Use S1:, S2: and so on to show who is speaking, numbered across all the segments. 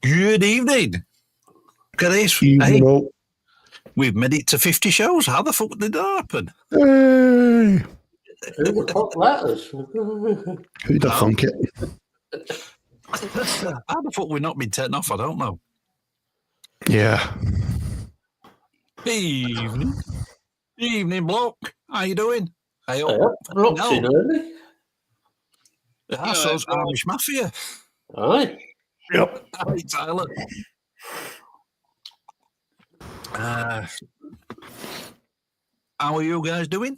S1: Good evening. Look at this. Hey, we've made it to 50 shows. How the fuck did that happen?
S2: Hey.
S3: Who would put letters?
S2: Who'd have thunk it?
S1: How the fuck we've not been taken off? I don't know.
S2: Yeah.
S1: Evening. Evening, bloke. How you doing? Hey,
S3: Block's in early.
S1: That's us Irish Mafia.
S3: Aye.
S2: Yep.
S1: Hi, Tyler. How are you guys doing?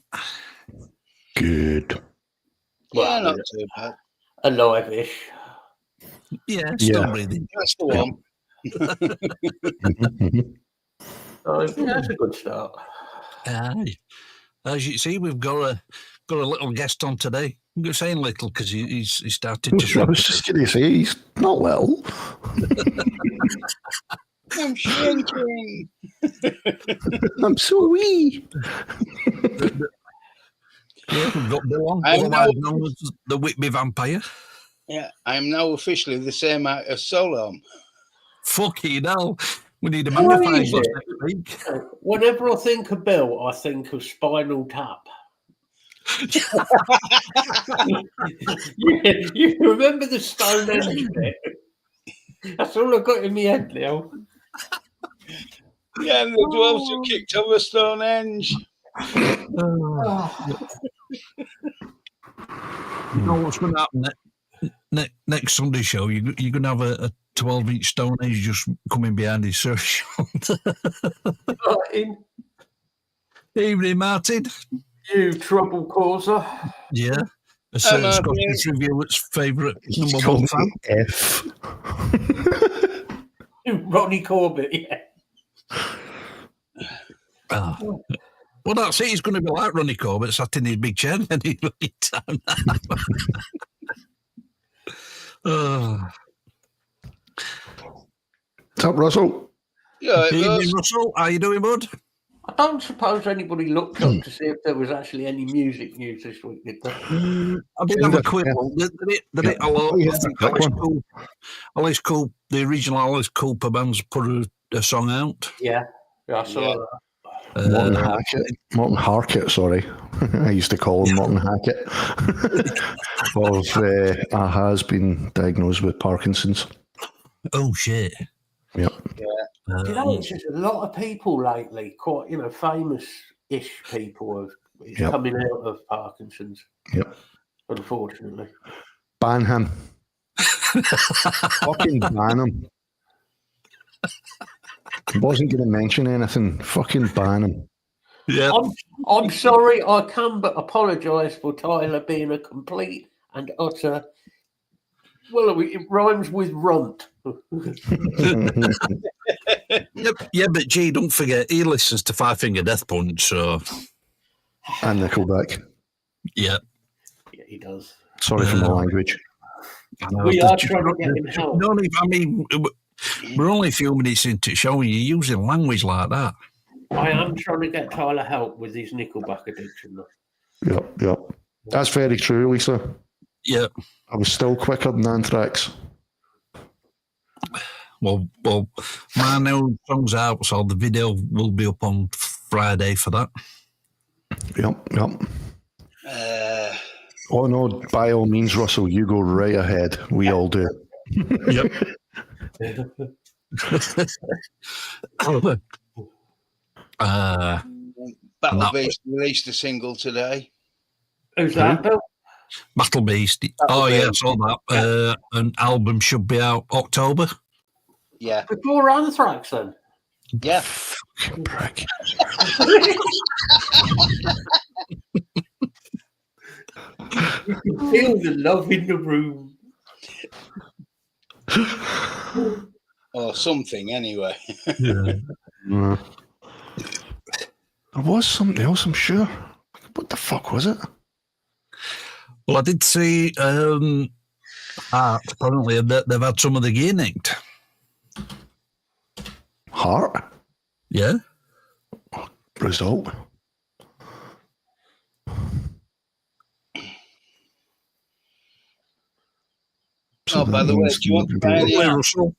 S2: Good.
S3: Well,
S4: not too bad.
S3: Alive-ish.
S1: Yeah, still breathing.
S4: That's the one.
S3: That's a good start.
S1: Aye. As you see, we've got a little guest on today. I'm saying little because he started to
S2: I
S1: shrink.
S2: was just going to say, he's not little.
S4: I'm shrinking.
S2: I'm so wee.
S1: Yeah, we've got Bill on,
S4: I'm
S1: otherwise known as the Whitby Vampire.
S4: Yeah, I'm now officially the same height as Solom.
S1: Fucking hell. We need a magnifying glass next week.
S3: Whenever I think of Bill, I think of Spinal Tap. You remember the Stonehenge bit? That's all I've got in my head now.
S4: Yeah, and the dwarves who kicked over Stonehenge.
S1: You know what's going to happen next Sunday show? You're going to have a 12-inch Stonehenge just coming behind his search. Evening, Martin.
S3: You trouble causer.
S1: Yeah. A certain Scottish reviewer's favourite number one fan.
S2: F.
S3: Ronnie Corbett, yeah.
S1: Well, that's it. He's going to be like Ronnie Corbett, sat in his big chair any time.
S2: What's up, Russell?
S4: Yeah,
S1: Evening, Russell. How you doing, bud?
S3: I don't suppose anybody looked up to see if there was actually any music news this week, did there?
S1: I did have a quick one. Did it a lot? I think Alice Cooper, the original Alice Cooper band's put a song out.
S3: Yeah, I saw that.
S2: Morton Harkett, sorry. I used to call him Morton Hackett. Has been diagnosed with Parkinson's.
S1: Oh, shit.
S2: Yep.
S3: Yeah. You know, it's just a lot of people lately, quite, famous-ish people have coming out of Parkinson's.
S2: Yep.
S3: Unfortunately.
S2: Ban him. Fucking ban him. I wasn't going to mention anything. Fucking ban him.
S1: Yeah.
S3: I'm sorry, I can but apologise for Tyler being a complete and utter. Well, it rhymes with runt.
S1: Yeah, but gee, don't forget, he listens to Five Finger Death Punch, so.
S2: And Nickelback.
S1: Yeah.
S3: Yeah, he does.
S2: Sorry for my language.
S3: We are trying to get him help.
S1: I mean, we're only a few minutes into showing you using language like that.
S3: I am trying to get Tyler help with his Nickelback addiction, though.
S2: Yep. That's very true, Lisa.
S1: Yeah.
S2: I was still quicker than Anthrax.
S1: Well, my new song's out, so the video will be up on Friday for that.
S2: Yep. Oh, no, by all means, Russell, you go right ahead. We all do.
S1: Yep.
S4: Battle Beast released a single today.
S3: Who's that, Bill?
S1: Battle Beast. Yeah, I saw that. An album should be out October.
S4: Yeah.
S3: Before Anthrax, then?
S4: Yeah.
S2: Fucking prick.
S3: You can feel the love in the room.
S4: Or something, anyway.
S1: Yeah.
S2: There was something else, I'm sure. What the fuck was it?
S1: Well, I did see Art, apparently, they've had some of the gear nicked.
S2: Heart?
S1: Yeah.
S2: Result?
S4: No, Oh, by the way, do you want to buy any amps?
S1: Russell.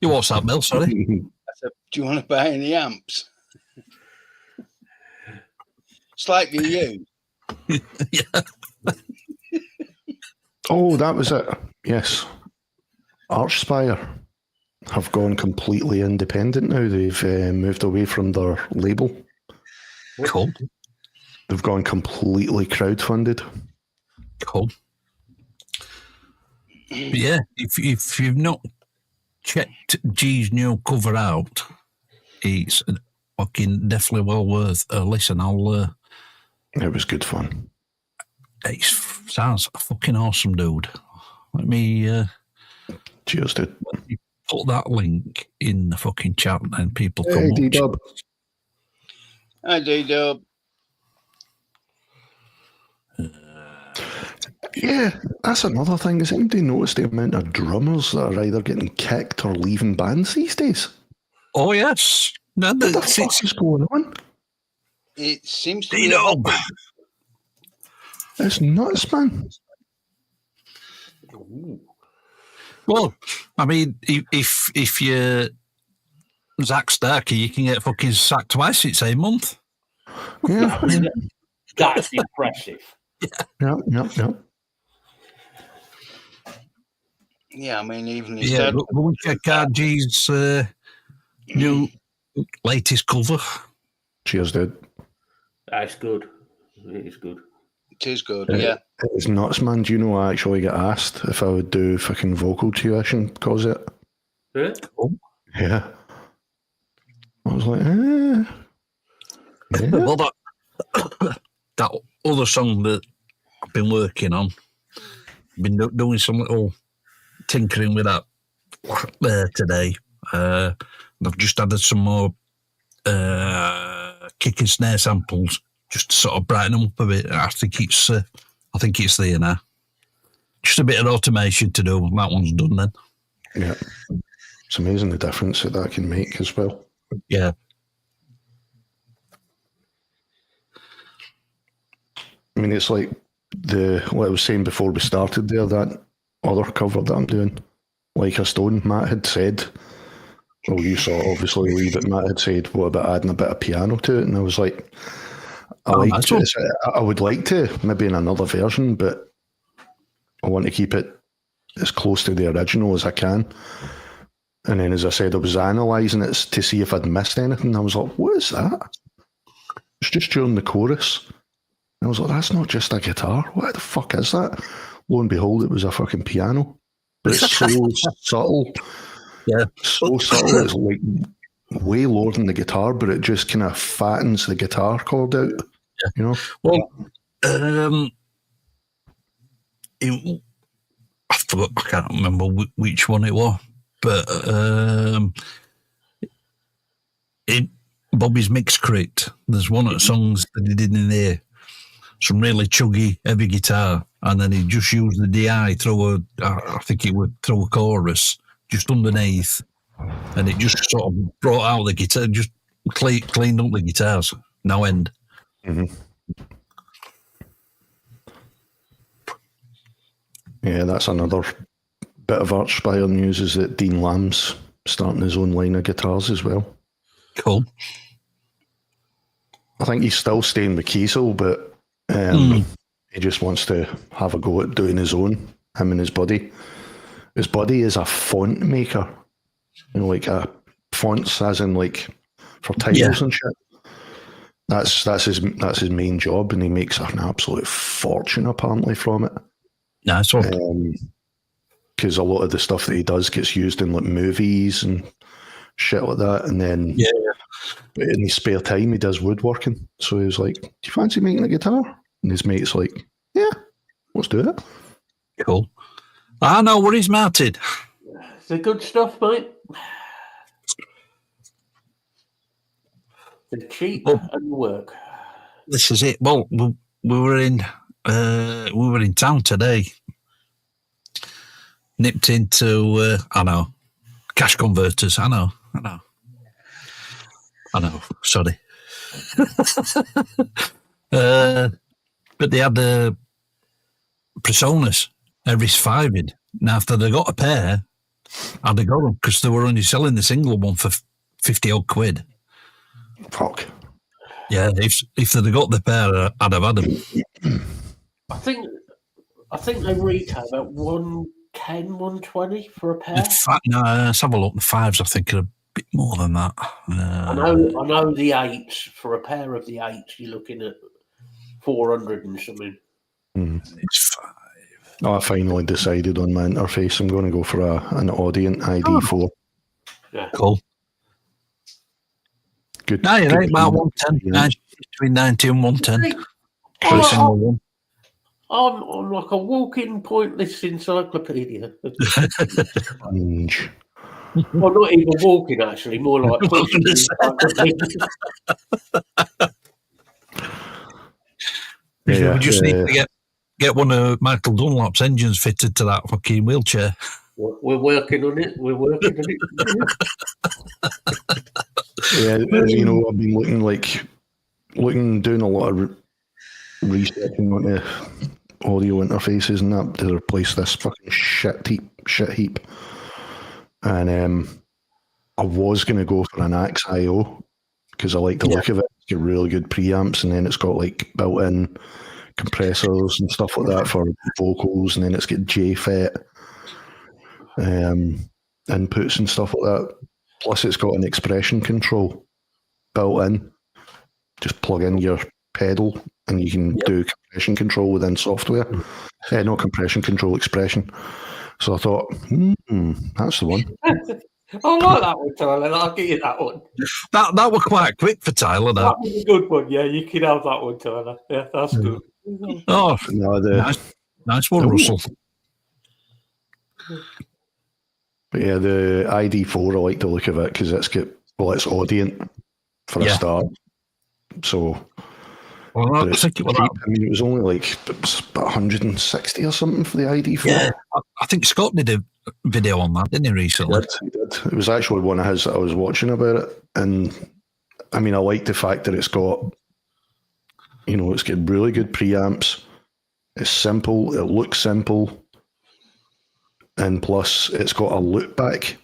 S1: You what's that, Bill? Sorry.
S4: I said, do you want to buy any amps? Slightly used.
S1: Yeah.
S2: Oh, that was it. Yes. Archspire have gone completely independent now. They've moved away from their label.
S1: Cool.
S2: They've gone completely crowdfunded.
S1: Cool. But yeah, if you've not checked G's new cover out, it's fucking definitely well worth a listen.
S2: It was good fun.
S1: It sounds fucking awesome, dude. Let me
S2: Cheers, dude.
S1: put that link in the fucking chat and people
S2: Hey,
S1: come watch.
S2: D-Dub.
S4: Hi, D-Dub.
S2: Yeah, that's another thing. Has anybody noticed the amount of drummers that are either getting kicked or leaving bands these days?
S1: Oh, yes. No,
S2: What the fuck is going on?
S4: It seems to be...
S1: D-Dub.
S2: It's nuts, man.
S1: Well, I mean, if you're Zach Starkey, you can get fucking sacked twice in the same month.
S2: Yeah.
S3: That's impressive.
S2: Yeah.
S4: Yeah, I mean, even he
S1: Yeah,
S4: said...
S1: go and check out G's new latest cover.
S2: Cheers, dude.
S3: That's good. It is good.
S4: It is good, yeah.
S2: It's nuts, man. Do you know I actually get asked if I would do fucking vocal tuition because it?
S3: Yeah?
S2: Yeah. I was like, yeah.
S1: Well, that other song that I've been working on, been doing some little tinkering with that today. I've just added some more kick and snare samples just to sort of brighten them up a bit. I think it's there now. Just a bit of automation to do. That one's done then.
S2: Yeah. It's amazing the difference that can make as well.
S1: Yeah.
S2: I mean, it's like what I was saying before we started there, that other cover that I'm doing, Like a Stone, Matt had said, well, you saw it obviously, Lee, but Matt had said, what about adding a bit of piano to it? And I was like, I would like to, maybe in another version, but I want to keep it as close to the original as I can. And then, as I said, I was analysing it to see if I'd missed anything. I was like, what is that? It's just during the chorus. And I was like, that's not just a guitar. What the fuck is that? Lo and behold, it was a fucking piano. But it's so subtle.
S1: Yeah.
S2: So subtle. It's like way lower than the guitar, but it just kind of fattens the guitar chord out. Yeah. You know?
S1: Well, I forgot, I can't remember which one it was, but in Bobby's Mix Crate, there's one of the songs that he did in there, some really chuggy, heavy guitar, and then he just used the DI through I think he would throw a chorus just underneath, and it just sort of brought out the guitar, just cleaned up the guitars, no end.
S2: Mm-hmm. Yeah, that's another bit of Archspire news, is that Dean Lamb's starting his own line of guitars as well.
S1: Cool.
S2: I think he's still staying with Kiesel, but he just wants to have a go at doing his own, him and his buddy. His buddy is a font maker, you know, like fonts as in like for titles and shit. That's his main job, and he makes an absolute fortune apparently from it.
S1: Nice one.
S2: Because a lot of the stuff that he does gets used in like movies and shit like that, and then in his spare time he does woodworking. So he was like, "Do you fancy making a guitar?" And his mate's like, "Yeah, let's do it."
S1: Cool. I know what he's Martin.
S3: It's the good stuff, mate. The cheap and work.
S1: This is it. Well, we were in town today. Nipped into cash converters. I know. Sorry. But they had Presonus, every 5 in. Now, if they'd have got a pair, I'd have got them because they were only selling the single one for 50 odd quid.
S2: Fuck.
S1: Yeah, if they'd have got the pair, I'd have had them.
S3: I think they retail about 110, 120 for a pair.
S1: No, let's have a look. The 5s, I think, are a bit more than that.
S3: I know the 8s, for a pair of the 8s, you're looking at 400 and something.
S1: It's 5.
S2: Oh, I finally decided on my interface. I'm going to go for an Audient ID4.
S3: Yeah.
S1: Cool.
S2: Good.
S1: No, you're
S2: good
S1: right, about
S2: payment.
S1: 110. Between 90 and 110. For a
S3: Oh,
S1: single one.
S3: I'm like a walking pointless encyclopedia.
S2: Strange.
S3: Well, not even walking, actually, more like pushing the encyclopedia.
S1: We just need to get one of Michael Dunlop's engines fitted to that fucking wheelchair.
S3: We're working on it.
S2: Yeah, you know, I've been doing a lot of researching on the audio interfaces and that to replace this fucking shit heap. And I was going to go for an Axe IO because I like the look of it. It's got really good preamps, and then it's got like built-in compressors and stuff like that for vocals, and then it's got JFET inputs and stuff like that. Plus, it's got an expression control built in. Just plug in your pedal, and you can do compression control within software. Not compression control, expression. So I thought, that's the one.
S3: I like that one, Tyler. I'll give you that one.
S1: That was quite quick for Tyler.
S3: That was a good one. Yeah, you can have that one, Tyler. Yeah, that's good.
S1: Oh,
S2: No,
S1: nice one, Russell.
S2: But yeah, the ID4, I like the look of it because it's Audient for a start. So,
S1: well, I think
S2: it was only like about 160 or something for the ID4.
S1: Yeah, I think Scott did a video on that, didn't he, recently?
S2: He did. It was actually one of his that I was watching about it. And I mean, I like the fact that it's got really good preamps. It's simple. It looks simple. And plus, it's got a loop back.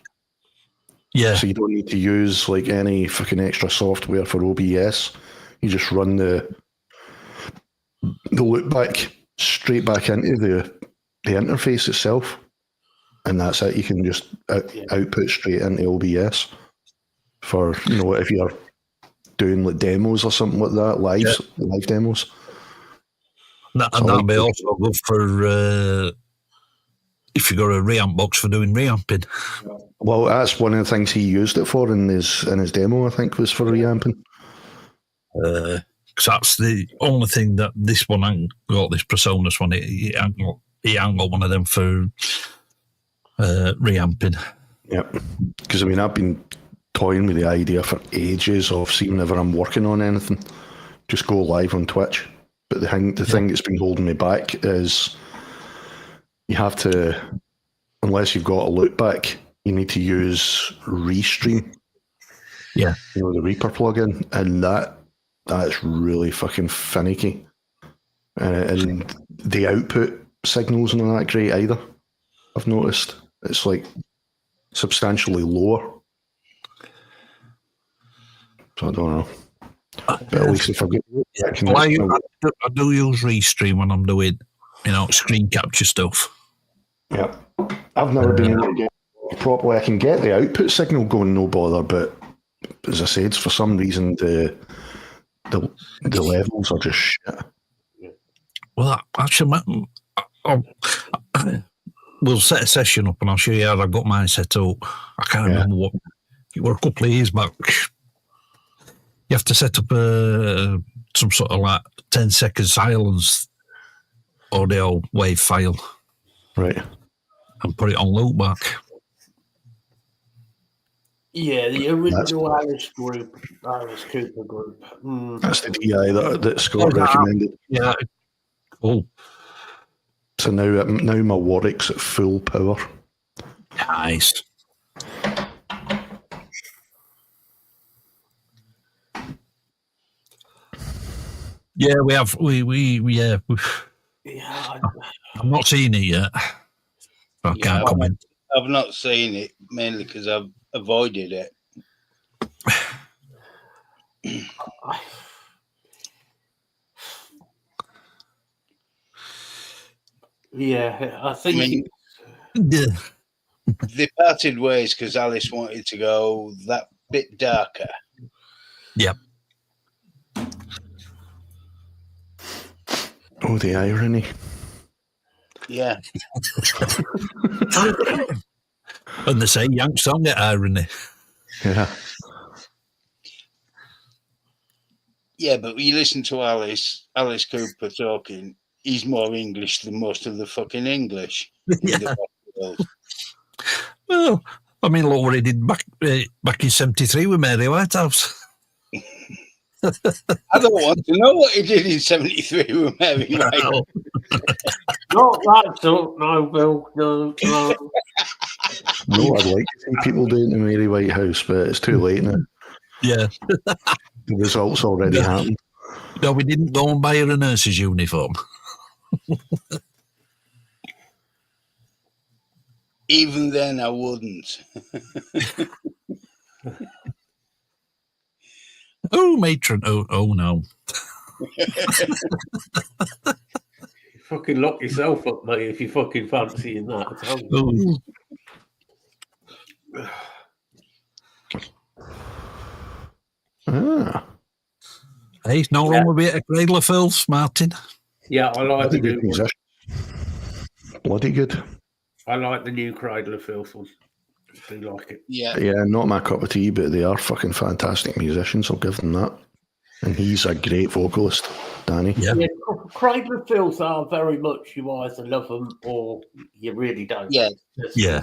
S1: Yeah.
S2: So you don't need to use like any fucking extra software for OBS. You just run the loop back straight back into the interface itself. And that's it. You can just output straight into OBS for, if you're doing like demos or something like that, live demos.
S1: And that'll be also good for if you got a reamp box for doing reamping.
S2: Well, that's one of the things he used it for in his demo, I think, was for reamping.
S1: Because that's the only thing that this one ain't got, this Presonus one, he ain't got one of them for reamping.
S2: Yep. Because, I mean, I've been toying with the idea for ages of seeing whenever I'm working on anything, just go live on Twitch. But the thing that's been holding me back is you have to, unless you've got a loop back, you need to use Restream.
S1: Yeah.
S2: The Reaper plugin, and that's really fucking finicky. And the output signals are not that great either, I've noticed. It's like substantially lower. So I don't know. But at least if I get
S1: I do use Restream when I'm doing, screen capture stuff.
S2: Yeah. I've never been able to get it properly. I can get the output signal going, no bother, but as I said, for some reason the levels are just shit.
S1: Well, actually, we'll set a session up and I'll show you how I've got mine set up. I can't remember what. It was a couple of years back. You have to set up some sort of like 10-second silence audio wave file.
S2: Right.
S1: And put it on loopback.
S3: Yeah, the original Alice Cooper group.
S2: That's the DI that Scott recommended.
S1: Yeah, cool.
S2: So now my Warwick's at full power.
S1: Nice. Yeah, we have.
S3: Yeah,
S1: I've not seen it yet. I can't comment.
S4: I've not seen it, mainly because I've avoided it.
S3: yeah, I think.
S4: I mean, they parted ways because Alice wanted to go that bit darker.
S1: Yep.
S2: Oh, the irony.
S4: Yeah.
S1: And they say Yanks don't get irony.
S2: Yeah.
S4: Yeah, but you listen to Alice Cooper talking, he's more English than most of the fucking English.
S1: Yeah. Well, I mean, look what he did back in 73 with Mary Whitehouse.
S4: I don't want to know what he did in 73 with Mary Whitehouse.
S3: Not that sort, no, Bill. No.
S2: No, I'd like to see people doing the Mary Whitehouse, but it's too late now.
S1: Yeah.
S2: The results already happened.
S1: No, we didn't go and buy her a nurse's uniform.
S4: Even then, I wouldn't.
S1: Oh, matron. Oh no.
S3: You fucking lock yourself up, mate, if you're fucking fancying that.
S1: Oh. Hey, no wrong with a bit of Cradle of Filth, Martin.
S3: Yeah, I like the new one.
S2: Bloody good.
S3: I like the new Cradle of Filth one. I do like it.
S4: Yeah.
S2: Yeah, not my cup of tea, but they are fucking fantastic musicians. I'll give them that. And he's a great vocalist, Danny.
S1: Yeah.
S3: Cradle of Filth are very much you either love them or you really don't.
S4: Yeah.
S1: Yeah.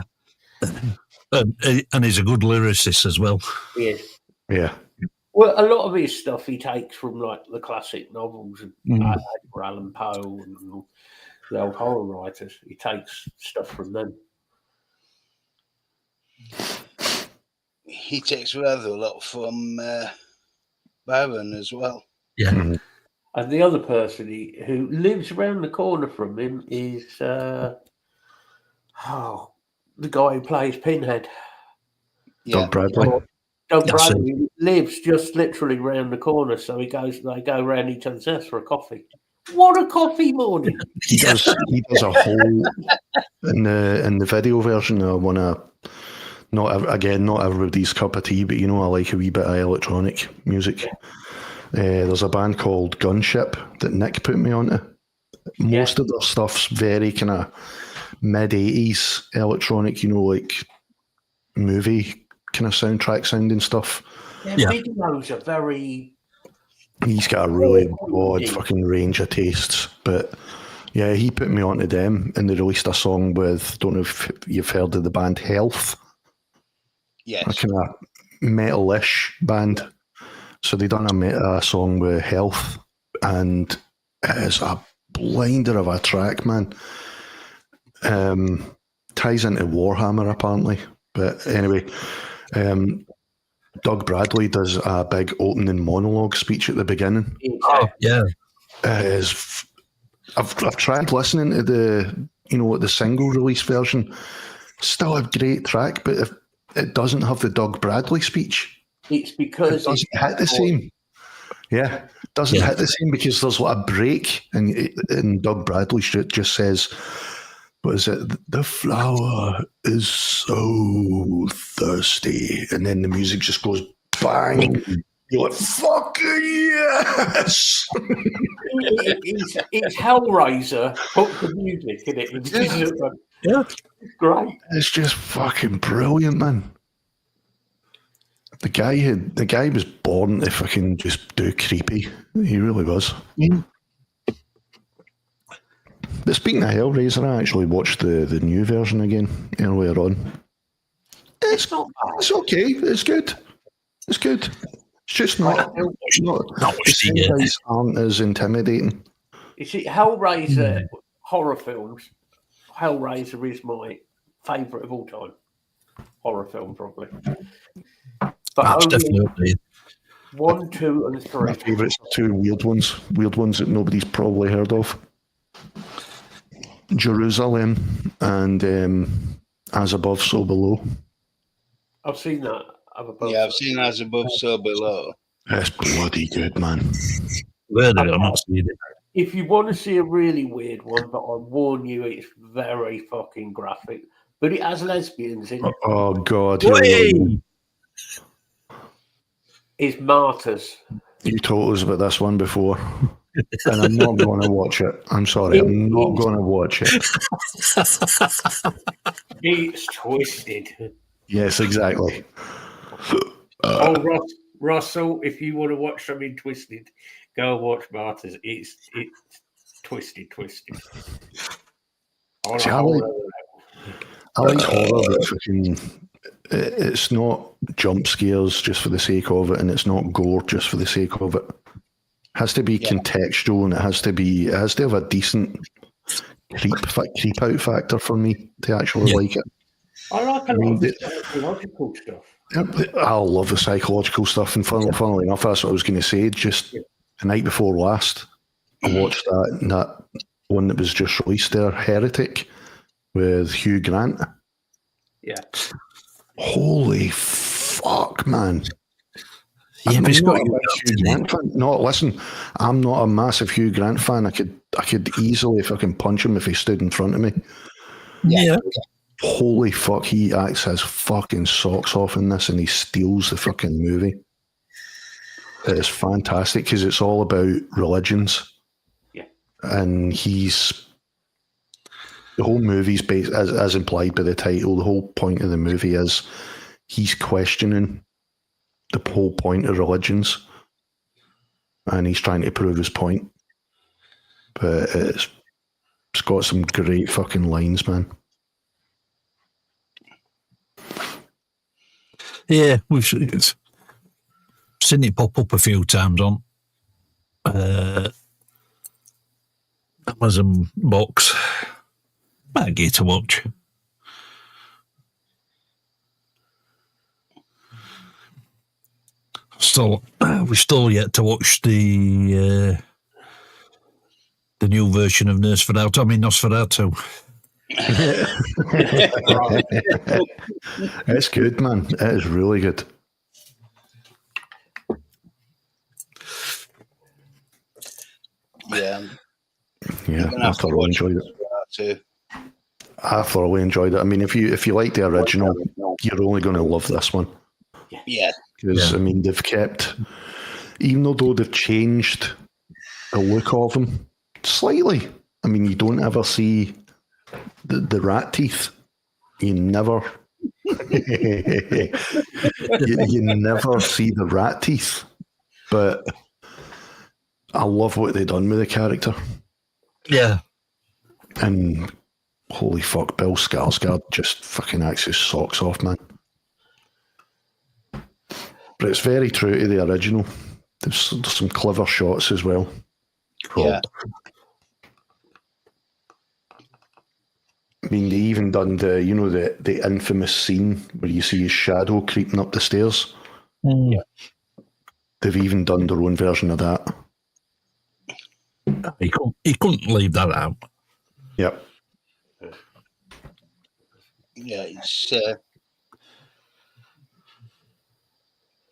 S1: And he's a good lyricist as well.
S3: Yes.
S2: Yeah.
S3: Well, a lot of his stuff he takes from like the classic novels of Edgar Allan Poe and the old horror writers. He takes stuff from them.
S4: He takes rather a lot from Byron as well.
S1: Yeah.
S2: Mm-hmm.
S3: And the other person who lives around the corner from him is the guy who plays Pinhead.
S4: Yeah.
S2: Doug Bradley.
S3: Doug Bradley lives just literally round the corner, so they go round each other's house for a coffee. What a coffee morning!
S2: He does a whole in the video version. I want to not everybody's cup of tea, but I like a wee bit of electronic music. There's a band called Gunship that Nick put me onto. Most of their stuff's very kind of mid-80s electronic, like movie kind of soundtrack sounding stuff.
S3: Yeah, videos are very...
S2: He's got a really broad fucking range of tastes, but yeah, he put me onto them, and they released a song with, don't know if you've heard of the band Health.
S4: Yes.
S2: A kind of metal-ish band. So they done a song with Health, and it is a blinder of a track, man. Ties into Warhammer, apparently. But anyway, Doug Bradley does a big opening monologue speech at the beginning.
S1: Oh, yeah.
S2: I've tried listening to the single release version. Still a great track, but if it doesn't have the Doug Bradley speech,
S3: it's because
S2: it doesn't hit the same. Yeah, it doesn't hit the same because there's like a break, and Doug Bradley just says, what is it? The flower is so thirsty. And then the music just goes bang. You're like, fucking yes!
S3: it's Hellraiser, put the music in it.
S1: Yeah.
S3: It's great.
S2: It's just fucking brilliant, man. The guy was born to fucking just do creepy. He really was.
S1: Mm.
S2: But speaking of Hellraiser, I actually watched the new version again earlier on. It's okay. It's good. It's good. It's just not. The guys aren't as intimidating.
S3: You see, Hellraiser horror films. Hellraiser is my favourite of all time. Horror film, probably. But
S1: that's definitely
S3: 1, 2, and 3.
S2: My favourites are two weird ones that nobody's probably heard of. Jerusalem and As Above, So Below.
S3: I've seen that.
S4: Yeah, I've seen As Above, So Below.
S2: It's bloody good, man.
S1: Where did I not see it?
S3: If you want to see a really weird one, but I warn you, it's very fucking graphic. But it has lesbians in it.
S2: Oh, God.
S1: Wait!
S3: It's Martyrs.
S2: You told us about this one before. And I'm not going to watch it. I'm sorry. I'm not going to watch it.
S3: It's twisted.
S2: Yes, exactly.
S3: Russell, if you want to watch something twisted, go watch Martyrs. It's twisted.
S2: See, I like horror that's fucking... It's not jump scares just for the sake of it, and it's not gore just for the sake of it. It has to be contextual, and it has to have a decent creep out factor for me to actually like it.
S3: I like a lot of the psychological stuff.
S2: I love the psychological stuff, and funnily enough, that's what I was going to say. Just the night before last, I watched that one that was just released there, Heretic, with Hugh Grant.
S3: Yeah.
S2: Holy fuck, man.
S1: Yeah,
S2: I'm
S1: but it's
S2: not
S1: got
S2: a big Hugh Grant fan. No, listen, I'm not a massive Hugh Grant fan. I could easily fucking punch him if he stood in front of me.
S1: Yeah.
S2: Holy fuck, he acts his fucking socks off in this, and he steals the fucking movie. It is fantastic because it's all about religions.
S3: Yeah.
S2: And the whole movie's based, as implied by the title, the whole point of the movie is he's questioning the whole point of religions, and he's trying to prove his point. But it's got some great fucking lines, man.
S1: Yeah, we've seen it pop up a few times on Amazon box. Might get to watch. We're still yet to watch the new version of Nosferatu.
S2: It's good, man. It is really good.
S4: Yeah.
S2: Yeah, I thoroughly enjoyed it. I thoroughly enjoyed it. I mean, if you like the original, you're only going to love this one.
S4: Yeah.
S2: Because, I mean, they've kept, even though they've changed the look of them slightly, I mean, you don't ever see the rat teeth. You never, you never see the rat teeth. But I love what they've done with the character.
S1: Yeah.
S2: And holy fuck, Bill Skarsgård just fucking acts his socks off, man. But it's very true to the original. There's some clever shots as well.
S4: Yeah.
S2: I mean, they even done the infamous scene where you see his shadow creeping up the stairs.
S1: Yeah.
S2: They've even done their own version of that.
S1: He couldn't leave that out.
S2: Yep.
S4: Yeah,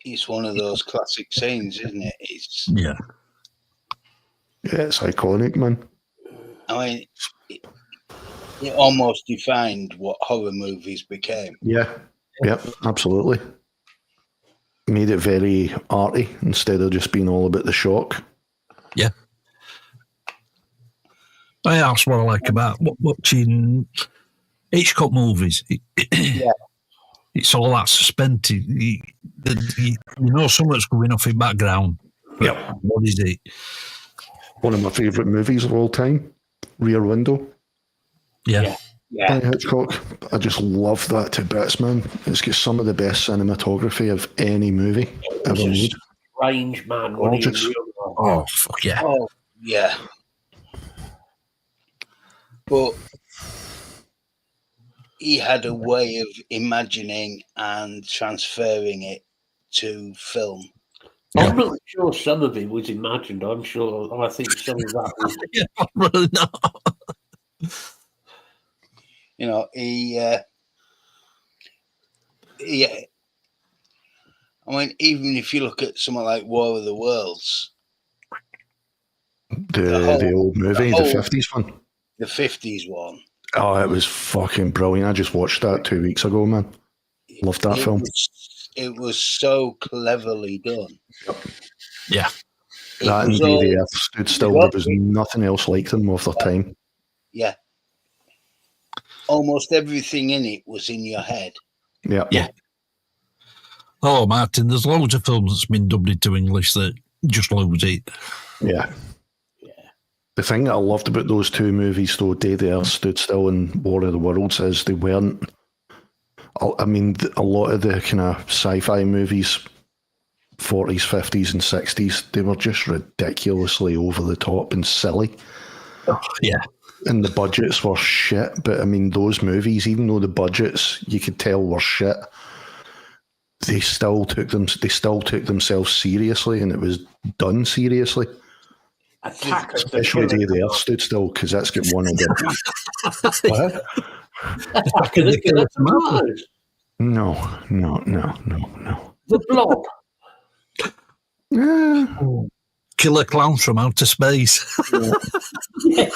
S4: it's one of those classic scenes, isn't it?
S1: Yeah,
S2: it's iconic, man.
S4: I mean, it almost defined what horror movies became.
S2: Yeah. Yep, absolutely. Made it very arty instead of just being all about the shock.
S1: Yeah. That's what I like about watching Hitchcock movies. It's all that suspense. You know something's going off in background.
S2: Yeah.
S1: What is it?
S2: One of my favourite movies of all time, Rear Window.
S1: Yeah.
S2: By Hitchcock. I just love that to bits, man. It's got some of the best cinematography of any movie ever made.
S3: Strange man.
S1: Oh, fuck yeah.
S4: Oh, yeah. But he had a way of imagining and transferring it to film.
S3: I'm not sure some of it was imagined. I think some of that was.
S1: Yeah, really not.
S4: You know, he I mean, even if you look at something like War of the Worlds,
S2: the old movie, the 50s one.
S4: The 50s one.
S2: Oh, it was fucking brilliant. I just watched that 2 weeks ago, man. Loved that film.
S4: It was so cleverly done.
S2: Yep.
S1: Yeah.
S2: That and Day the Earth Stood Still. There was nothing else like them of their time.
S4: Yeah. Almost everything in it was in your head.
S2: Yeah.
S1: Yeah. Oh, Martin, there's loads of films that's been dubbed into English that just lose it.
S2: Yeah. The thing that I loved about those two movies, though, Day the Earth Stood Still and War of the Worlds, is they weren't. I mean, a lot of the kind of sci-fi movies, 40s, 50s, and 60s, they were just ridiculously over the top and silly.
S1: Oh, yeah.
S2: And the budgets were shit. But I mean, those movies, even though the budgets you could tell were shit, they still took themselves seriously, and it was done seriously. Especially Day the Earth Stood Still, because that's got one of the. What?
S3: Attack of the Killer Tomatoes.
S2: No.
S3: The Blob.
S1: Killer Clowns from Outer Space.
S3: Yeah.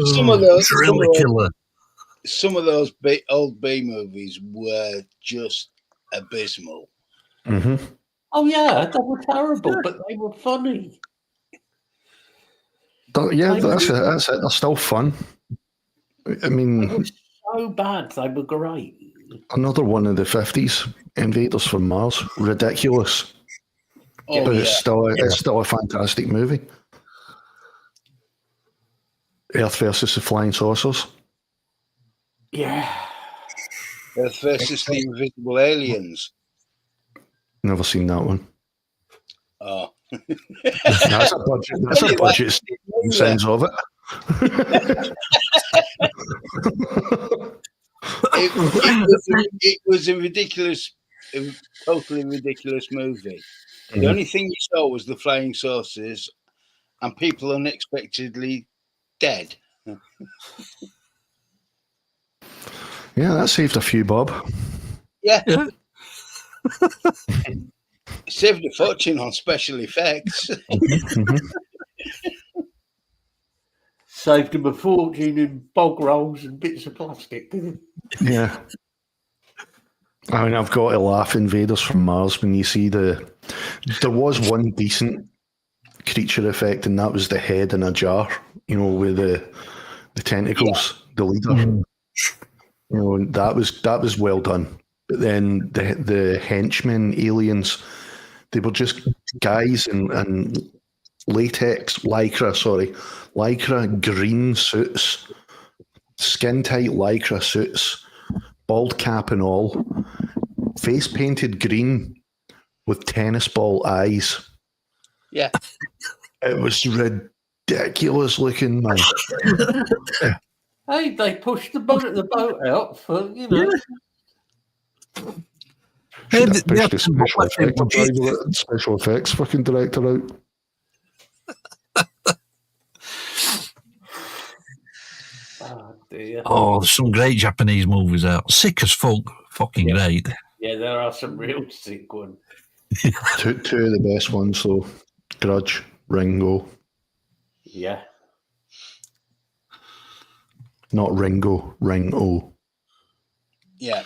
S4: Some of those
S1: Really killer.
S4: Some of those old B movies were just abysmal.
S2: Mm-hmm.
S3: Oh yeah, they were terrible, but they were funny.
S2: Yeah, that's it. They're still fun. I mean,
S3: they were so bad, they were great.
S2: Another one of the 50s, Invaders from Mars, ridiculous. But it's still a fantastic movie. Earth versus the Flying Saucers.
S3: Yeah.
S4: Earth versus the Invisible Aliens.
S2: Never seen that one.
S4: Oh.
S2: That's a budget sense of it.
S4: It was a totally ridiculous movie. Mm. The only thing you saw was the flying saucers and people unexpectedly dead.
S2: Yeah, that saved a few bob.
S4: Yeah. Saved a fortune on special effects.
S3: Saved them a fortune in bog rolls and bits of plastic.
S2: Yeah. I mean, I've got to laugh, Invaders from Mars, when you see there was one decent creature effect, and that was the head in a jar, with the tentacles, the leader. That was well done. But then the henchmen, aliens, they were just guys in lycra green suits, skin tight lycra suits, bald cap and all, face painted green with tennis ball eyes.
S4: Yeah.
S2: It was ridiculous looking, man.
S3: Hey, they pushed the boat out for,
S2: Should have pushed the special effects fucking director out.
S3: Oh, dear.
S1: Oh, there's some great Japanese movies out. Sick as fuck. Fucking great.
S3: Yeah, there are some real sick ones.
S2: Two of the best ones, though. Grudge, Ringo.
S3: Yeah.
S2: Not Ringo, Ringo.
S4: Yeah.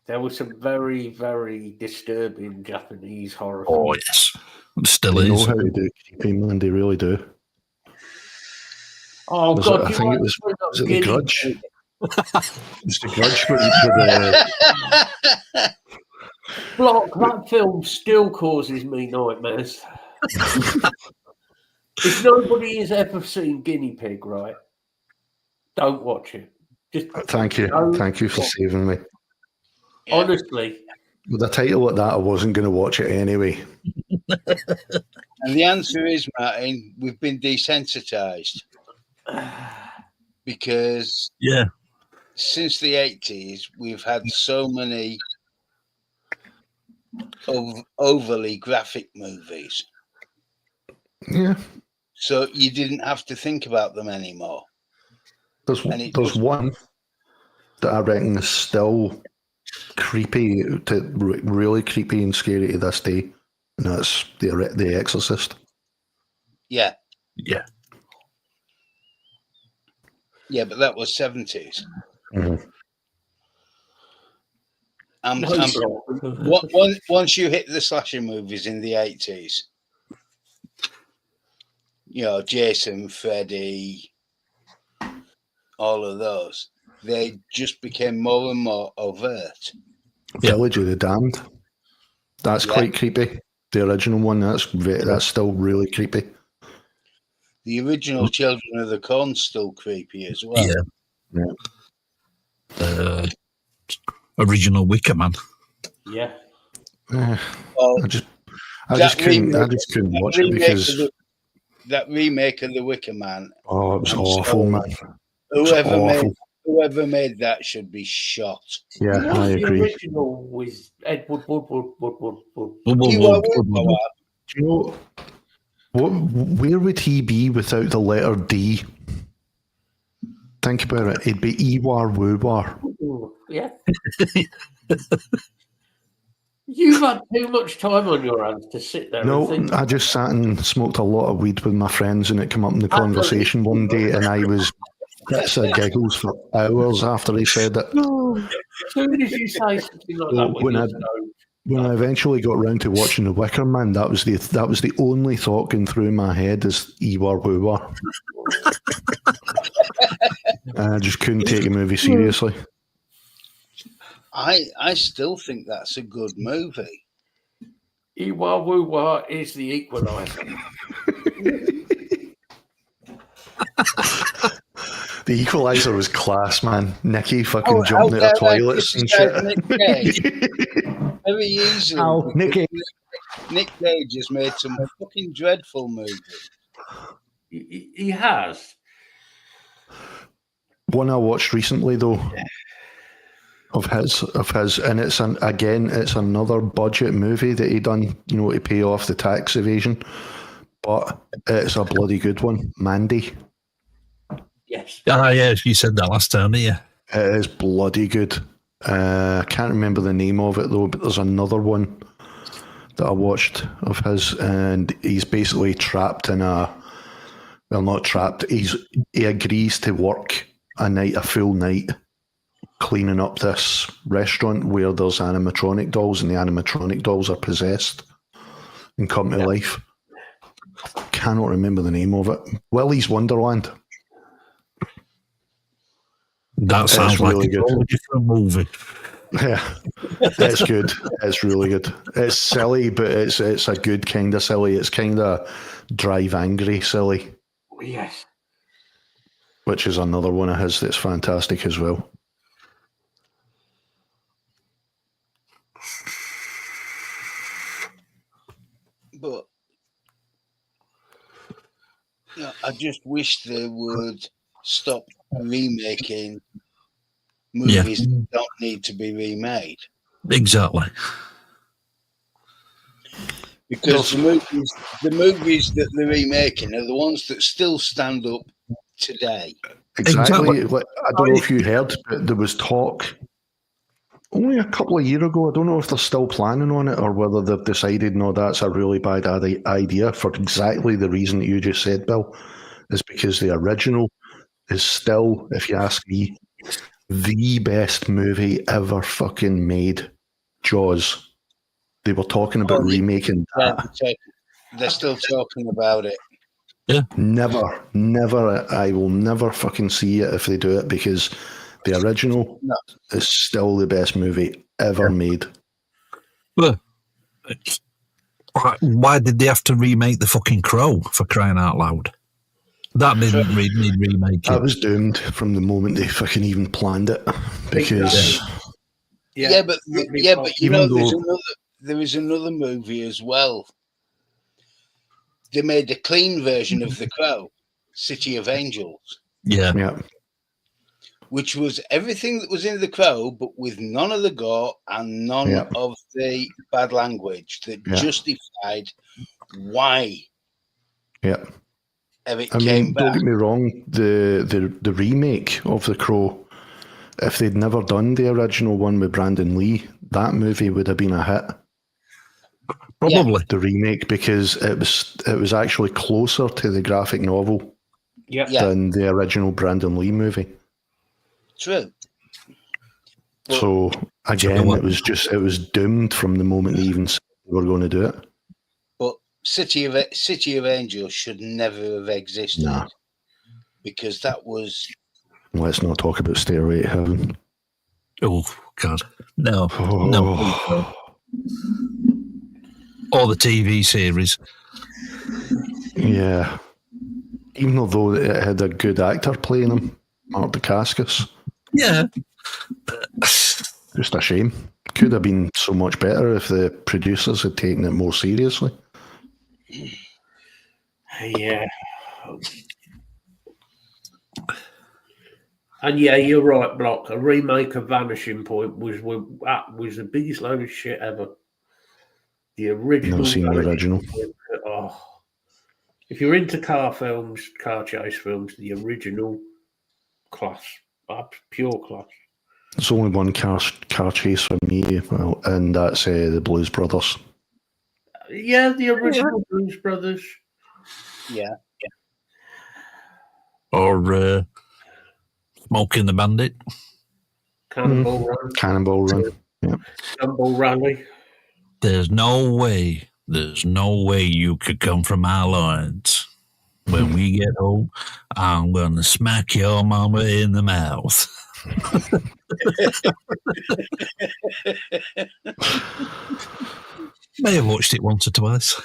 S3: There was some very, very disturbing Japanese horror.
S1: Oh, yes. Still
S2: they
S1: is.
S2: know how to do creepy, man. They really do.
S3: Oh, God.
S2: I think it was The Grudge? It was The Grudge with the...
S3: Block, that film still causes me nightmares. If nobody has ever seen Guinea Pig, right, don't watch it. Just
S2: Thank you for saving me.
S3: Honestly.
S2: With a title like that, I wasn't going to watch it anyway.
S4: And the answer is, Martin, we've been desensitized. Because since the 80s, we've had so many overly graphic movies.
S2: Yeah.
S4: So you didn't have to think about them anymore.
S2: There's one that I reckon is still creepy, really creepy and scary to this day, and that's the Exorcist.
S4: Yeah.
S1: Yeah.
S4: Yeah, but that was 70s.
S2: Mm-hmm.
S4: Once you hit the slasher movies in the 80s, you know, Jason, Freddy, all of those, they just became more and more overt.
S2: Village of the Damned. That's quite creepy. The original one, that's still really creepy.
S4: The original Children of the Corn's still creepy as well.
S1: Yeah. Original Wicker Man.
S3: Yeah.
S2: I just couldn't watch it because
S4: that remake of the Wicker Man.
S2: Oh, it was awful, man.
S4: Whoever made that should be shot.
S2: Yeah, I agree.
S3: The original was Edward Woodward.
S2: Do you know where would he be without the letter D? Think about it. It'd be Ewar Woowar.
S3: Yeah. You've had too much time on your hands to sit there.
S2: No,
S3: and think.
S2: I just sat and smoked a lot of weed with my friends, and it came up in the conversation one day, and I was bits of giggles for hours after he said it.
S3: As soon as you say something like that,
S2: when I eventually got round to watching The Wicker Man, that was the only thought going through my head is Ewar Woowar. I just couldn't take the movie seriously.
S4: I still think that's a good movie.
S3: Ewar Woowar is the equalizer.
S2: The Equalizer was class, man. Nicky fucking jumping out of toilets and shit.
S4: Very easily.
S2: Oh, Nicky.
S4: Nick Cage has made some fucking dreadful movies.
S3: He has.
S2: One I watched recently, though, of his, and it's another budget movie that he done, to pay off the tax evasion, but it's a bloody good one. Mandy.
S3: Yes.
S1: Yeah, you said that last time, yeah.
S2: It is bloody good. I can't remember the name of it though, but there's another one that I watched of his, and he's basically trapped in not trapped. He agrees to work a full night, cleaning up this restaurant where there's animatronic dolls, and the animatronic dolls are possessed and come to life. Cannot remember the name of it. Willy's Wonderland.
S1: That sounds like a totally different movie.
S2: Yeah, it's good. It's really good. It's silly, but it's a good kind of silly. It's kind of drive angry silly.
S3: Yes.
S2: Which is another one of his that's fantastic as well.
S4: But I just wish they would stop remaking movies that don't need to be remade.
S1: Exactly.
S4: Because the movies that they're remaking are the ones that still stand up today.
S2: Exactly. I don't know if you heard, but there was talk only a couple of years ago. I don't know if they're still planning on it or whether they've decided, no, that's a really bad idea for exactly the reason that you just said, Bill, is because the original is still, if you ask me, the best movie ever fucking made. Jaws. They were talking about remaking that.
S4: They're still talking about it.
S1: Yeah.
S2: Never. I will never fucking see it if they do it, because the original is still the best movie ever made.
S1: Well, why did they have to remake The fucking Crow, for crying out loud? That didn't need remaking.
S2: That was doomed from the moment they fucking even planned it, because
S4: but you know, there is another movie as well. They made a clean version of The Crow, City of Angels.
S2: Yeah.
S4: Which was everything that was in The Crow, but with none of the gore and none of the bad language that justified why Eric came back.
S2: Don't get me wrong, the remake of The Crow, if they'd never done the original one with Brandon Lee, that movie would have been a hit.
S1: Probably.
S2: The remake, because it was actually closer to the graphic novel than the original Brandon Lee movie.
S4: True.
S2: So again, it was doomed from the moment they even said they were going to do it.
S4: But City of Angels should never have existed.
S2: Nah.
S4: Because that was...
S2: Let's not talk about Stairway to Heaven.
S1: Oh, God. No. No. Or the TV series.
S2: Yeah. Even though it had a good actor playing him, Mark Dacascos.
S1: Yeah.
S2: Just a shame. Could have been so much better if the producers had taken it more seriously.
S3: Yeah. And yeah, you're right, Block. A remake of Vanishing Point was the biggest load of shit ever. The original.
S2: Never seen the original.
S3: Oh. If you're into car films, car chase films, the original class. Pure class.
S2: There's only one car chase for me, and that's the Blues Brothers.
S3: Yeah, the original Blues Brothers.
S4: Yeah.
S1: Or Smoking the Bandit.
S3: Cannonball Run.
S2: Cannonball Run. Yeah.
S3: Stumble Rally.
S1: There's no way you could come from our lines. When we get home, I'm going to smack your mama in the mouth. May have watched it once or twice.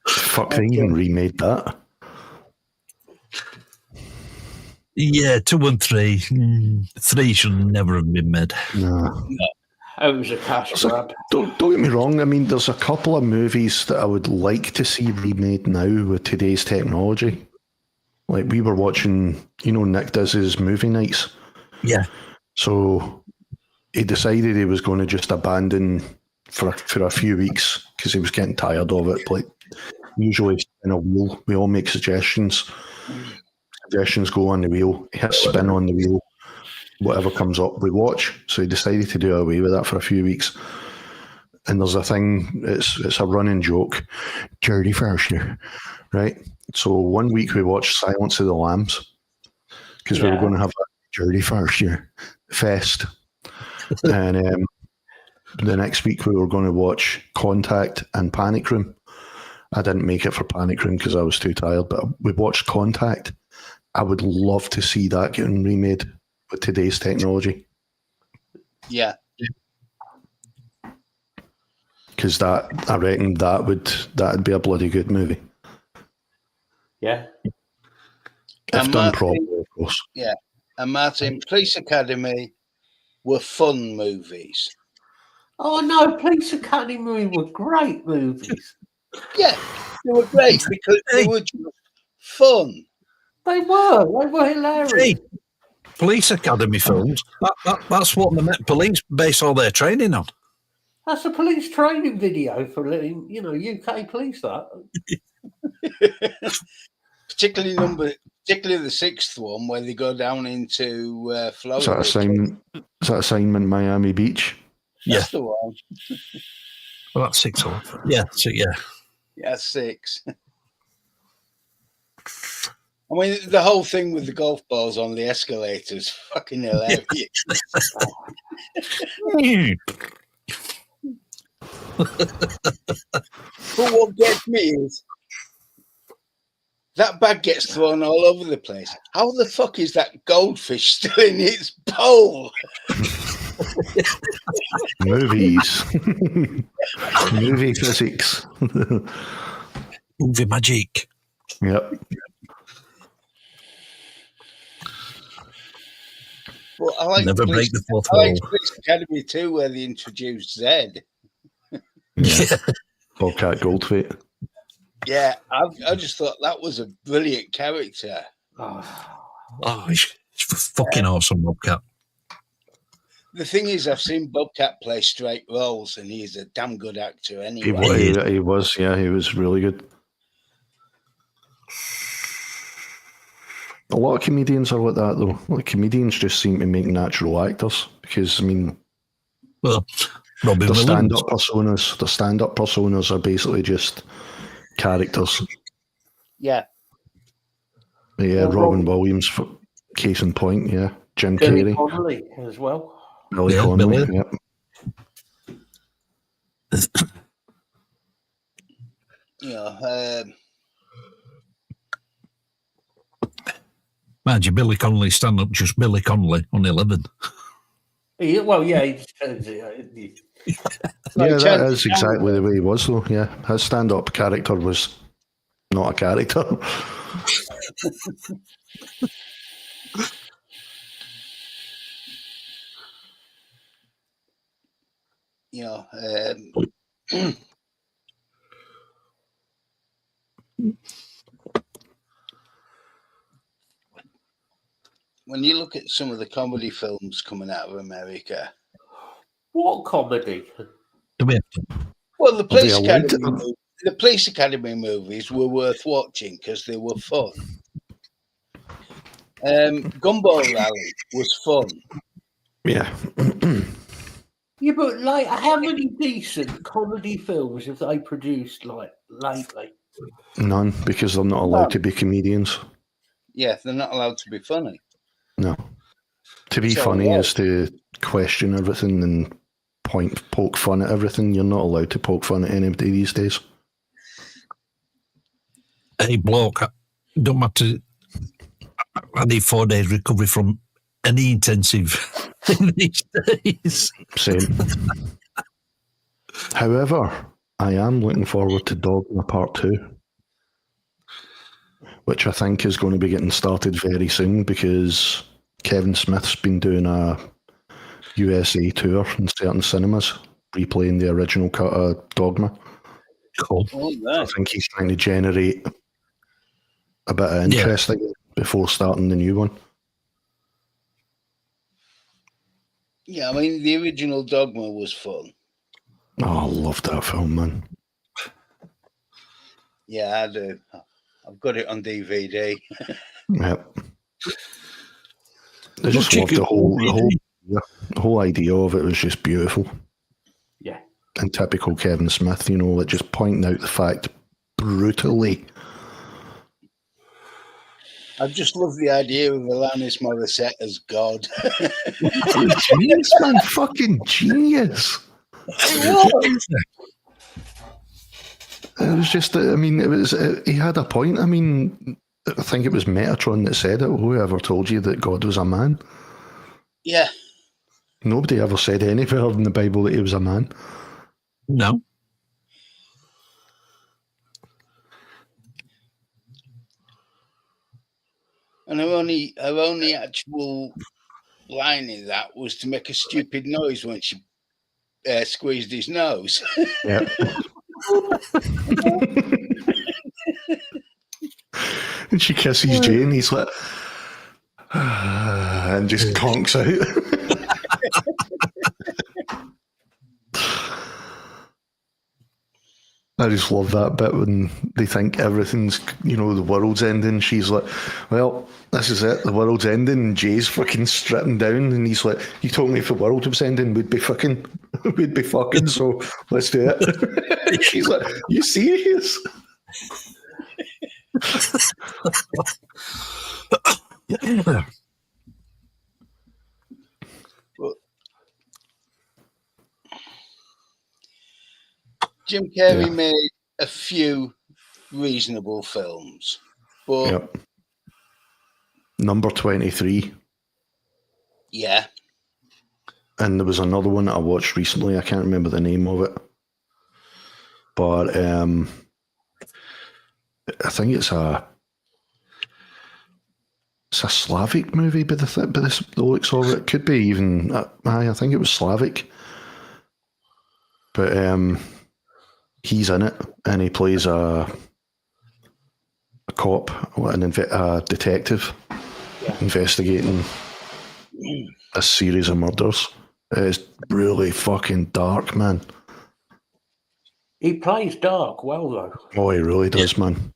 S2: Fuck, they even remade that.
S1: Yeah, 2 and 3. 3 should never have been made.
S2: No.
S3: It was a cash grab.
S2: Don't get me wrong. I mean, there's a couple of movies that I would like to see remade now with today's technology. Like we were watching, Nick does his movie nights.
S1: Yeah.
S2: So he decided he was going to just abandon for a few weeks because he was getting tired of it. Like usually in a wheel, we all make suggestions. Suggestions go on the wheel. He hits spin on the wheel. Whatever comes up, we watch. So he decided to do away with that for a few weeks. And there's a thing, it's a running joke, Dirty Farshner, right? So one week we watched Silence of the Lambs because we were going to have a Dirty Farshner fest. And the next week we were going to watch Contact and Panic Room. I didn't make it for Panic Room because I was too tired, but we watched Contact. I would love to see that getting remade with today's technology.
S4: Yeah.
S2: Because I reckon that'd be a bloody good movie.
S3: Yeah.
S2: If done properly, of course.
S4: Yeah. And Martin, Police Academy were fun movies.
S3: Oh no, Police Academy were great movies.
S4: Yeah, they were great because they were just fun.
S3: They were hilarious.
S1: Hey, Police Academy films, that's what the Met Police base all their training on.
S3: That's a police training video for UK police. That
S4: particularly the 6th one where they go down into Florida.
S2: Is that assignment Miami Beach?
S4: That's the one.
S1: Well, that's 6 or yeah.
S4: Yeah, 6. I mean, the whole thing with the golf balls on the escalators, fucking hilarious. But what gets me is that bag gets thrown all over the place. How the fuck is that goldfish still in its bowl?
S2: Movies. Movie physics.
S1: Movie magic.
S2: Yep.
S4: Well, I like
S1: Never break the fourth
S4: wall. I
S1: wall.
S4: like Police Academy too, where they introduced Zed.
S2: Yeah. Bobcat Goldthwait.
S4: Yeah, I just thought that was a brilliant character.
S1: Oh, he's fucking awesome, Bobcat.
S4: The thing is, I've seen Bobcat play straight roles, and he's a damn good actor anyway.
S2: He was really good. A lot of comedians are like that, though. Like, comedians just seem to make natural actors because, I mean,
S1: Well, Robbie
S2: the
S1: Williams.
S2: stand-up personas are basically just characters.
S4: Yeah.
S2: Yeah,
S3: Well,
S2: Robin Williams, for case in point. Yeah, Jim
S3: Billy
S2: Carrey,
S3: Connolly as well.
S2: Billy
S1: Yeah,
S2: Connolly.
S1: Billy.
S2: Yep.
S1: Mind you, Billy Connolly stand up just Billy Connolly on 11.
S3: He just turns it.
S2: Yeah, that is exactly the way he was, though. Yeah, his stand-up character was not a character.
S4: When you look at some of the comedy films coming out of America,
S3: What comedy?
S1: Do we have to?
S4: Well, the Police Academy movies were worth watching because they were fun. Gumball Rally was fun.
S2: Yeah.
S3: Yeah, but like, how many decent comedy films have they produced like lately?
S2: None, because they're not allowed to be comedians.
S4: Yeah, they're not allowed to be funny.
S2: No. To be funny is to question everything and poke fun at everything. You're not allowed to poke fun at anybody these days.
S1: Hey, bloke, don't matter. I need 4 days recovery from any intensive thing these days.
S2: Same. However, I am looking forward to Dogma Part 2, which I think is going to be getting started very soon because Kevin Smith's been doing a USA tour in certain cinemas, replaying the original cut of Dogma.
S1: Cool.
S2: I think he's trying to generate a bit of interest again before starting the new one.
S4: Yeah, I mean, the original Dogma was fun.
S2: Oh, I love that film, man.
S4: Yeah, I do. I've got it on DVD.
S2: Yep. I just loved the whole idea of it was just beautiful.
S3: Yeah.
S2: And typical Kevin Smith, like just pointing out the fact brutally.
S4: I just love the idea of Alanis Morissette as God.
S2: Genius, man. Fucking genius. It was just, I mean, he had a point. I mean, I think it was Metatron that said it. Whoever told you that God was a man?
S4: Yeah.
S2: Nobody ever said anywhere in the Bible that he was a man.
S1: No.
S4: And her only actual line in that was to make a stupid noise when she squeezed his nose.
S2: Yeah. And she kisses Jane, he's like, and just conks out. I just love that bit when they think everything's, the world's ending. She's like, well, this is it, the world's ending. And Jay's fucking stripping down, and he's like, you told me if the world was ending, we'd be fucking, so let's do it. She's like, you serious?
S4: Jim Carrey made a few reasonable films, but
S2: Number 23.
S4: Yeah.
S2: And there was another one that I watched recently. I can't remember the name of it, but I think it's a Slavic movie by the looks of it. Could be even. I think it was Slavic, but he's in it and he plays a cop, a detective investigating a series of murders. It's really fucking dark, man.
S3: He plays dark well, though.
S2: Oh, he really does, man.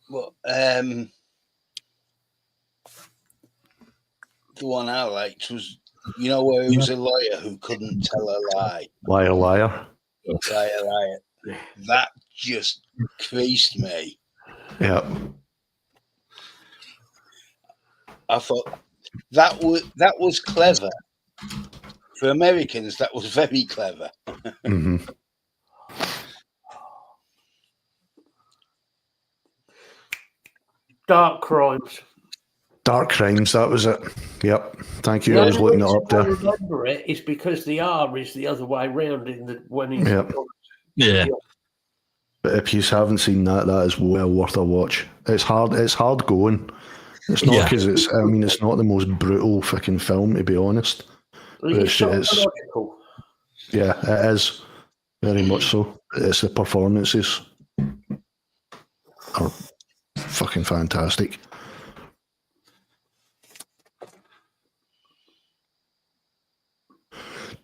S4: Well, the one I liked was, where he was a lawyer who couldn't tell a lie.
S2: Liar, liar.
S4: Liar, liar. That just creased me.
S2: Yeah.
S4: I thought that was clever. For Americans, that was very clever.
S2: Mm-hmm.
S3: Dark Crimes.
S2: Dark Crimes, that was it. Yep. Thank you. I was looking it up there.
S3: I remember it is because the R is the other way round when he's
S1: yeah.
S2: But if you haven't seen that is well worth a watch. It's hard going. It's not because it's not the most brutal fucking film, to be honest.
S3: It's psychological.
S2: Yeah, it is. Very much so. It's the performances are fucking fantastic.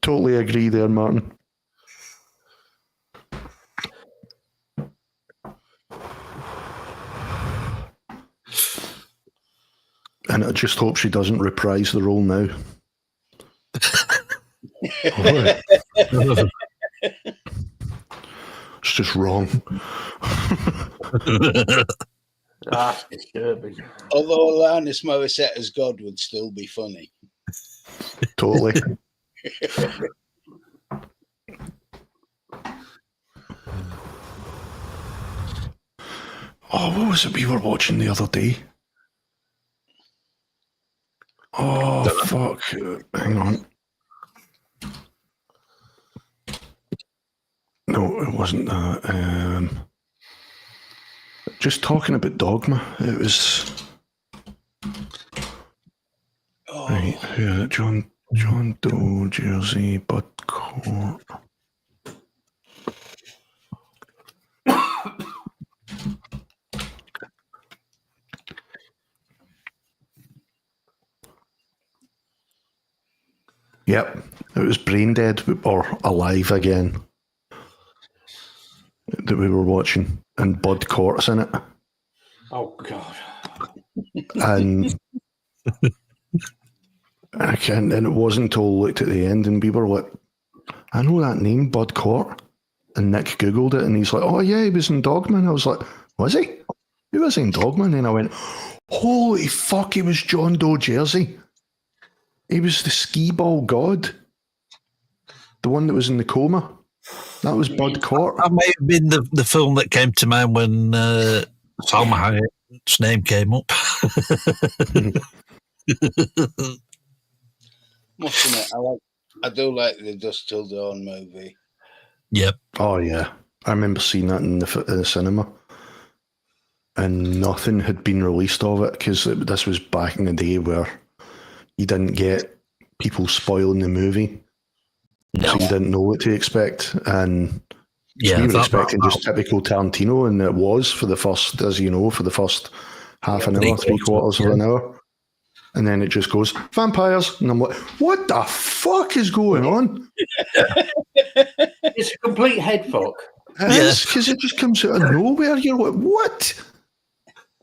S2: Totally agree there, Martin. And I just hope she doesn't reprise the role now. It's just wrong.
S3: That's disturbing.
S4: Although Alanis Morissette as God would still be funny.
S2: Totally. Oh, what was it we were watching the other day? Oh, fuck. Hang on. No, it wasn't that. Just talking about Dogma. It was... Right, John Doe, Jersey, Bud Court. Yep, it was Brain Dead or Alive Again that we were watching, and Bud Cort's in it.
S3: Oh God!
S2: And and it wasn't until we looked at the end and we were like, I know that name, Bud Cort. And Nick Googled it and he's like, oh yeah, he was in Dogma. And I was like, was he? He was in Dogma. And then I went, holy fuck, he was John Doe Jersey. He was the skee ball god. The one that was in the coma. That was Bud Cort.
S1: That might have been the film that came to mind when Salma Hayek's name came up.
S4: Must admit, I do like the Dusk Till Dawn movie.
S1: Yep.
S2: Oh yeah, I remember seeing that in the cinema, and nothing had been released of it because this was back in the day where you didn't get people spoiling the movie, so you didn't know what to expect, and so we were expecting just typical Tarantino, and it was for the first, as you know, for the first half an hour, 3/4 of an hour. And then it just goes, vampires. And I'm like, what the fuck is going on?
S3: It's a complete head fuck.
S2: It is, because it just comes out of nowhere. You're like, what?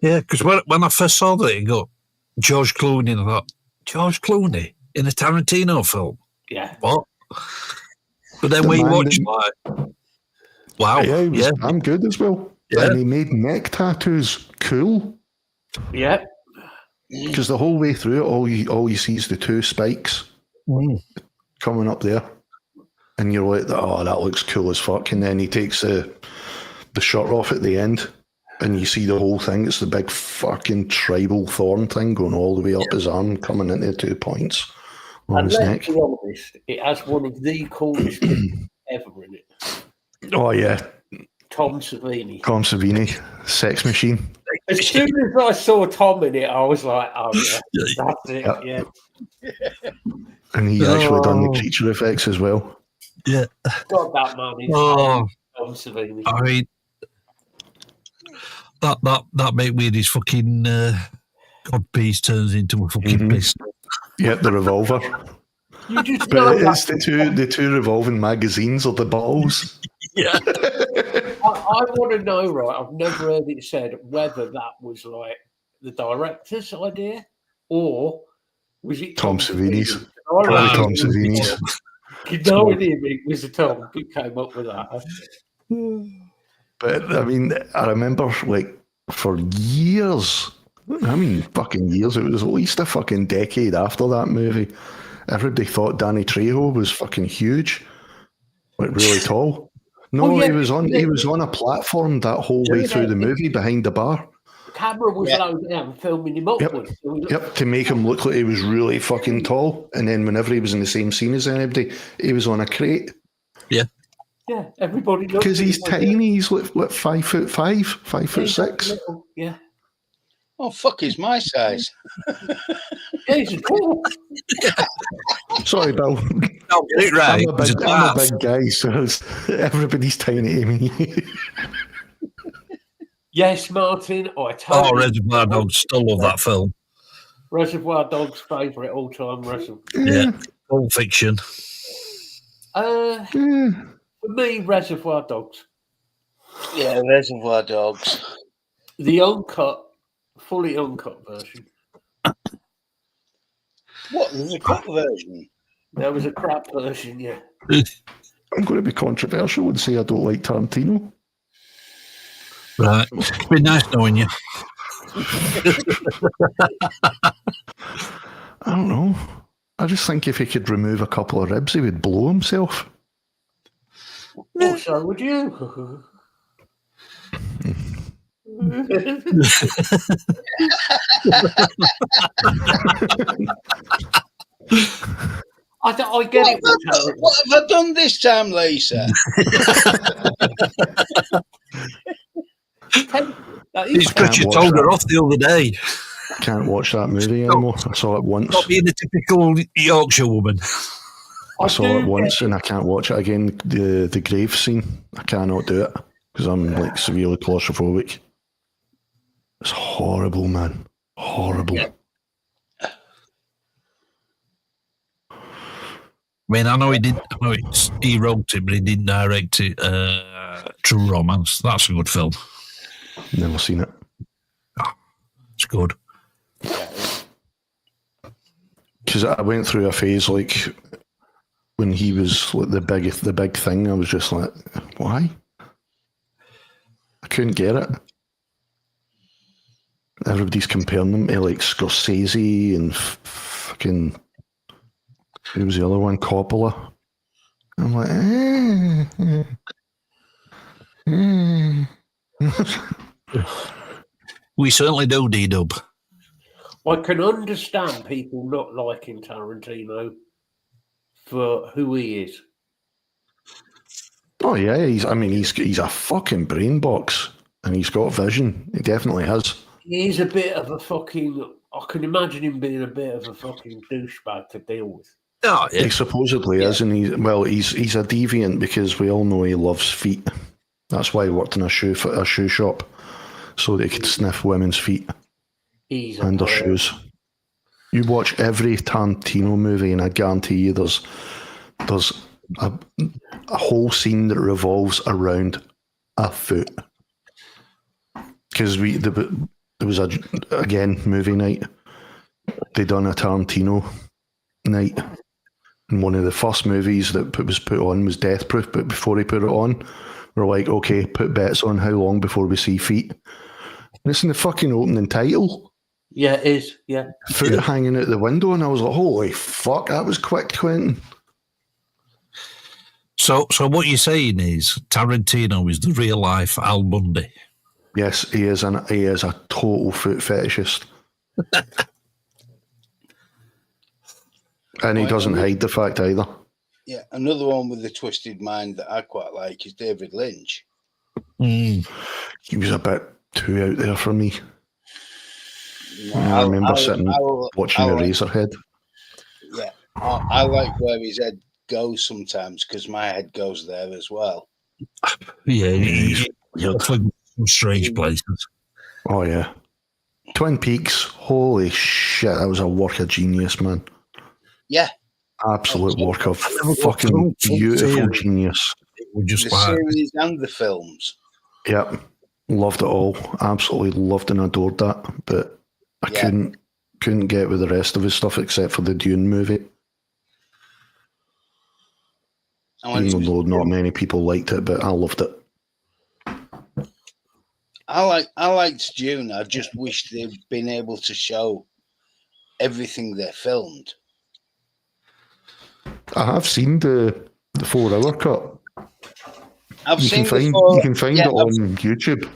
S1: Yeah, because when I first saw that, you go, George Clooney, and I thought, George Clooney in a Tarantino film?
S3: Yeah.
S1: What? But then when you watch like, wow.
S2: Yeah, he was damn good as well.
S1: Yeah.
S2: And he made neck tattoos cool.
S3: Yeah.
S2: Because the whole way through it, all you see is the two spikes coming up there. And you're like, oh, that looks cool as fuck. And then he takes the shirt off at the end, and you see the whole thing. It's the big fucking tribal thorn thing going all the way up his arm, coming into the 2 points on his neck.
S3: Be honest, it has one of the coolest people ever in it.
S2: Oh, yeah.
S3: Tom Savini.
S2: Tom Savini, Sex Machine.
S3: As soon as I saw Tom in it, I was like, oh, yeah, that's it, yeah.
S2: And he's actually done the creature effects as well.
S1: Yeah.
S3: God, that man is
S1: Tom
S3: Savini.
S1: I mean, that mate with his fucking codpiece turns into a fucking pistol.
S2: Yeah, the revolver.
S3: You just
S2: But it's the two revolving magazines or the balls.
S1: Yeah.
S3: I want to know, right? I've never heard it said whether that was like the director's idea or was it
S2: Tom Savini's?
S3: Probably
S2: Tom Savini's.
S3: Knowing him, it was a Tom who came up with that.
S2: But I mean, I remember like for years, fucking years, it was at least a fucking decade after that movie, everybody thought Danny Trejo was fucking huge, like really tall. No, he was on a platform that whole way through the movie behind the bar.
S3: The camera was low down, filming him upwards.
S2: Yep, to make him look like he was really fucking tall. And then whenever he was in the same scene as anybody, he was on a crate.
S1: Yeah.
S3: Yeah, everybody knows.
S2: Because he's tiny, he's like 5'5", 5'6".
S3: Yeah.
S4: Oh, fuck, he's my size.
S3: Yeah, he's cool.
S2: Sorry, Bill.
S1: No, get it right.
S2: I'm a big guy, so everybody's tiny to me.
S3: Yes, Martin, I totally.
S1: Reservoir Dogs, still love that film.
S3: Reservoir Dogs' favourite all-time wrestler.
S1: Yeah. Pulp Fiction.
S3: For me, Reservoir Dogs.
S4: Yeah, Reservoir Dogs.
S3: The fully uncut version.
S4: What? There's a cut version?
S3: There was a crap version, yeah.
S2: I'm going to be controversial and say I don't like Tarantino.
S1: Right. It's been nice knowing you.
S2: I don't know. I just think if he could remove a couple of ribs, he would blow himself.
S3: Well, so would you. I get it.
S4: What have I done this time, Lisa?
S1: He's because you told her off the other day.
S2: Can't watch that movie anymore. I saw it once.
S1: Not being a typical Yorkshire woman.
S2: I saw it once and I can't watch it again. The grave scene, I cannot do it because I'm like severely claustrophobic. It's horrible, man. Horrible.
S1: I mean, I know he wrote it, but he didn't direct it. True Romance. That's a good film.
S2: Never seen it.
S1: It's good.
S2: Because I went through a phase like when he was like the big thing. I was just like, why? I couldn't get it. Everybody's comparing them to like Scorsese and fucking. Who was the other one? Coppola. I'm like,
S1: We certainly do, D-Dub.
S3: I can understand people not liking Tarantino for who he is.
S2: Oh yeah, he's a fucking brain box, and he's got vision. He definitely has.
S3: He's a bit of a fucking. I can imagine him being a bit of a fucking douchebag to deal with.
S1: Oh, yeah.
S2: He supposedly is, and he's a deviant because we all know he loves feet. That's why he worked in a shoe shop, so that he could sniff women's feet and their shoes. You watch every Tarantino movie, and I guarantee you, there's a whole scene that revolves around a foot. Because there was movie night. They done a Tarantino night. And one of the first movies that was put on was Death Proof, but before he put it on, we're like, okay, put bets on how long before we see feet. And it's in the fucking opening title.
S3: Yeah, it is, yeah.
S2: Foot hanging out the window, and I was like, holy fuck, that was quick, Quentin.
S1: So what you're saying is Tarantino is the real life Al Bundy.
S2: Yes, he is a total foot fetishist. And he doesn't hide the fact either.
S4: Yeah, another one with a twisted mind that I quite like is David Lynch.
S2: He was a bit too out there for me. I remember watching Eraserhead.
S4: Yeah, I like where his head goes sometimes because my head goes there as well.
S1: Yeah, some strange places.
S2: Oh yeah, Twin Peaks. Holy shit, that was a work of genius, man.
S4: Yeah,
S2: absolute work of fucking beautiful genius.
S4: the series and the films.
S2: Yep. Loved it all. Absolutely loved and adored that. But I couldn't get with the rest of his stuff except for the Dune movie. Even though not many people liked it, but I loved it.
S4: I liked Dune. I just wish they'd been able to show everything they filmed.
S2: I have seen the 4-hour cut. You can find it on YouTube.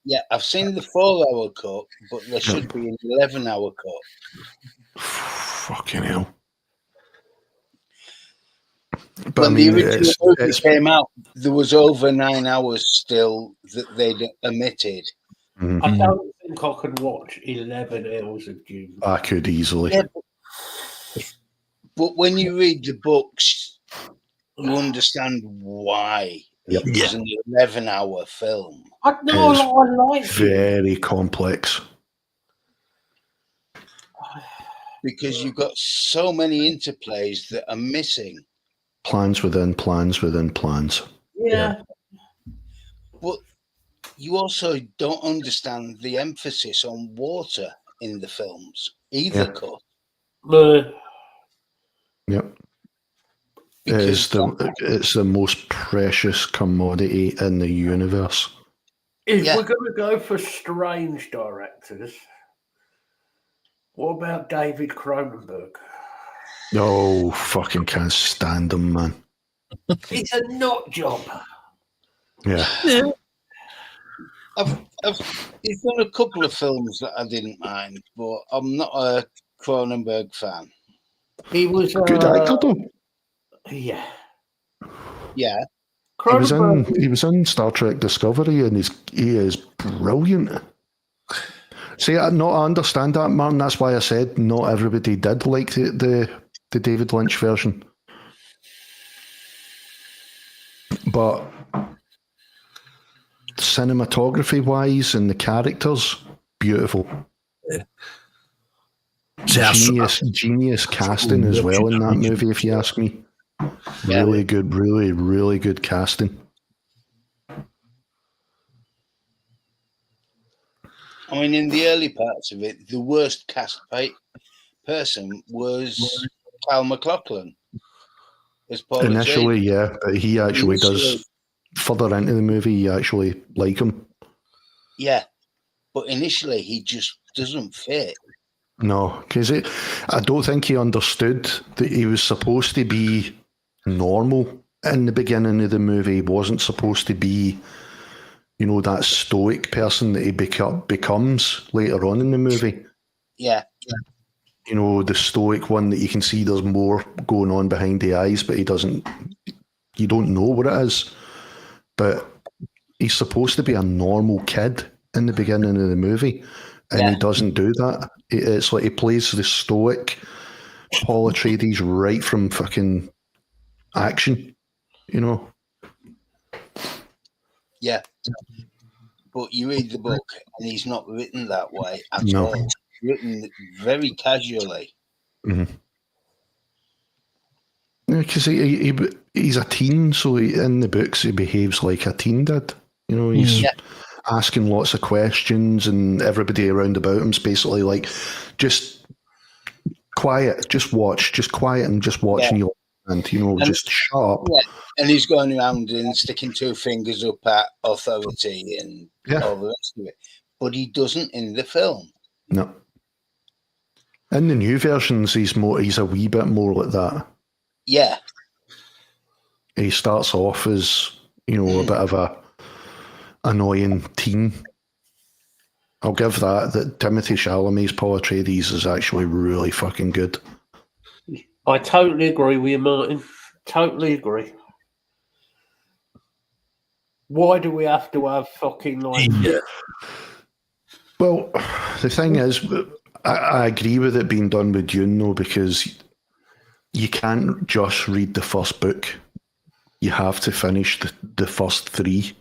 S4: Yeah, I've seen the 4-hour cut, but there should be an 11-hour cut.
S2: Fucking hell. But
S4: when the original movie came out, there was over 9 hours still that they'd omitted.
S2: Mm-hmm.
S3: I don't think I could watch 11 hours of Dune.
S2: I could easily.
S4: Yeah, but when you read the books, you understand why it was an 11-hour film.
S3: I like it.
S2: Very complex.
S4: Because you've got so many interplays that are missing.
S2: Plans within plans within plans.
S3: Yeah.
S4: But you also don't understand the emphasis on water in the films, either cut.
S2: Yep. It's the most precious commodity in the universe.
S3: If we're going to go for strange directors, what about David Cronenberg?
S2: Oh, fucking can't stand him, man.
S3: It's a nut job.
S2: Yeah.
S4: He's done a couple of films that I didn't mind, but I'm not a Cronenberg fan.
S3: He was
S2: good actor, though.
S3: Yeah.
S4: Yeah.
S2: He was in Star Trek Discovery, and he is brilliant. See, I understand that, Martin. That's why I said not everybody did like the David Lynch version. But cinematography-wise and the characters, beautiful.
S1: Yeah.
S2: Genius casting as well in that movie, if you ask me. Really good, really, really good casting.
S4: I mean, in the early parts of it, the worst cast person was Kyle MacLachlan.
S2: Initially, but he actually does. Further into the movie, you actually like him.
S4: Yeah, but initially he just doesn't fit.
S2: No, because I don't think he understood that he was supposed to be normal in the beginning of the movie. He wasn't supposed to be, that stoic person that he becomes later on in the movie.
S4: Yeah.
S2: The stoic one that you can see there's more going on behind the eyes, but you don't know what it is. But he's supposed to be a normal kid in the beginning of the movie, and he doesn't do that. It's like he plays the stoic Paul Atreides right from fucking action,
S4: Yeah. But you read the book, and he's not written that way at all. He's written very casually.
S2: Mm-hmm. Yeah, because he's a teen, so in the books he behaves like a teen did. He's asking lots of questions, and everybody around about him's basically like, just quiet, just watch, just quiet and just watch, and just shut up.
S4: Yeah. And he's going around and sticking 2 fingers up at authority and all the rest of it. But he doesn't in the film.
S2: No. In the new versions, he's a wee bit more like that.
S4: Yeah.
S2: He starts off as, a bit of a annoying teen. I'll give that Timothy Chalamet's Paul Atreides is actually really fucking good.
S3: I totally agree with you, Martin. Totally agree. Why do we have to have fucking
S2: Well, the thing is, I agree with it being done with Dune, though, because you can't just read the first book. You have to finish the first 3.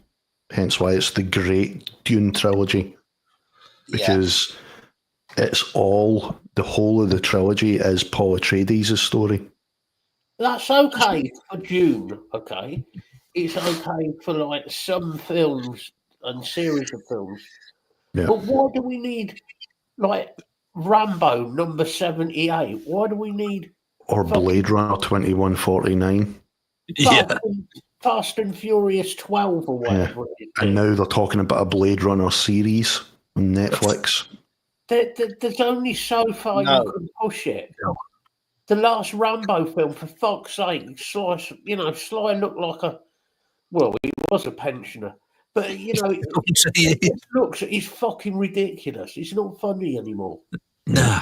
S2: Hence why it's the Great Dune Trilogy. Because the whole of the trilogy is Paul Atreides' story.
S3: That's okay for Dune, okay? it's okay for like some films and series of films,
S2: Yeah.
S3: but why do we need like Rambo number 78? Why do we need
S2: Or Blade Runner 2149?
S1: Yeah.
S3: Fast and Furious 12 or whatever?
S2: Yeah. And now they're talking about a Blade Runner series on Netflix.
S3: There's only so far you can push it.
S1: No.
S3: The last Rambo film, for fuck's sake, Sly looked like he was a pensioner. But, he's fucking ridiculous. It's not funny anymore.
S1: Nah.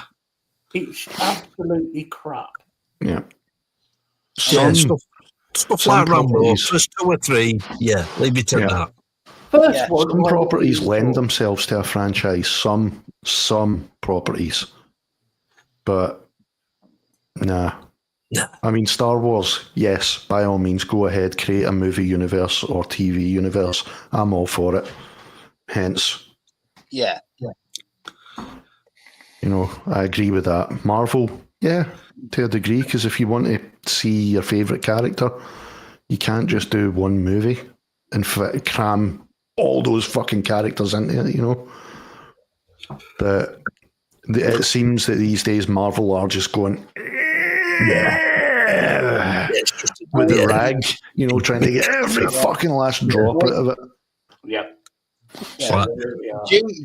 S3: It's absolutely crap.
S2: Yeah.
S1: Stuff like Rambo, first 2 or 3, leave it at that.
S3: First one,
S2: some properties lend themselves to a franchise, some properties. But, nah. I mean, Star Wars, yes, by all means, go ahead, create a movie universe or TV universe. I'm all for it. Hence.
S4: Yeah.
S2: I agree with that. Marvel, to a degree, because if you want to see your favourite character, you can't just do one movie and cram all those fucking characters into it, But it seems that these days Marvel are just going... with the rag, trying to get every fucking last drop out of it.
S4: Yeah.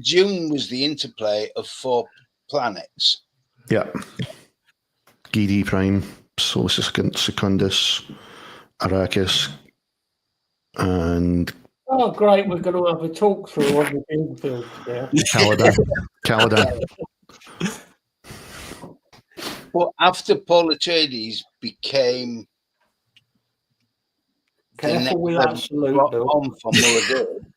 S4: June was the interplay of 4 planets.
S2: Yeah. Gidi Prime, Solus Secundus, Arrakis, and...
S3: Oh, great, we're going to have a talk through on the game film now.
S2: Caladan.
S4: But after Paul Atreides became
S3: careful with that salute,
S4: for Mulligan.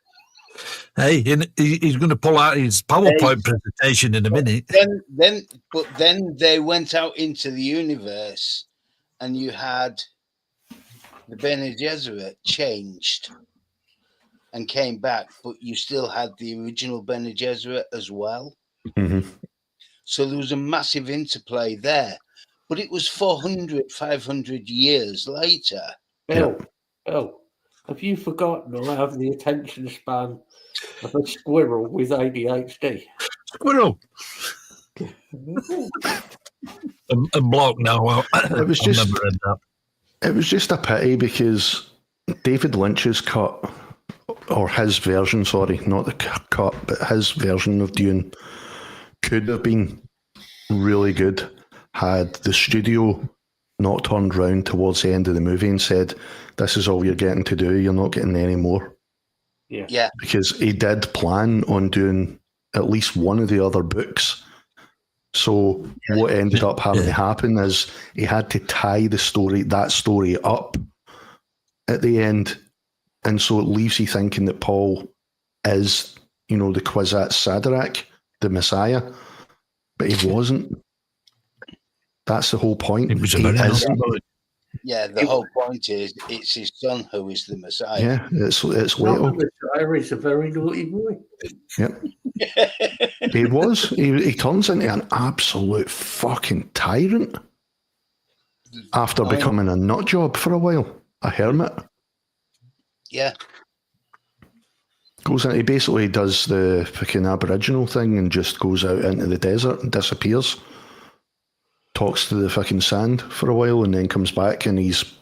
S1: Hey, he's going to pull out his PowerPoint presentation in a minute.
S4: Then they went out into the universe, and you had the Bene Gesserit changed and came back, but you still had the original Bene Gesserit as well.
S2: Mm-hmm.
S4: So there was a massive interplay there, but it was 400, 500 years later.
S3: Have you forgotten I have the attention span of a squirrel with ADHD?
S1: Squirrel! I'm blocked now.
S2: It was just a pity because David Lynch's cut, or his version, sorry, not the cut, but his version of Dune could have been really good had the studio not turned round towards the end of the movie and said, this is all you're getting to do, you're not getting any more.
S4: Yeah.
S2: Because he did plan on doing at least one of the other books. So what ended up having to happen is he had to tie that story up at the end. And so it leaves you thinking that Paul is, the Kwisatz Haderach, the Messiah, but he wasn't. That's the whole point.
S1: It was
S4: the whole point is it's his son who is the Messiah.
S2: Yeah, it's Leto.
S3: He's a very naughty boy.
S2: Yep. He was. He turns into an absolute fucking tyrant after becoming a nut job for a while, a hermit.
S4: Yeah.
S2: Goes in, he basically does the fucking Aboriginal thing and just goes out into the desert and disappears. Talks to the fucking sand for a while and then comes back and he's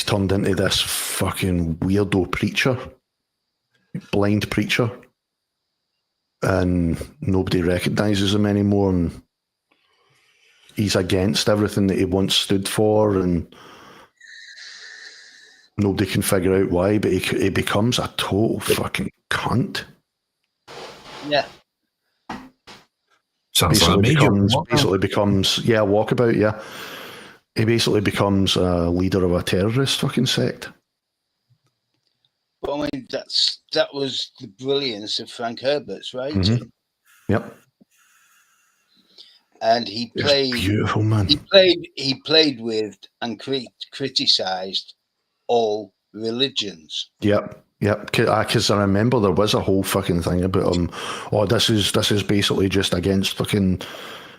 S2: turned into this fucking weirdo preacher, blind preacher, and nobody recognises him anymore, and he's against everything that he once stood for, and nobody can figure out why, but he becomes a total fucking cunt.
S4: Yeah.
S2: Basically becomes walkabout, yeah. He basically becomes a leader of a terrorist fucking sect.
S4: Well, I mean, that was the brilliance of Frank Herbert's writing.
S2: Mm-hmm. Yep.
S4: And he played
S2: beautiful, man.
S4: He played with and criticised all religions.
S2: Yep. Because I remember there was a whole fucking thing about this is basically just against fucking,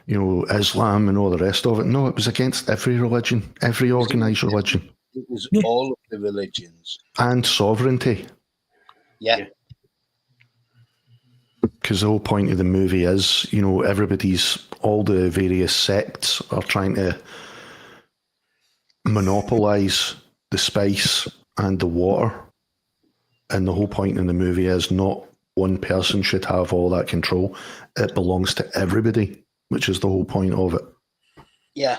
S2: Islam and all the rest of it. No, it was against every religion, every organised religion.
S4: It was all the religions.
S2: And sovereignty.
S4: Yeah.
S2: Because the whole point of the movie is, you know, all the various sects are trying to monopolise the spice and the water. And the whole point in the movie is not one person should have all that control. It belongs to everybody, which is the whole point of it.
S4: Yeah.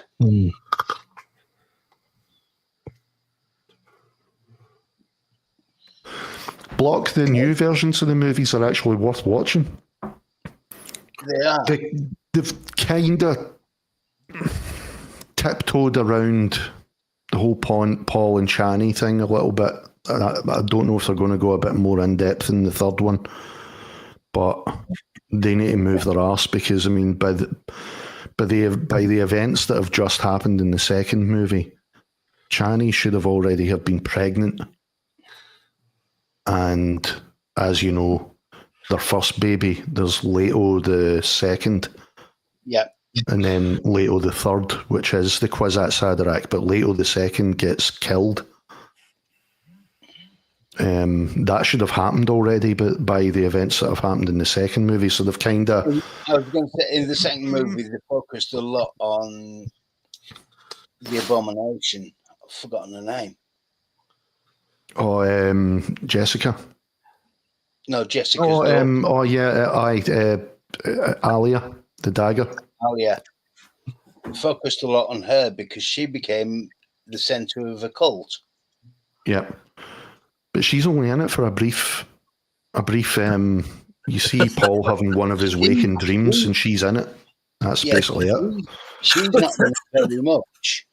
S2: Block, the new versions of the movies are actually worth watching.
S4: They are.
S2: They've kind of tiptoed around the whole Paul and Chani thing a little bit. I don't know if they're going to go a bit more in depth in the third one, but they need to move their arse, because I mean, by the events that have just happened in the second movie, Chani should have already have been pregnant, and as you know, their first baby, there's Leto the second, and then Leto the third, which is the Kwisatz Haderach, but Leto the second gets killed. That should have happened already, but by the events that have happened in the second movie, so they've kind of...
S4: I was going to say, in the second movie, they focused a lot on the Abomination. I've forgotten her name.
S2: Oh, Jessica.
S4: No, Jessica.
S2: Alia, the dagger.
S4: Alia. Focused a lot on her because she became the centre of a cult.
S2: Yeah. But she's only in it for a brief. You see Paul having one of his waking dreams, and she's in it. That's basically it.
S4: She's not in it very much.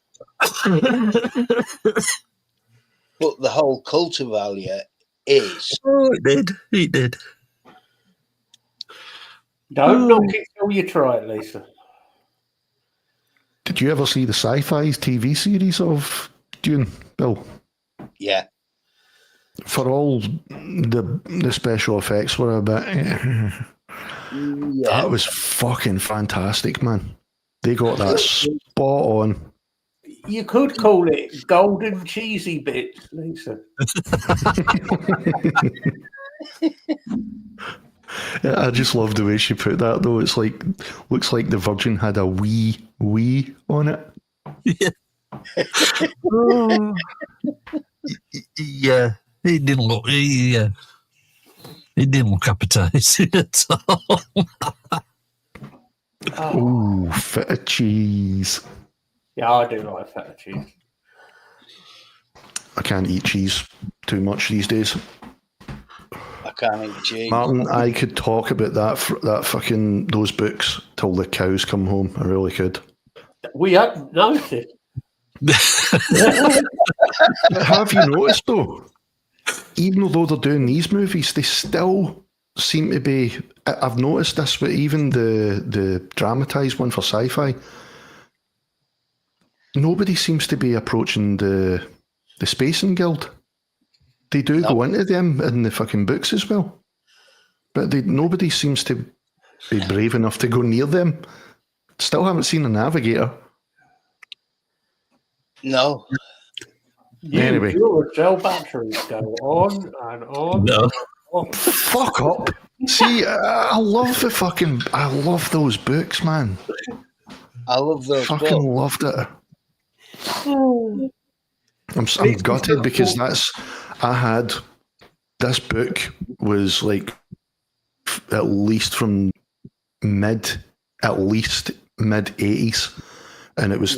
S4: But the whole cult of Alia is.
S1: Oh, it did.
S3: Don't knock it till you try it, Lisa.
S2: Did you ever see the Sci-Fi TV series of Dune, Bill?
S4: Yeah.
S2: For all the special effects were a bit... That was fucking fantastic, man. They got that spot on.
S3: You could call it golden cheesy bits, Lisa.
S2: I just love the way she put that, though. It's like, looks like the Virgin had a wee on it.
S1: Yeah. Yeah. It didn't look. It didn't look appetizing at all.
S2: Ooh, feta cheese.
S3: Yeah, I do like feta cheese.
S2: I can't eat cheese too much these days.
S4: I can't eat cheese.
S2: Martin, I could talk about those books till the cows come home. I really could.
S3: We haven't noticed.
S2: Have you noticed, though? Even though they're doing these movies, they still seem to be... I've noticed this, but even the dramatised one for Sci-Fi, nobody seems to be approaching the Spacing Guild. They do go into them in the fucking books as well, but nobody seems to be brave enough to go near them. Still haven't seen a navigator.
S4: No.
S2: Anyway.
S3: Your gel batteries go on and on.
S1: No.
S3: And on.
S2: Fuck up. See, I love those books, man.
S4: I love those
S2: Fucking
S4: books.
S2: loved it. I'm gutted because this book was like at least mid 80s, and it was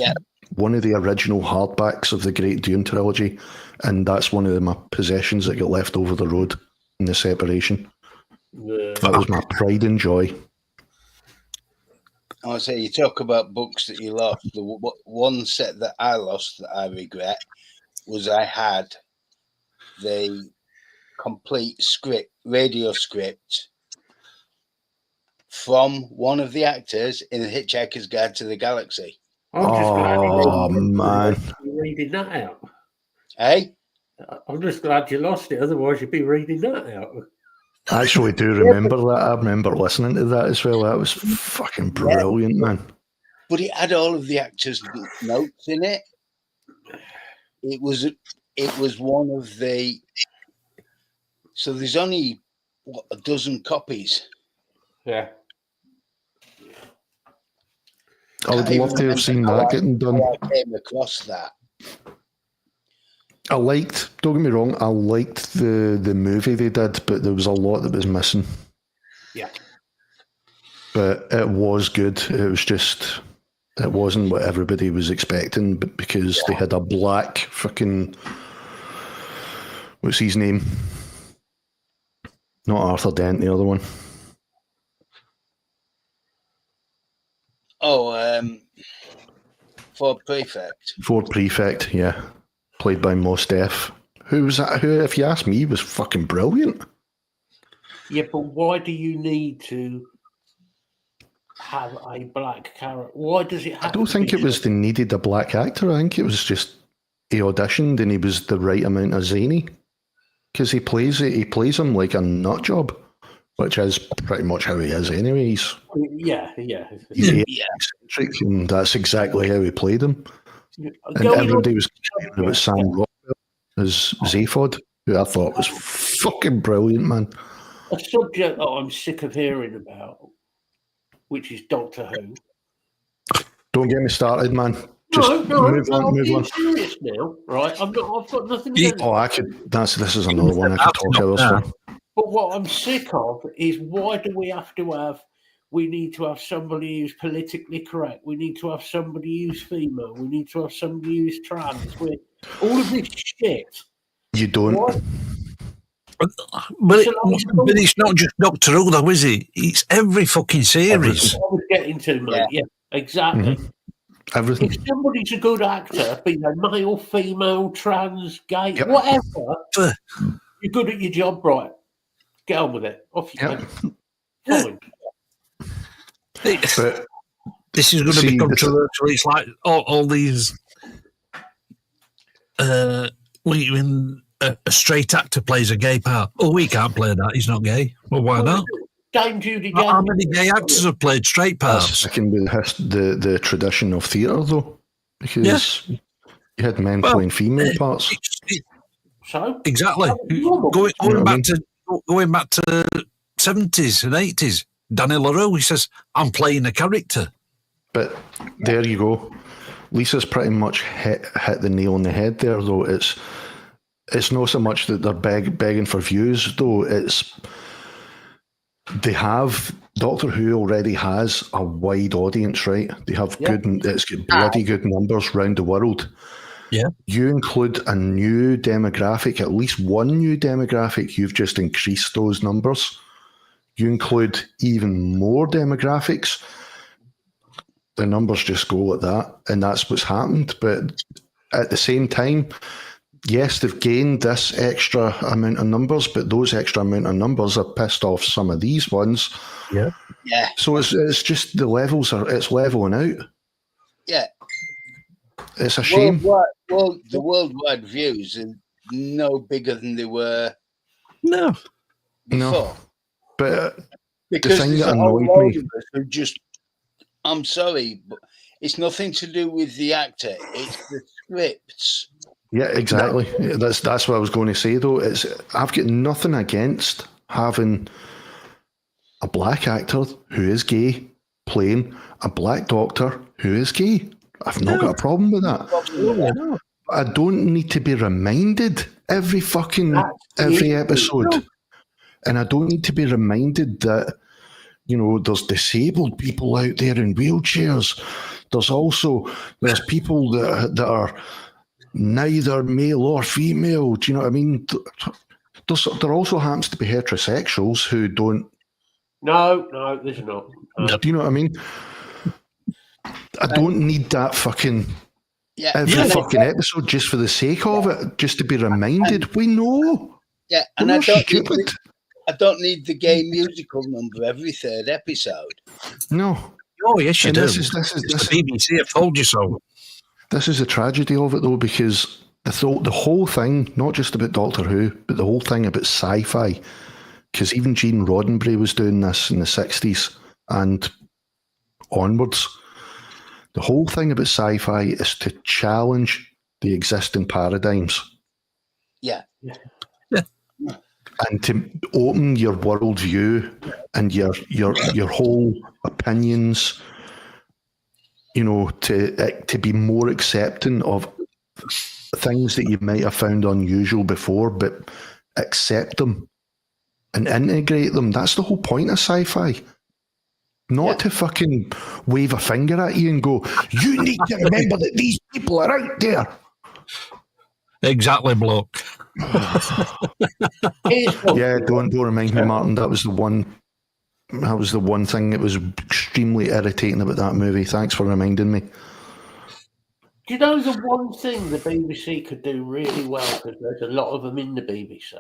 S2: one of the original hardbacks of the Great Dune trilogy, and that's one of my possessions that got left over the road in the separation. That was my pride and joy.
S4: I want to say, you talk about books that you lost. The one set that I lost that I regret was I had the complete radio script from one of the actors in The Hitchhiker's Guide to the Galaxy.
S3: I'm just glad
S2: man.
S3: you're reading that out.
S4: Hey?
S3: I'm just glad you lost it, otherwise you'd be reading that out.
S2: I actually do remember that. I remember listening to that as well. That was fucking brilliant, man.
S4: But it had all of the actors' notes in it. It was it was one of the. So there's only a dozen copies.
S3: Yeah.
S2: I would love to have seen that getting done.
S4: I came across that.
S2: Don't get me wrong, I liked the movie they did, but there was a lot that was missing.
S3: Yeah.
S2: But it was good. It was just, it wasn't what everybody was expecting, but because they had a black fucking, what's his name? Not Arthur Dent, the other one.
S4: Oh, Ford Prefect.
S2: Ford Prefect, yeah. Played by Mos Def. Who was that? Who, if you ask me, was fucking brilliant.
S3: Yeah, but why do you need to have a black character? Why does it have
S2: I don't think it was they needed a black actor. I think it was just he auditioned and he was the right amount of zany. Because he plays him like a nut job, which is pretty much how he is anyway. He's eccentric, and that's exactly how he played him. And everybody was complaining about Sam Rockwell as Zaphod, who I thought was fucking brilliant, man.
S3: A subject that I'm sick of hearing about, which is Doctor Who.
S2: Don't get me started, man. Just move on.
S3: Serious now, right? I've got nothing against.
S2: This is another one I could talk hours for.
S3: But what I'm sick of is why do we have to have? We need to have somebody who's politically correct. We need to have somebody who's female. We need to have somebody who's trans. All of this shit.
S2: You don't.
S3: What?
S1: But it's not just Doctor Who, though, is it? It's every fucking series.
S3: I was getting to, mate. Yeah, exactly.
S2: Mm-hmm. Everything.
S3: If somebody's a good actor, be they male, female, trans, gay, whatever, you're good at your job, right? Get on with it. Off you go. Fine.
S1: But this is going to be controversial. It's like all these. When a straight actor plays a gay part, we can't play that. He's not gay. Well, why not?
S3: Dame Judi Dench.
S1: How many gay actors have played straight parts?
S2: That can be the tradition of theatre, though, because you had men playing female parts.
S3: So
S1: exactly. Going back to 70s and 80s, Danny LaRue, he says, "I'm playing a character."
S2: But there you go. Lisa's pretty much hit the nail on the head there, though. It's not so much that they're begging for views, though. Doctor Who already has a wide audience, right? They have it's got bloody good numbers around the world.
S1: Yeah.
S2: You include a new demographic, at least one new demographic, you've just increased those numbers. You include even more demographics, the numbers just go like that, and that's what's happened. But at the same time, yes, they've gained this extra amount of numbers, but those extra amount of numbers are pissed off some of these ones.
S1: Yeah.
S4: Yeah.
S2: So it's just the levels it's leveling out.
S4: Yeah.
S2: It's a shame.
S4: The worldwide views are no bigger than they were before.
S2: No. But
S4: because
S2: the thing that
S4: annoyed me, I'm sorry, but it's nothing to do with the actor. It's the scripts.
S2: Yeah, exactly. That's what I was going to say, though. I've got nothing against having a black actor who is gay playing a black doctor who is gay. I've not got a problem with that.
S3: No.
S2: I don't need to be reminded every episode. And I don't need to be reminded that, there's disabled people out there in wheelchairs. There's people that are neither male or female. Do you know what I mean? There also happens to be heterosexuals who don't.
S3: No, there's not.
S2: Do you know what I mean? I don't need that fucking every fucking episode just for the sake of it, just to be reminded. We know.
S4: Yeah, and I don't need the gay musical number every third episode.
S2: No.
S1: Oh, yes, you do.
S2: This is
S1: the BBC have told you so.
S2: This is the tragedy of it, though, because the whole thing, not just about Doctor Who, but the whole thing about sci-fi, because even Gene Roddenberry was doing this in the 60s and onwards. The whole thing about sci-fi is to challenge the existing paradigms.
S4: Yeah.
S2: And to open your worldview and your whole opinions, you know, to be more accepting of things that you might have found unusual before, but accept them and integrate them. That's the whole point of sci-fi. Not to fucking wave a finger at you and go, you need to remember that these people are out there.
S1: Exactly, bloke.
S2: Yeah, don't remind me, Martin. That was the one thing that was extremely irritating about that movie. Thanks for reminding me.
S3: Do you know the one thing the BBC could do really well, because there's a lot of them in the BBC?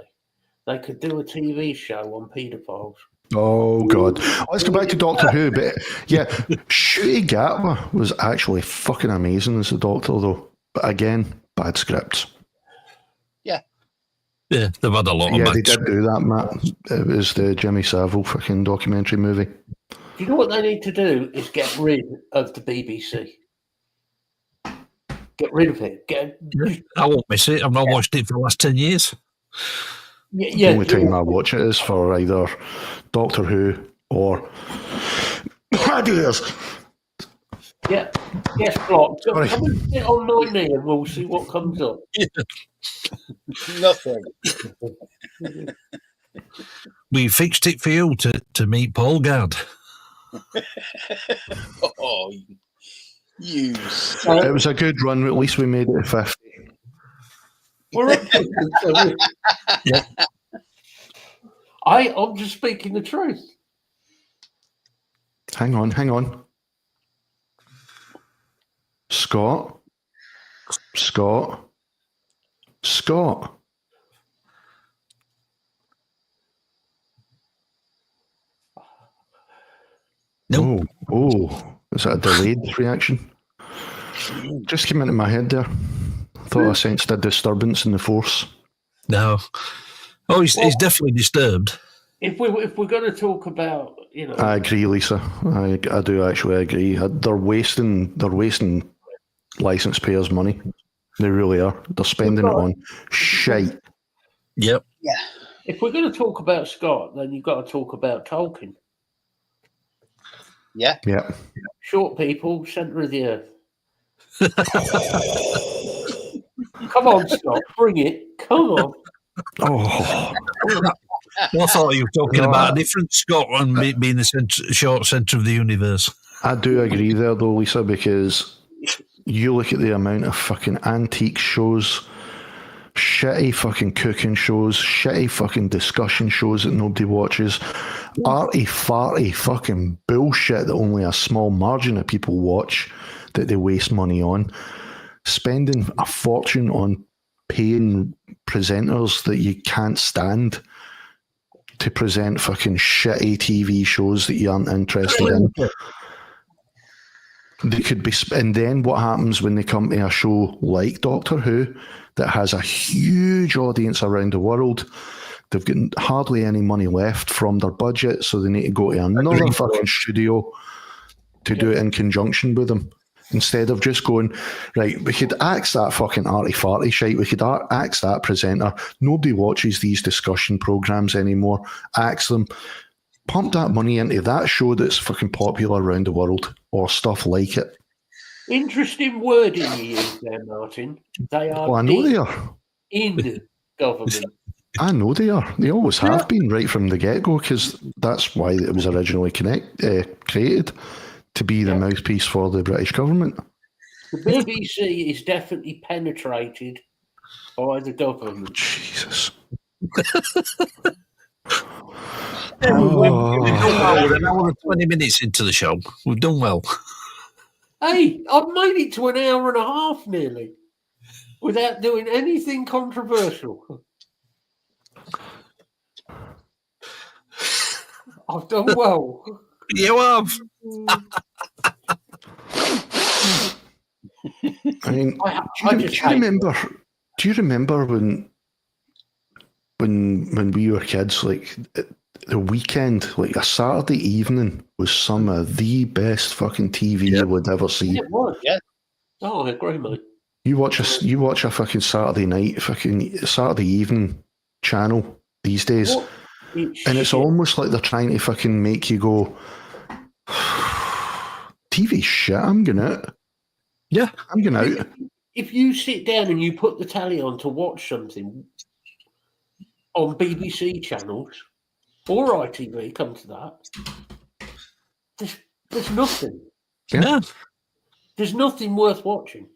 S3: They could do a TV show on paedophiles.
S2: Oh, God. Let's go back to Doctor Who. But yeah, Ncuti Gatwa was actually fucking amazing as the Doctor, though. But again, bad scripts.
S1: Yeah, they've had a lot of
S2: Yeah,
S1: bad
S2: they did do that, Matt. It was the Jimmy Savile fucking documentary movie.
S3: Do you know what they need to do is get rid of the BBC? Get rid of it.
S1: I won't miss it. I've not watched it for the last 10 years.
S2: The only time I watch it is for either Doctor Who or Gladiators.
S3: Yeah. Yes, Block. Come and sit on my knee and we'll see what comes up.
S4: Nothing.
S1: We fixed it for you to meet Paul Gad.
S4: Oh, you.
S2: It was a good run. At least we made it to 50.
S3: We're up to
S1: Yeah.
S3: I'm just speaking the truth.
S2: Hang on. Scott.
S1: No.
S2: Oh, is that a delayed reaction? Just came into my head there. Thought I sensed a disturbance in the force.
S1: No. Oh, he's definitely disturbed.
S3: If we're going to talk about, you know,
S2: I agree, Lisa. I do actually agree. They're wasting license payers' money. They really are. They're spending it on shite.
S1: Yep.
S4: Yeah.
S3: if we're going to talk about Scott, then you've got to talk about Tolkien.
S4: Yeah.
S2: Yeah.
S3: Short people, centre of the earth. Come on, Scott, bring it. Come on.
S2: Oh,
S1: I thought you were talking about a different Scotland being the short centre of the universe.
S2: I do agree there, though, Lisa, because you look at the amount of fucking antique shows, shitty fucking cooking shows, shitty fucking discussion shows that nobody watches, arty-farty fucking bullshit that only a small margin of people watch that they waste money on, spending a fortune on paying presenters that you can't stand to present fucking shitty TV shows that you aren't interested in. They could be, and then what happens when they come to a show like Doctor Who that has a huge audience around the world? They've got hardly any money left from their budget, so they need to go to another fucking studio to do it in conjunction with them. Instead of just going, right, we could axe that fucking arty-farty shite, we could axe that presenter. Nobody watches these discussion programs anymore. Axe them. Pump that money into that show that's fucking popular around the world, or stuff like it.
S3: Interesting wording you use there, Martin. They are
S2: Well, I know they are.
S3: in government.
S2: I know they are. They always have been right from the get-go, because that's why it was originally created, to be the mouthpiece for the British government.
S3: The BBC is definitely penetrated by the government.
S2: Jesus.
S1: We've done well. We're an hour and 20 minutes into the show. We've done well.
S3: Hey, I've made it to an hour and a half nearly without doing anything controversial. I've done well.
S1: You have.
S2: I mean, do you remember when we were kids, like the weekend, like a Saturday evening was some of the best fucking TV you would ever see.
S3: It was, yeah. Oh, I agree, mate.
S2: You watch a fucking Saturday evening channel these days, and it's almost like they're trying to fucking make you go, TV shit, I'm going out.
S1: Yeah.
S2: I'm going out.
S3: If you sit down and you put the telly on to watch something on BBC channels or ITV, come to that, there's nothing.
S1: Yeah.
S3: There's nothing worth watching.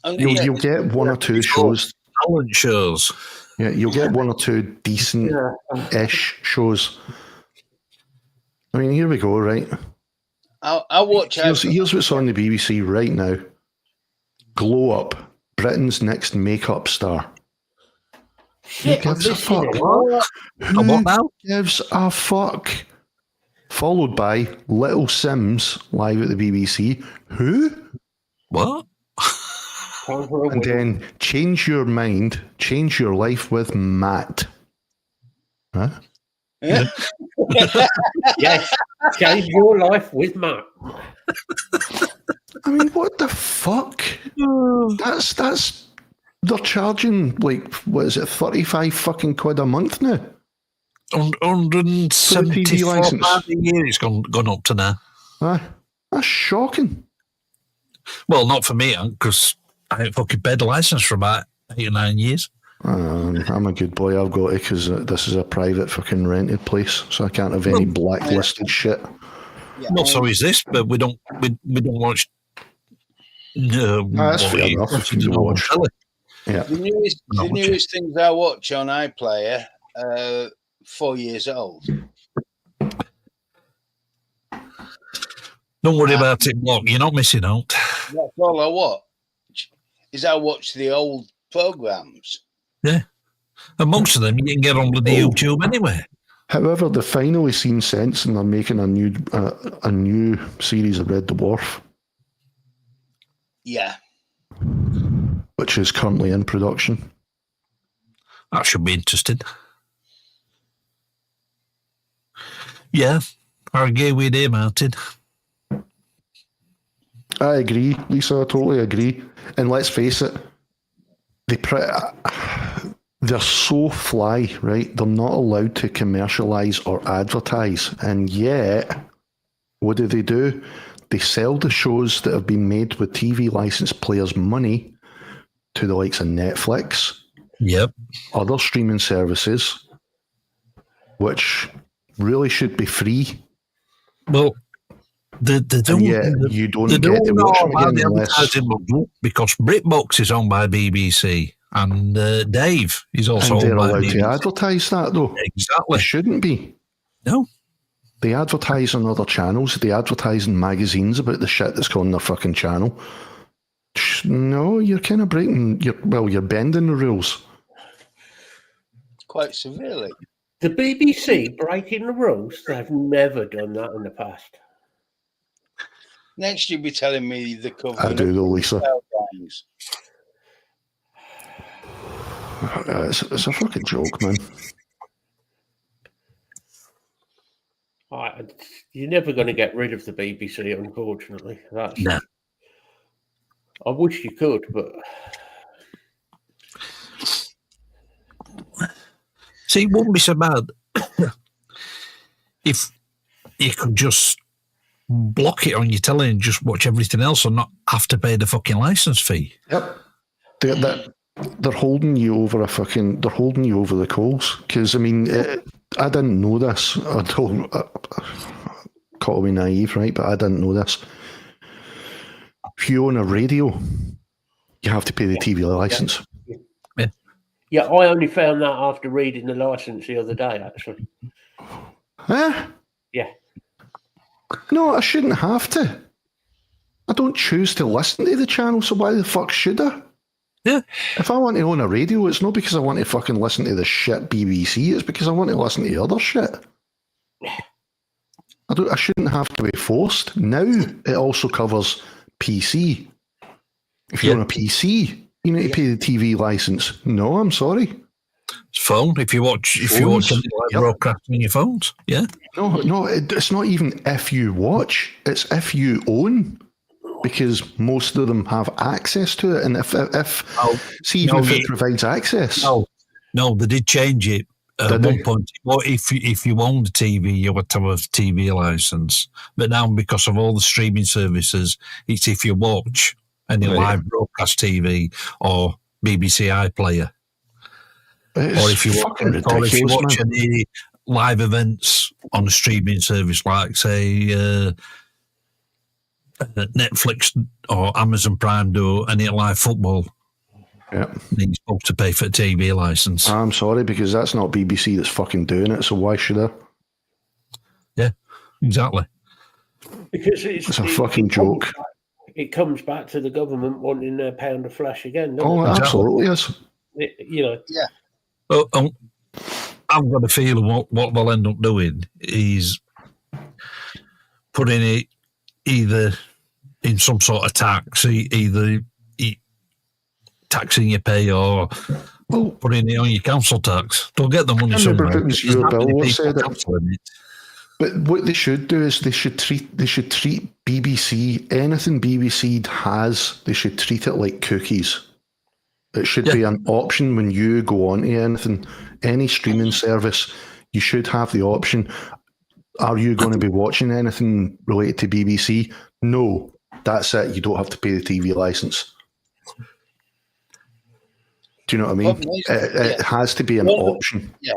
S2: You'll get one or two shows.
S1: Talent shows.
S2: Yeah, you'll get one or two decent-ish shows. I mean, here we go, right?
S4: I'll watch.
S2: Here's what's on the BBC right now. Glow Up, Britain's next makeup star.
S3: Shit,
S2: Who gives a fuck?
S1: What now?
S2: Gives a fuck? Followed by Little Sims live at the BBC. Who?
S1: What?
S2: And then Change Your Mind, Change Your Life with Matt. Huh?
S3: Yes, change your life with Matt.
S2: I mean, what the fuck? That's they're charging like, what is it, 35 fucking quid a month now?
S1: 174
S2: license.
S1: pounds a year it's gone up to now.
S2: That's shocking.
S1: Well, not for me, because I ain't fucking paid a license for about 8 or 9 years.
S2: I'm a good boy. I've got it because this is a private fucking rented place, so I can't have any blacklisted shit.
S4: Yeah.
S1: Well, so is this, but we don't watch.
S2: That's fair enough. You watch. Yeah.
S4: The newest things I watch on iPlayer, 4 years old.
S1: Don't worry about it, Mark. You're not missing out.
S4: That's all I watch. I watch the old programs.
S1: Yeah. And most of them you can get on with the YouTube anyway.
S2: However, they finally seen sense and they're making a new series of Red Dwarf.
S4: Yeah.
S2: Which is currently in production.
S1: That should be interesting. Yeah. I agree with you, Martin.
S2: I agree, Lisa. I totally agree. And let's face it, they're so fly, right? They're not allowed to commercialise or advertise. And yet, what do? They sell the shows that have been made with TV licensed players money to the likes of Netflix,
S1: yep,
S2: other streaming services, which really should be free.
S1: Well, they don't.
S2: You don't get to watch them again unless...
S1: because BritBox is owned by BBC and Dave is also
S2: and they're
S1: owned by
S2: allowed
S1: BBC.
S2: to advertise that though.
S1: Exactly.
S2: They shouldn't be.
S1: No.
S2: They advertise on other channels. They advertise in magazines about the shit that's on their fucking channel. No, you're kind of breaking. You're bending the rules.
S4: Quite severely.
S3: The BBC breaking the rules? They've never done that in the past.
S4: Next, you'll be telling me the cover.
S2: I do though, Lisa. It's a fucking joke, man.
S3: You're never going to get rid of the BBC, unfortunately.
S1: No.
S3: I wish you could, but...
S1: See, it wouldn't be so bad if you could just block it on your telly and just watch everything else and not have to pay the fucking license fee.
S2: Yep. They're holding you over they're holding you over the coals. Because, I mean, I didn't know this. I told, call me naive, right? But I didn't know this. If you own a radio, you have to pay the TV license.
S3: Yeah, I only found that after reading the license the other day, actually.
S2: Huh?
S3: Yeah.
S2: No, I shouldn't have to. I don't choose to listen to the channel, so why the fuck should I?
S1: Yeah.
S2: If I want to own a radio, it's not because I want to fucking listen to the shit BBC, it's because I want to listen to other shit. I shouldn't have to be forced. Now it also covers PC. If you own a PC, you need to pay the TV license. No, I'm sorry.
S1: It's phone. If you watch something like broadcast on your phones, yeah.
S2: No, it's not even if you watch. It's if you own. because most of them have access to it. And if it provides access.
S1: No, they did change it. At one point, well, if you owned a TV, you had to have a TV license. But now, because of all the streaming services, it's if you watch any live broadcast TV or BBC iPlayer, or if you watch any live events on a streaming service, like say Netflix or Amazon Prime do any live football.
S2: Yeah,
S1: then you're supposed to pay for a TV license.
S2: I'm sorry, because that's not BBC that's fucking doing it, so why should I?
S1: Yeah, exactly.
S3: Because
S2: it's a fucking joke.
S3: It comes back to the government wanting their pound of flesh again, doesn't
S2: it? Absolutely is.
S3: Yeah.
S1: I've got a feeling what they'll end up doing is putting it either in some sort of tax, either taxing your pay or putting it on your council tax. They'll get the money somewhere.
S2: It was your bill that said it. But what they should do is they should treat BBC, anything BBC has, they should treat it like cookies. It should be an option when you go on to anything, any streaming service. You should have the option. Are you going to be watching anything related to BBC? No, that's it. You don't have to pay the TV license. Do you know what I mean? It has to be an option.
S4: Yeah.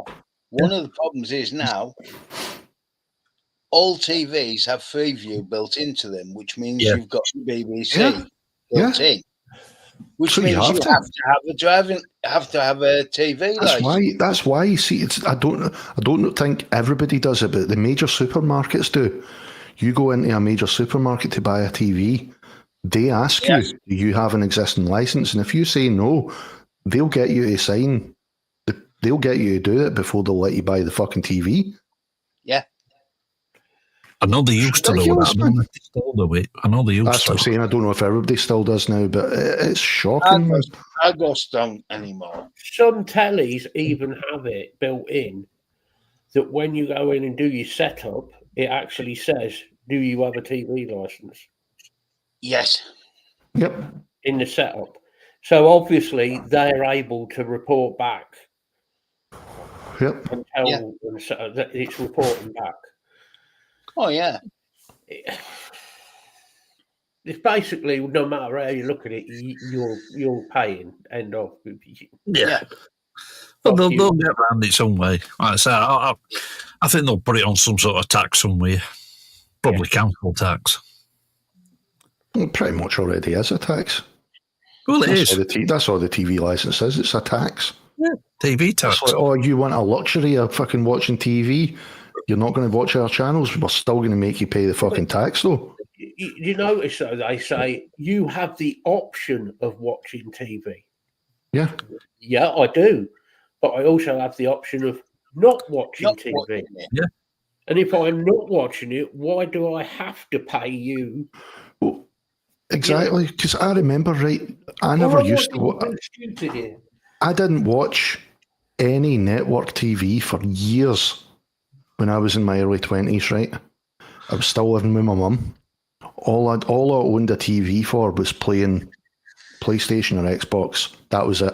S4: One of the problems is now all TVs have Freeview built into them, which means you've got BBC built in. Which means you have to have a TV license.
S2: That's why you see it's. I don't think everybody does it, but the major supermarkets do. You go into a major supermarket to buy a TV, they ask you, do you have an existing license? And if you say no, they'll get you to sign. They'll get you to do it before they'll let you buy the fucking TV.
S4: Yeah.
S1: I know they used to do that. I don't know if they still do it. I know they used to.
S2: That's what I'm saying. I don't know if everybody still does now, but it's shocking.
S4: I just don't anymore.
S3: Some tellies even have it built in that when you go in and do your setup, it actually says, do you have a TV license?
S4: Yes.
S2: Yep.
S3: In the setup. So obviously they're able to report back.
S2: Yep.
S3: And tell them that it's reporting back.
S4: Oh, yeah.
S3: It's basically, no matter how you look at it, you're paying. End of.
S1: Yeah. Well, they'll get around it some way. Like I say, I think they'll put it on some sort of tax somewhere. Probably council tax.
S2: It pretty much already is a tax.
S1: Well, it is.
S2: That's all the TV license is. It's a tax.
S1: Yeah, TV tax.
S2: It's like, you want a luxury of fucking watching TV? You're not going to watch our channels. We're still going to make you pay the fucking tax, though.
S3: You notice, though, they say you have the option of watching TV.
S2: Yeah.
S3: Yeah, I do. But I also have the option of not watching TV.
S1: Yeah.
S3: And if I'm not watching it, why do I have to pay you?
S2: Well, exactly. Because I remember, I never used to watch. I didn't watch any network TV for years. When I was in my early 20s, right? I was still living with my mum. All I owned a TV for was playing PlayStation or Xbox. That was it.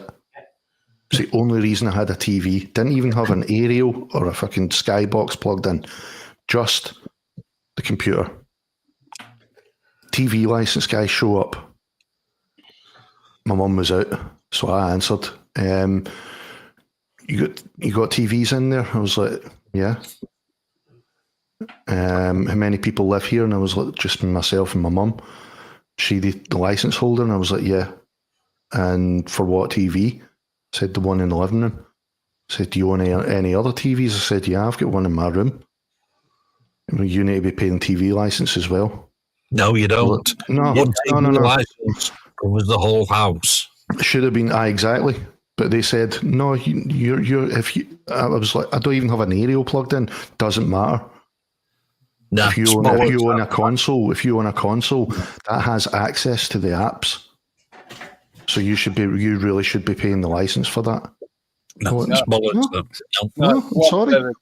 S2: It's the only reason I had a TV. Didn't even have an aerial or a fucking skybox plugged in. Just the computer. TV license guy show up. My mum was out, so I answered. You got TVs in there? I was like, yeah. How many people live here? And I was like, just myself and my mum. She the license holder, and I was like, yeah. And for what TV? I said, the one in the living room. I said, do you want any other TVs? I said, yeah, I've got one in my room. You need to be paying TV license as well.
S1: No, you don't.
S2: No.
S1: License covers the whole house.
S2: It should have been, exactly. But they said, no, I was like, I don't even have an aerial plugged in. Doesn't matter.
S1: Nah,
S2: if you own a console, that has access to the apps. So you really should be paying the license for that.
S1: No, I'm
S2: sorry.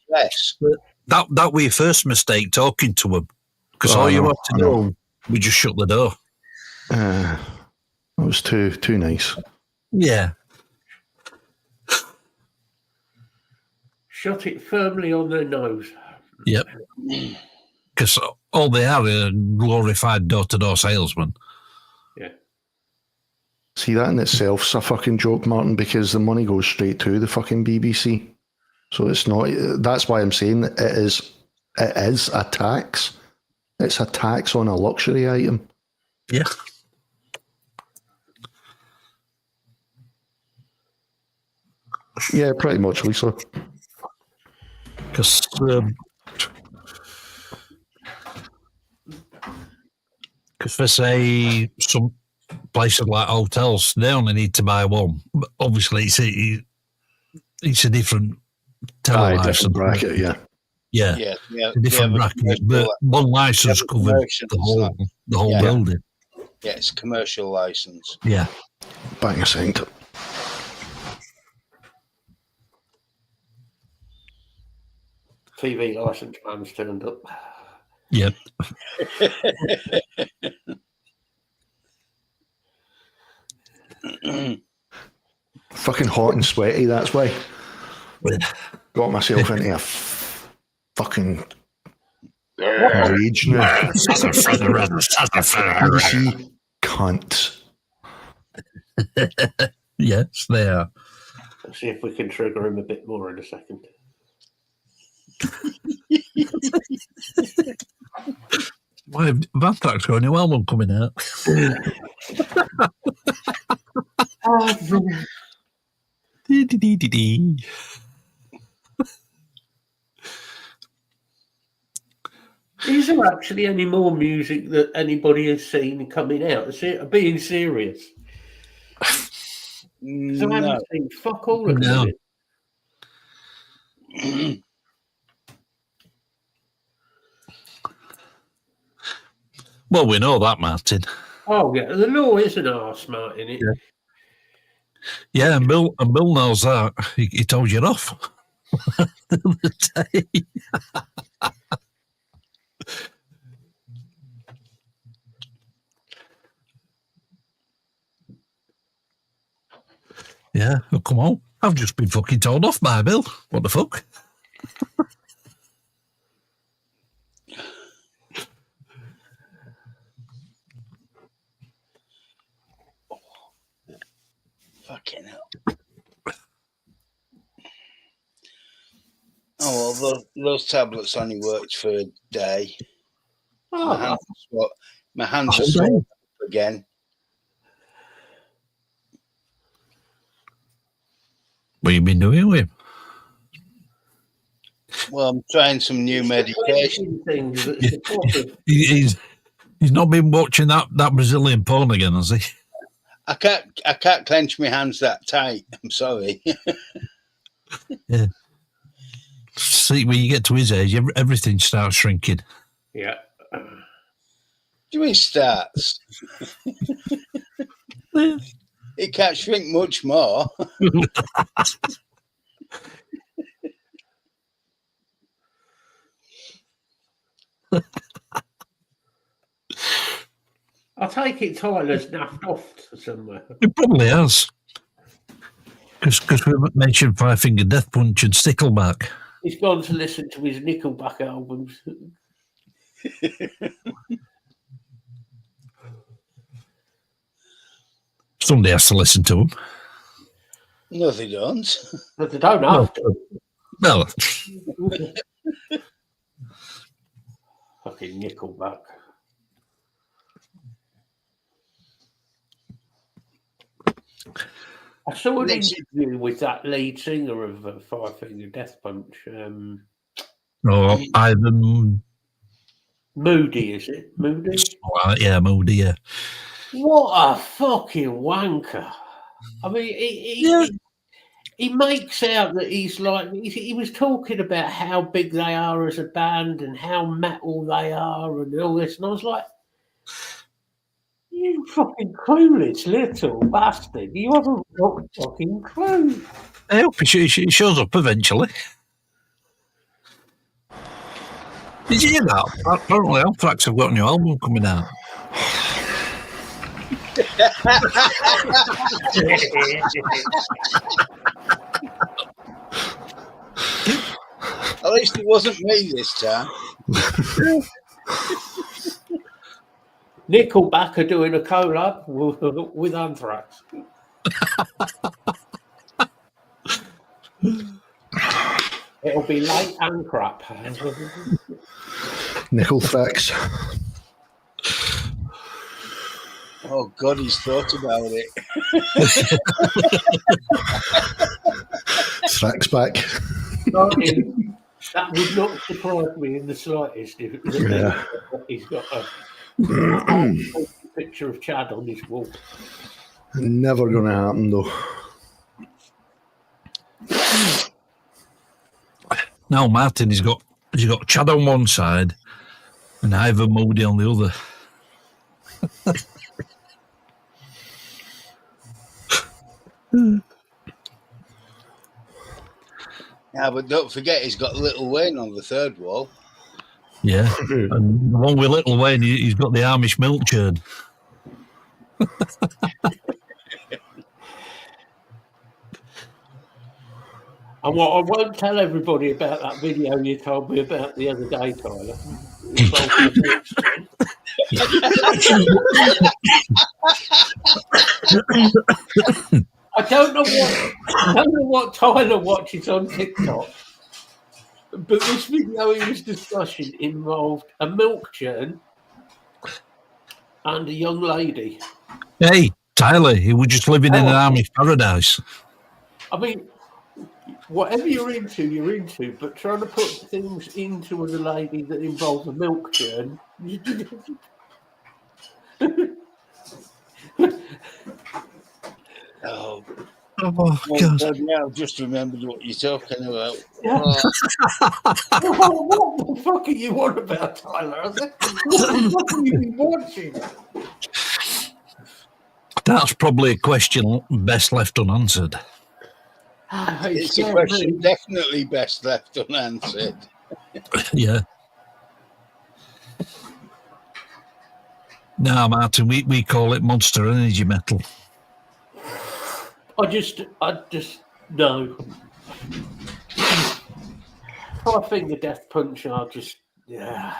S1: That was your first mistake talking to him. Because all you have to do, we just shut the door.
S2: That was too nice.
S1: Yeah.
S3: Shot it firmly on their nose.
S1: Yep. Because all they are glorified door-to-door salesmen.
S3: Yeah.
S2: See, that in itself's a fucking joke, Martin, because the money goes straight to the fucking BBC. So it's not. That's why I'm saying it is a tax. It's a tax on a luxury item.
S1: Yeah.
S2: Yeah, pretty much, Lisa.
S1: Because for say some places like hotels, they only need to buy one. But obviously, it's a different
S2: Different
S1: license
S2: bracket, yeah.
S1: Yeah, a different bracket, but one license covers the whole building.
S4: Yeah, it's commercial license.
S1: Yeah.
S2: Bang a second.
S3: TV license man's turned up.
S1: Yep.
S2: Fucking hot and sweaty, that's why. Got myself into a fucking rage now. BBC cunts.
S1: Yes, they are.
S3: Let's see if we can trigger him a bit more in a second.
S1: Why have Vantrack's got a new album coming out?
S3: Is there actually any more music that anybody has seen coming out? Being serious. So I haven't seen fuck all of it.
S1: Well, we know that, Martin.
S3: Oh yeah, the law is an arse, Martin. It.
S1: Yeah, and Bill knows that. He told you off the other day. Yeah, well, come on. I've just been fucking told off by Bill. What the fuck?
S4: Fucking hell. Oh, well, those tablets only worked for a day. My hands are sore again.
S1: What have you been doing with him?
S4: Well, I'm trying some new medication.
S1: He's not been watching that Brazilian porn again, has he?
S4: I can't clench my hands that tight. I'm sorry.
S1: Yeah. See, when you get to his age, everything starts shrinking.
S3: Yeah.
S4: Do you mean starts? It can't shrink much more.
S3: I take it Tyler's naffed off somewhere.
S1: It probably has. Because we mentioned Five Finger Death Punch and Stickleback.
S3: He's gone to listen to his Nickelback albums.
S1: Somebody has to listen to them.
S4: No, they don't.
S3: But they don't have to.
S1: Well,
S3: fucking Nickelback. I saw an interview with that lead singer of Five Finger Death Punch.
S1: Ivan
S3: Moody, is it? Moody?
S1: Yeah, Moody, yeah.
S3: What a fucking wanker. I mean, he makes out that he's like, he was talking about how big they are as a band and how metal they are and all this. And I was like, you fucking clueless little bastard. You haven't got a fucking clue.
S1: I hope he shows up eventually. Did you hear that? Apparently, Anthrax have got a new album coming out.
S4: At least it wasn't me this time.
S3: Nickelback are doing a collab with Anthrax. It'll be late and crap.
S2: Nickelthrax.
S4: Oh God, he's thought about it.
S2: Thrax back.
S3: That would not surprise me in the slightest if
S2: Yeah.
S3: he's got a picture of Chad on his wall.
S2: Never going to happen, though.
S1: Now, Martin, he's got Chad on one side and Ivan Moody on the other.
S4: Yeah, but don't forget, he's got Little Wayne on the third wall.
S1: Yeah. And the one with Little Wayne, he's got the Amish milk churn.
S3: And what I won't tell everybody about that video you told me about the other day, Tyler. I don't know what Tyler watches on TikTok, but this video he was discussing involved a milk churn and a young lady.
S1: Hey, Tyler, he was just living in an Amish paradise.
S3: I mean, whatever you're into, but trying to put things into a lady that involves a milk churn.
S4: Oh,
S1: God.
S4: God, yeah, I've just remembered what you're talking about.
S3: Yeah. What the fuck are you on about, Tyler? What the fuck have you been watching?
S1: That's probably a question best left unanswered.
S4: It's a question definitely best left unanswered.
S1: Yeah. No, Martin, we call it Monster Energy Metal.
S3: I just no. I think the Death Punch are just
S1: Nah,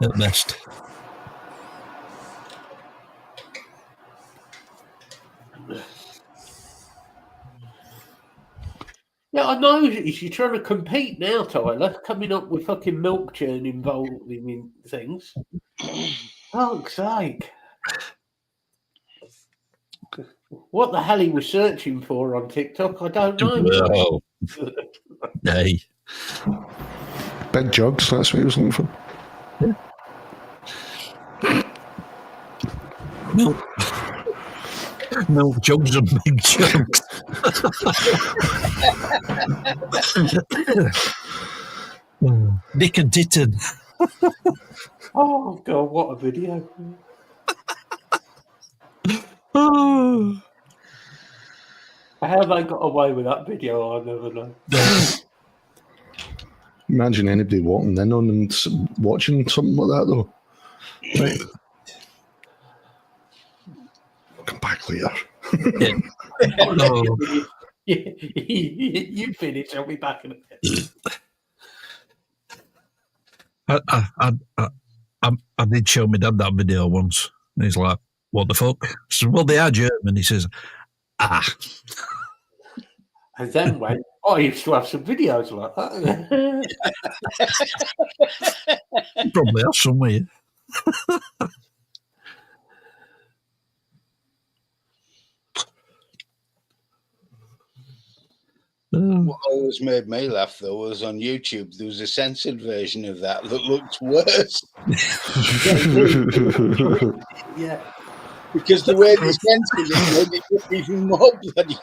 S1: at best.
S3: Yeah, I know. You're trying to compete now, Tyler. Coming up with fucking milk churn involving in things. Fuck's sake. What the hell he was searching for on TikTok, I don't know.
S1: Oh. Hey.
S2: Big jugs, that's what he was looking for.
S1: Milk jugs and big jugs. Dick and Titten.
S3: Oh, God, what a video.
S1: Oh.
S3: How they got away with that video, I never know.
S2: Imagine anybody walking in on and watching something like that, though. Right. Come back later.
S1: Yeah. Oh.
S3: You finish, I'll be back in a bit.
S1: I did show my dad that video once. And he's like, what the fuck? I said, well, they are German. He says,
S3: And then went, I used to have some videos like that.
S1: Probably have somewhere.
S4: What always made me laugh, though, was on YouTube, there was a censored version of that looked worse.
S3: Yeah.
S4: Because the way they censored it made it look even more bloody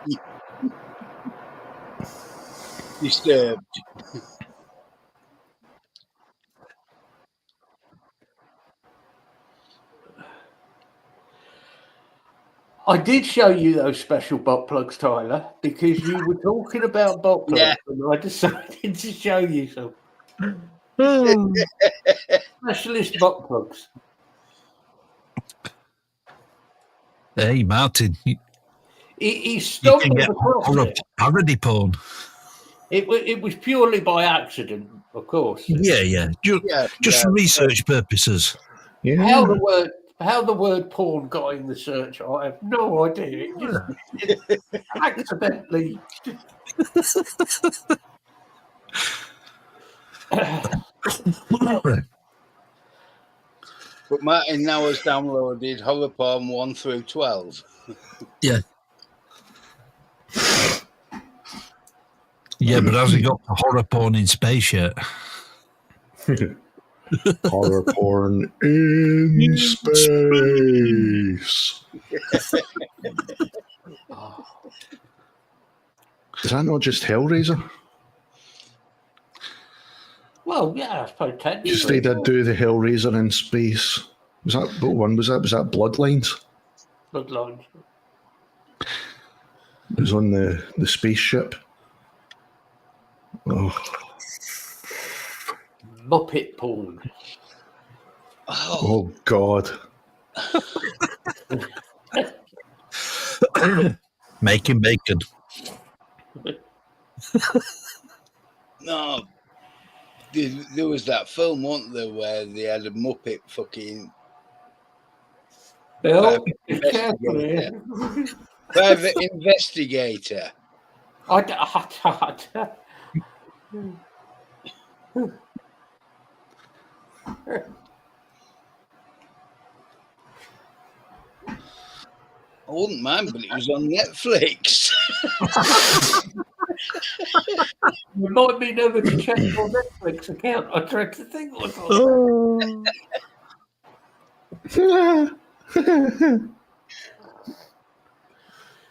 S4: disturbed.
S3: I did show you those special butt plugs, Tyler, because you were talking about butt plugs,
S4: Yeah.
S3: and I decided to show you some specialist butt plugs.
S1: Hey, Martin, you
S3: He
S1: can
S3: stumbled
S1: get
S3: across
S1: horror
S3: it.
S1: parody porn.
S3: It was purely by accident, of course.
S1: Yeah. Just for research purposes.
S2: Yeah.
S3: How the word porn got in the search, I have no idea. It accidentally.
S4: But Martin now has downloaded horror porn 1 through 12.
S1: Yeah. Yeah, but has he got the horror porn in space yet?
S2: Horror porn in space. Is that not just Hellraiser?
S3: Well, yeah, I suppose
S2: Because
S3: technically.
S2: they did do the Hellraiser in space. Was that what one was that? Was that Bloodlines?
S3: Bloodlines.
S2: It was on the spaceship. Oh,
S3: Muppet porn.
S2: oh God.
S1: Making bacon.
S4: No. There was that film, wasn't there, where they had a Muppet fucking
S3: Bill,
S4: investigator. Private investigator. I wouldn't mind, but it was on Netflix.
S3: Remind me never to check your Netflix account. I dread to think what's on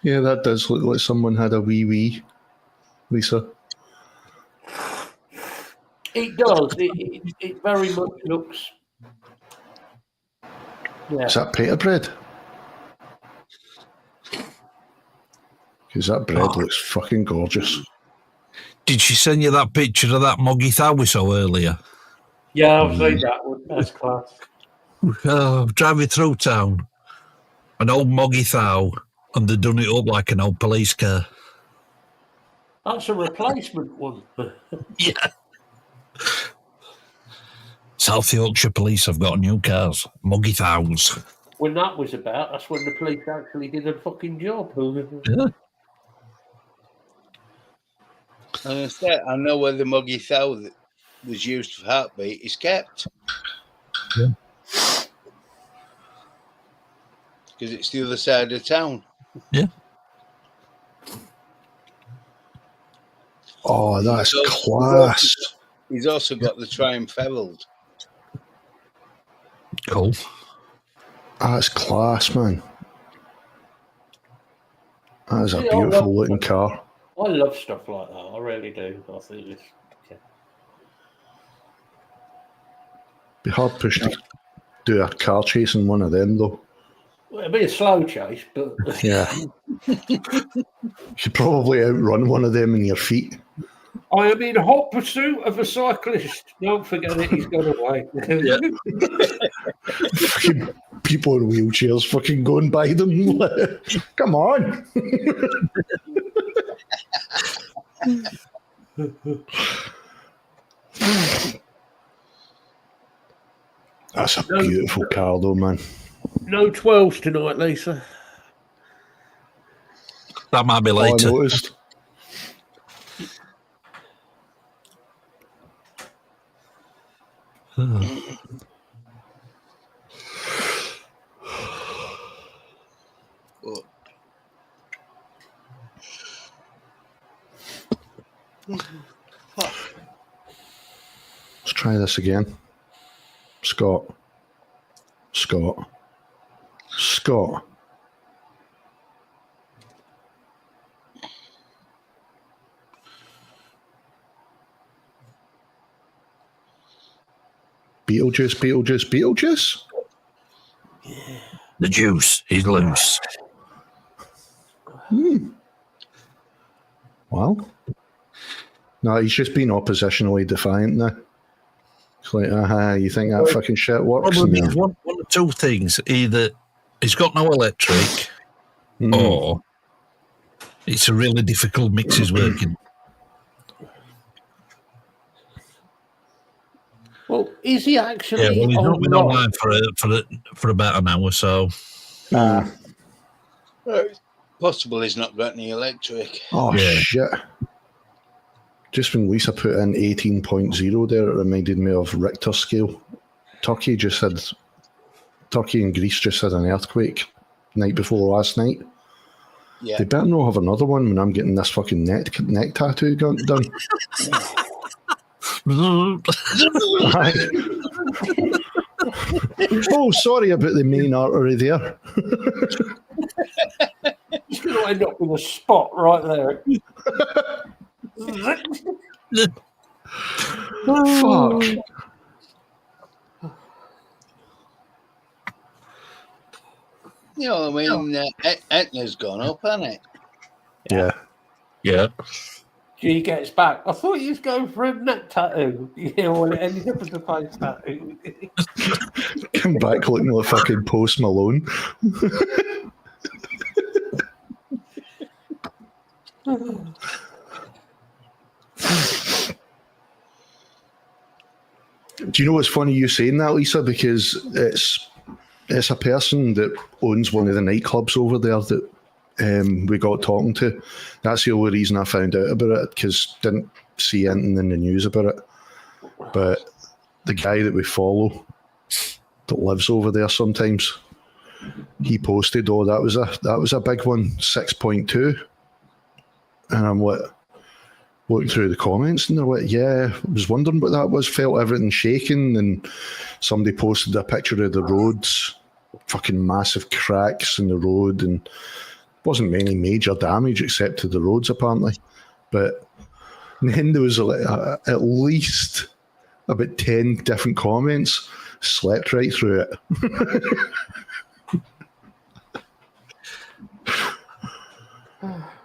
S2: Yeah, that does look like someone had a wee, Lisa.
S3: It does. It very much looks. Yeah.
S2: Is that pita bread? Because that bread looks fucking gorgeous.
S1: Did she send you that picture of that moggy thou we saw earlier?
S3: Yeah, I've seen that one. That's class.
S1: Driving through town, an old moggy thou, and they done it up like an old police car.
S3: That's a replacement one.
S1: Yeah. South Yorkshire Police have got new cars, moggy thous.
S3: When that was about, that's when the police actually did a fucking job.
S1: Yeah.
S4: I know where the muggy thou that was used for Heartbeat is kept.
S1: Yeah.
S4: Because it's the other side of town.
S1: Yeah.
S2: Oh, that's class.
S4: He's also got the Triumph Herald.
S1: Cool.
S2: That's class, man. That is a beautiful looking car.
S3: I love stuff like that. I really do. I think it's. Yeah.
S2: Be hard pushed to do a car chase in one of them, though.
S3: Well, it'd be a slow chase, but.
S2: Yeah. You could probably outrun one of them in your feet.
S3: I am in hot pursuit of a cyclist. Don't forget it, he's gone away.
S1: Yeah.
S2: Fucking people in wheelchairs fucking going by them. Come on. That's a beautiful car, though, man.
S3: No 12s tonight, Lisa.
S1: That might be
S2: I
S1: later.
S2: noticed. Let's try this again. Scott. Beetlejuice.
S1: The juice is loose.
S2: Well, no, he's just been oppositionally defiant now. It's like, you think that fucking shit works?
S1: Problem is one of two things. Either he's got no electric, or it's a really difficult mix he's working.
S3: Well, is he actually?
S1: Yeah, well, he's not been
S3: online?
S1: online for about an hour, so.
S4: Possible he's not got any electric.
S2: Oh,
S1: Yeah.
S2: shit. Just when Lisa put in 18.0 there, it reminded me of Richter scale. Turkey and Greece just had an earthquake night before last night.
S4: Yeah.
S2: They better not have another one when I'm getting this fucking neck tattoo done. Oh, sorry about the main artery there.
S3: He's going to end up with a spot right there.
S2: Fuck.
S4: You know what I mean? Etna's gone up, hasn't it?
S2: Yeah.
S1: Yeah.
S3: G gets back. I thought you was going for a neck tattoo. Yeah, well, it ended up as a face tattoo.
S2: Come back looking like fucking Post Malone. Do you know what's funny you saying that, Lisa? Because it's a person that owns one of the nightclubs over there that we got talking to. That's the only reason I found out about it, because didn't see anything in the news about it. But the guy that we follow that lives over there sometimes, he posted, "Oh, that was a big one, 6.2," and I'm like, looking through the comments, and they're like, "Yeah, I was wondering what that was. Felt everything shaking." And somebody posted a picture of the roads, fucking massive cracks in the road, and wasn't any major damage except to the roads apparently. But then there was at least about 10 different comments. Slept right through it.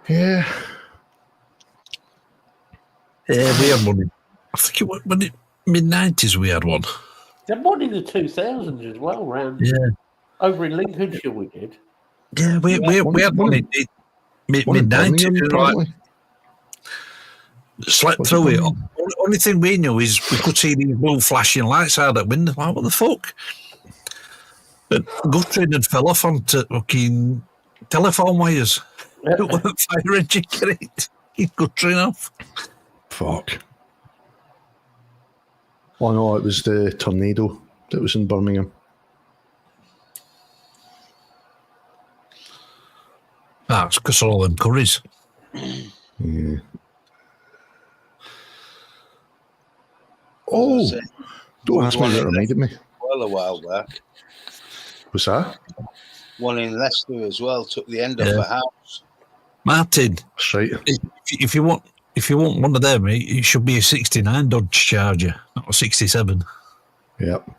S2: Yeah.
S1: Yeah, we had one. I think it was mid-90s we had one.
S3: They had one in the 2000s as well, round over in Lincolnshire we did.
S1: Yeah, we had one in mid-90s. Like, slept through it. Only thing we knew is we could see these blue flashing lights out that window. Like, what the fuck? But guttering had fell off onto fucking telephone wires. It weren't fire engine getting it guttering off.
S2: Fuck. Oh no, it was the tornado that was in Birmingham.
S1: That's because of all them curries.
S2: Yeah. Oh, don't ask me what it reminded me.
S4: Well, a while back.
S2: What's that?
S4: One in Leicester as well took the end off a house.
S1: Martin,
S2: That's right.
S1: if you want one of them, it should be a 69 Dodge Charger, not a 67.
S2: Yep.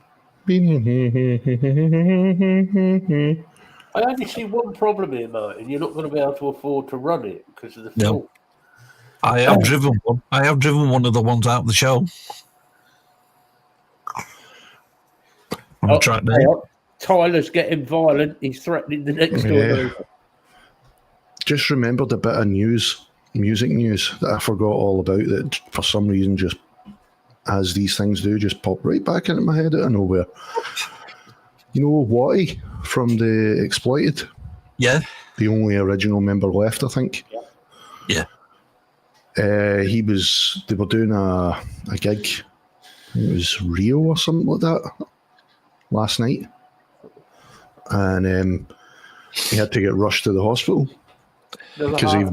S3: I only see one problem here, Martin. You're not going to be able to afford to run it because of the fuel.
S1: I have driven one. I have driven one of the ones out of the show. On the track there.
S3: Tyler's getting violent. He's threatening the next door neighbour.
S2: Just remembered a bit of music news that I forgot all about, that for some reason, just as these things do, just pop right back into my head out of nowhere. You know Watty from the Exploited?
S1: Yeah.
S2: The only original member left, I think.
S1: Yeah.
S2: They were doing a gig, it was Rio or something like that, last night. And he had to get rushed to the hospital because he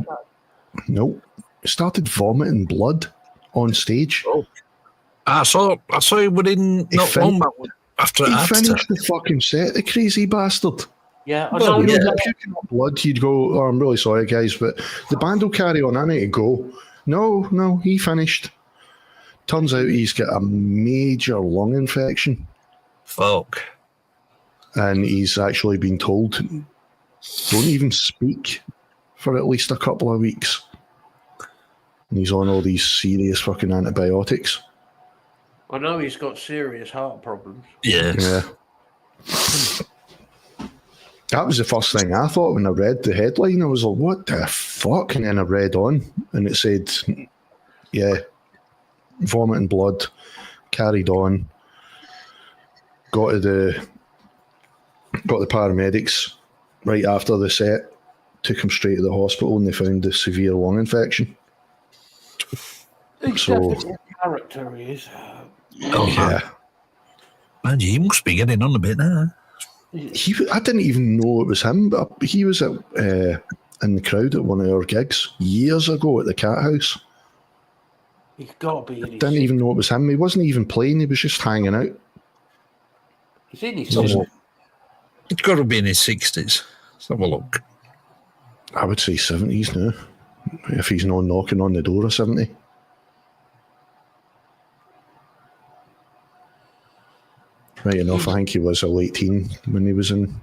S2: started vomiting blood on stage.
S1: Oh. I saw him within not long after
S2: he
S1: that.
S2: finished the fucking set, the crazy bastard.
S3: Yeah, I know.
S2: Puking up blood, you'd go, "Oh, I'm really sorry, guys, but the band will carry on. I need to go." No, he finished. Turns out he's got a major lung infection.
S1: Fuck.
S2: And he's actually been told, don't even speak for at least a couple of weeks. And he's on all these serious fucking antibiotics.
S3: I know he's got serious heart problems.
S1: Yeah.
S2: That was the first thing I thought when I read the headline. I was like, what the fuck? And then I read on, and it said, yeah, vomit and blood, carried on, got the paramedics right after the set, took him straight to the hospital, and they found a severe lung infection.
S3: He's definitely a character, he is.
S2: Yeah.
S1: Man, he must be getting on a bit now.
S2: I didn't even know it was him, but he was in the crowd at one of our gigs years ago at the Cat House.
S3: He's got to be in his
S2: Didn't even know it was him. He wasn't even playing, he was just hanging out.
S3: He's in his
S1: It's got to be in his 60s. Let's have a look.
S2: I would say 70s now, if he's not knocking on the door of 70. Right enough, I think he was a late teen when he was in.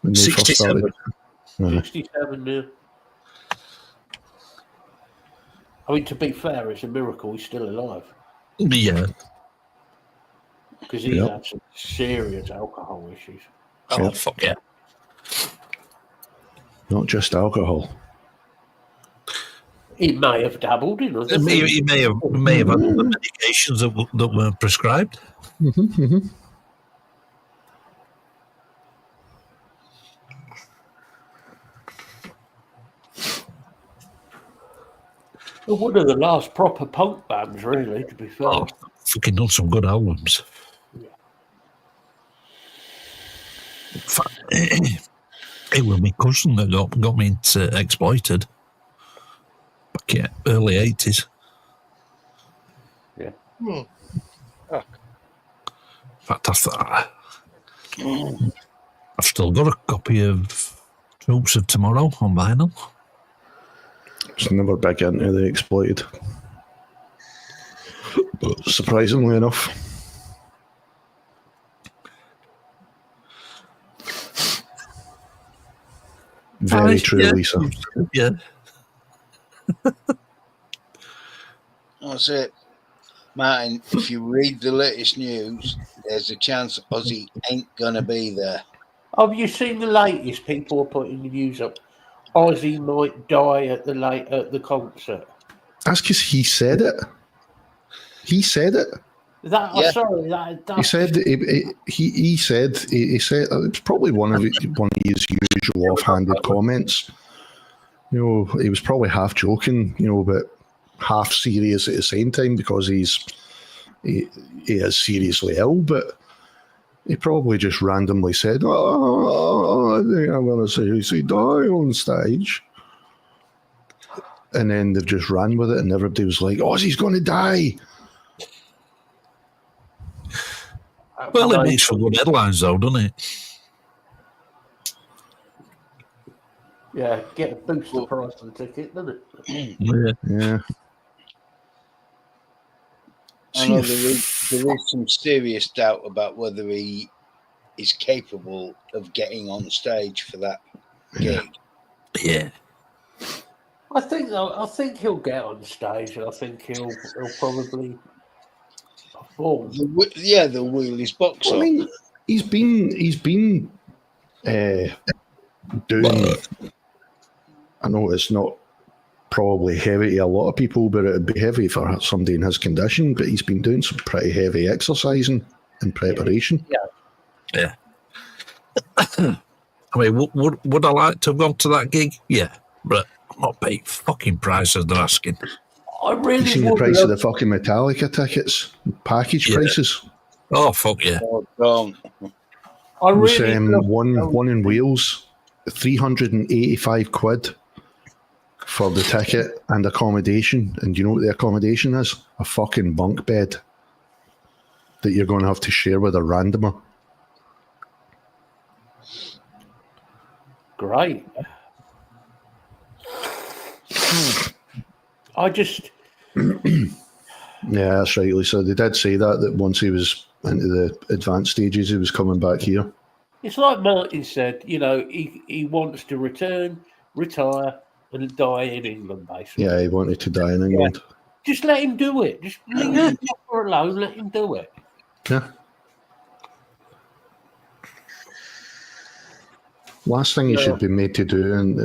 S2: When they first started.
S3: 67 now. I mean, to be fair, it's a miracle he's still alive.
S1: Yeah.
S3: Because he's had some serious alcohol issues.
S1: Oh, fuck yeah.
S2: Not just alcohol.
S3: He may have dabbled in other things.
S1: He may have had other medications that were prescribed.
S3: One of the last proper punk bands, really, to be fair.
S1: Oh, fucking done some good albums.
S3: Yeah.
S1: It was my cousin that got me into Exploited. Back in early 80s.
S3: Yeah.
S1: In fact, I've still got a copy of Troops of Tomorrow on vinyl.
S2: I was never big into the Exploited. But surprisingly enough. Very true,
S1: yeah.
S2: Lisa.
S1: Yeah.
S4: That's it. Martin, if you read the latest news, there's a chance Ozzy ain't going to be there.
S3: Have you seen the latest? People are putting the news up. Ozzy might die at the concert.
S2: That's because he said it. He said it.
S3: He
S2: said he said it was probably one of his usual offhanded comments. You know, he was probably half joking, you know, but half serious at the same time because he is seriously ill, but he probably just randomly said, I think I'm going to seriously die on stage. And then they've just ran with it and everybody was like, Ozzy's going to die.
S1: Well, it makes for good headlines, though, doesn't it?
S3: Yeah, get a booster price on the ticket, doesn't it?
S2: Yeah.
S4: I know there is some serious doubt about whether he is capable of getting on stage for that gig.
S1: Yeah.
S3: I think he'll get on stage, and I think he'll probably perform.
S4: They'll wheel his box
S2: I
S4: up.
S2: mean, he's been doing. I know it's not probably heavy to a lot of people, but it'd be heavy for somebody in his condition. But he's been doing some pretty heavy exercising in preparation.
S1: Yeah. I mean, would I like to have gone to that gig? Yeah, but I'm not paying fucking prices they're asking.
S3: I really
S2: You seen the price of the fucking Metallica tickets, package prices.
S1: Oh fuck yeah!
S3: I really
S2: one in Wales, £385 for the ticket and accommodation. And you know what the accommodation is? A fucking bunk bed that you're going to have to share with a randomer.
S3: Great. I just...
S2: Yeah, that's right, Lisa. They did say that once he was into the advanced stages, he was coming back here.
S3: It's like Martin said, you know, he wants to return, retire, and die in England, basically.
S2: Yeah, he wanted to die in England.
S3: Yeah. Just let him do it. Just leave him alone, let him do it.
S2: Yeah. Last thing he
S3: No.
S2: should be made to do, in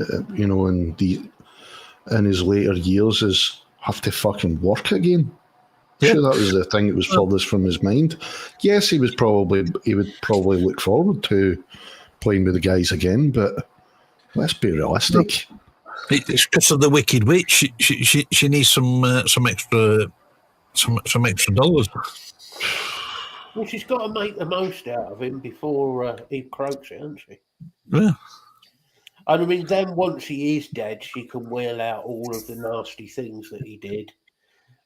S2: his later years, is have to fucking work again.
S1: Yeah.
S2: Sure, that was the thing that was furthest from his mind. Yes, he would probably look forward to playing with the guys again, but let's be realistic.
S1: It's because of the Wicked Witch. She needs some extra dollars.
S3: Well, she's got to make the most out of him before he croaks it, hasn't she?
S1: Yeah.
S3: And I mean, then once he is dead, she can wheel out all of the nasty things that he did.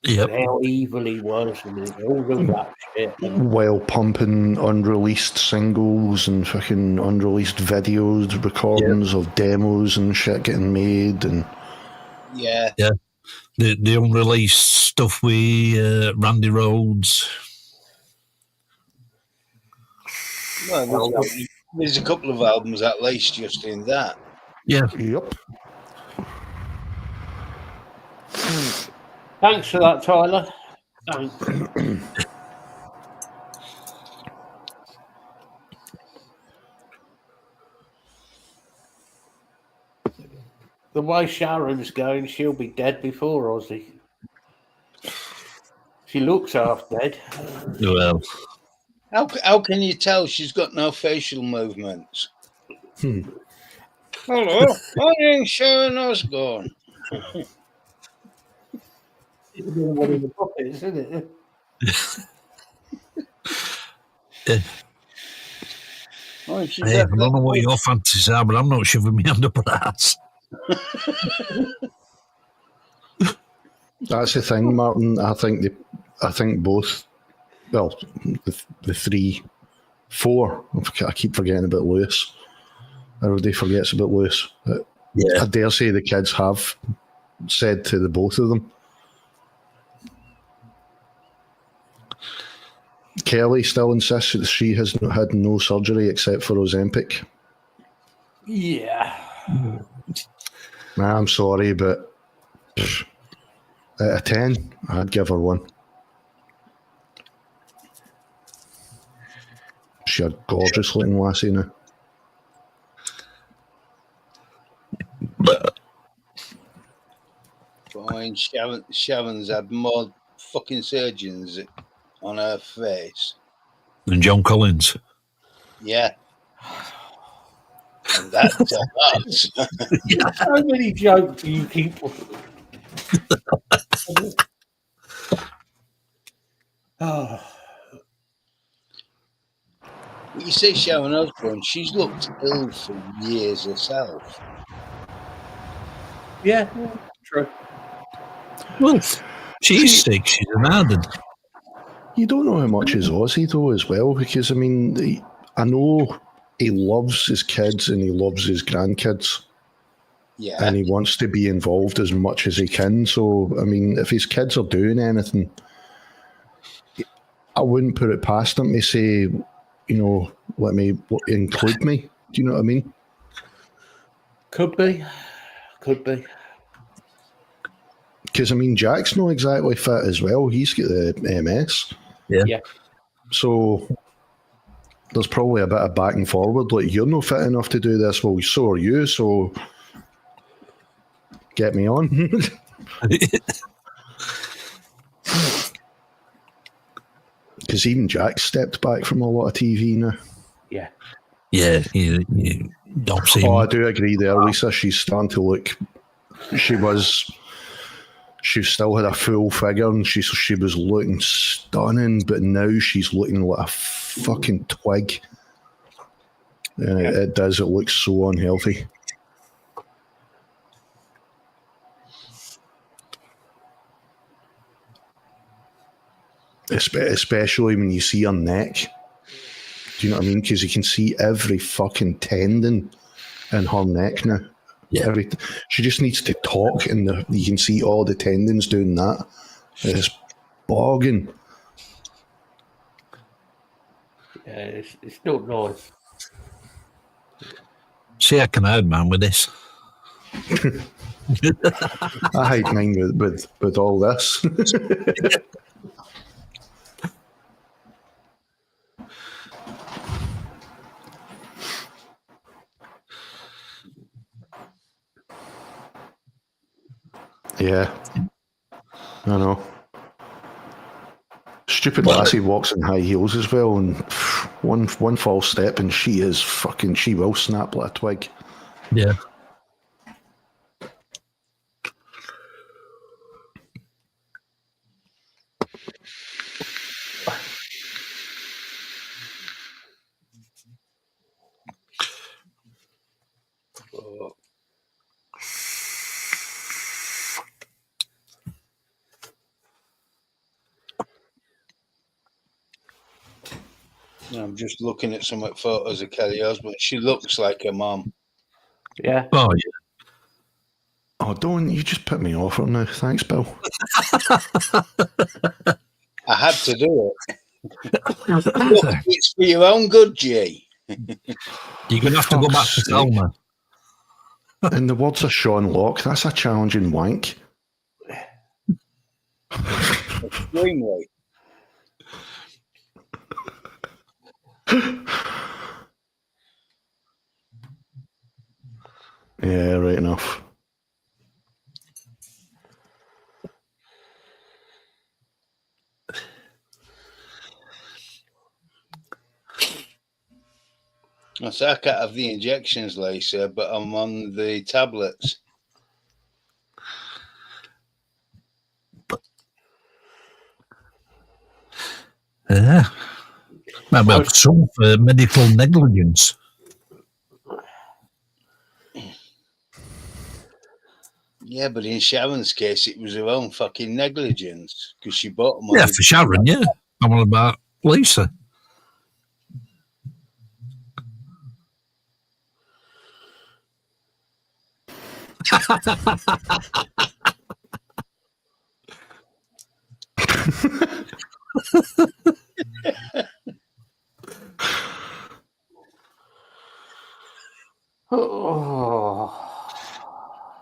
S1: Yep.
S3: And how evil he was and all of that shit. And
S2: While pumping unreleased singles and fucking unreleased videos, recordings of demos and shit getting made, and
S4: Yeah.
S1: The unreleased stuff with Randy Rhoads.
S4: Well, there's a couple of albums at least just in that.
S1: Yeah.
S2: yep.
S3: thanks for that, Tyler. Thanks. The way Sharon's going, she'll be dead before Ozzy. She looks half dead.
S1: Well,
S4: How can you tell she's got no facial movements? Hello, my name's Sharon Osbourne.
S3: It's one of the puppets, isn't it?
S4: Oh,
S1: I don't know what your fantasies are, but I'm not shoving my hand up her ass.
S2: That's the thing, Martin. I think both. Well, the 3, 4. I keep forgetting about Lewis. Everybody forgets about Lewis.
S1: Yeah.
S2: I dare say the kids have said to the both of them. Kelly still insists that she has had no surgery except for Ozempic.
S3: Yeah.
S2: I'm sorry, but out of 10, I'd give her 1. She's a gorgeous looking lassie now.
S4: Fine, Sharon's had more fucking surgeons on her face.
S1: And John Collins.
S4: Yeah. And that's a lot.
S3: How many jokes do you keep? Oh.
S4: You say Sharon Osbourne, she's looked ill for years herself.
S3: Yeah, true.
S1: Well, she's sick. She's an ardent.
S2: You don't know how much is Ozzy though as well, because I mean, I know he loves his kids and he loves his grandkids.
S4: Yeah.
S2: And he wants to be involved as much as he can. So, I mean, if his kids are doing anything, I wouldn't put it past him to say, let me include me. Do you know what I mean?
S3: Could be.
S2: Because, I mean, Jack's not exactly fit as well. He's got the MS.
S3: Yeah.
S2: So there's probably a bit of back and forward. Like, you're not fit enough to do this. Well, so are you. So get me on. Because even Jack stepped back from a lot of TV now.
S3: Yeah.
S1: Yeah, you don't see.
S2: I do agree there, Lisa. She's starting to look. She still had a full figure and she was looking stunning, but now she's looking like a fucking twig. And it does. It looks so unhealthy. Especially when you see her neck. Do you know what I mean? Because you can see every fucking tendon in her neck now.
S1: Yeah.
S2: She just needs to talk, and you can see all the tendons doing that. It's bogging.
S3: Yeah, it's not nice.
S1: See, I can hide, man, with this.
S2: I hide mine with all this. Yeah. I know. Stupid lassie walks in high heels as well, and one false step and she will snap like a twig.
S1: Yeah.
S4: I'm just looking at some photos of Kelly Osbourne. She looks like her mum.
S3: Yeah.
S1: Oh, yeah.
S2: Oh, don't you just put me off her now. Thanks, Bill.
S4: I had to do it. Look, it's for your own good, Jay.
S1: You're going to have to go back to Selma.
S2: In the words of Sean Locke, that's a challenging wank.
S4: Extremely.
S2: Yeah, right enough.
S4: I say I can't have the injections, Lisa, but I'm on the tablets.
S1: Yeah. Might have some for medical negligence.
S4: Yeah, but in Sharon's case, it was her own fucking negligence because she bought them.
S1: Yeah, for Sharon, yeah. I'm on about Lisa.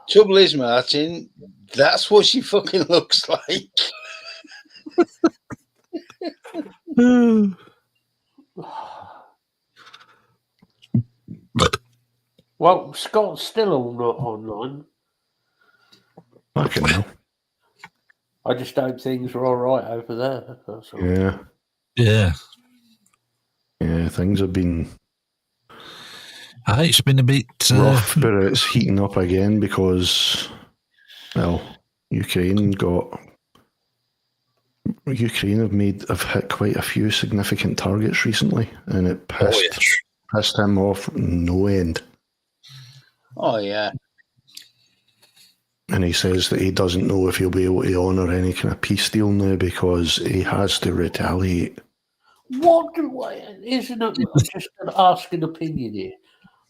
S4: Trouble is, Martin, that's what she fucking looks like.
S3: Well, Scott's still not online.
S2: Fucking hell.
S3: I just hope things are all right over there. That's all.
S2: Yeah.
S1: Yeah.
S2: Yeah, things have been
S1: It's been a bit
S2: rough, but it's heating up again because, well, Ukraine have hit quite a few significant targets recently, and it pissed him off no end.
S4: Oh, yeah.
S2: And he says that he doesn't know if he'll be able to honour any kind of peace deal now because he has to retaliate.
S3: Isn't it? I'm just going to ask an opinion here.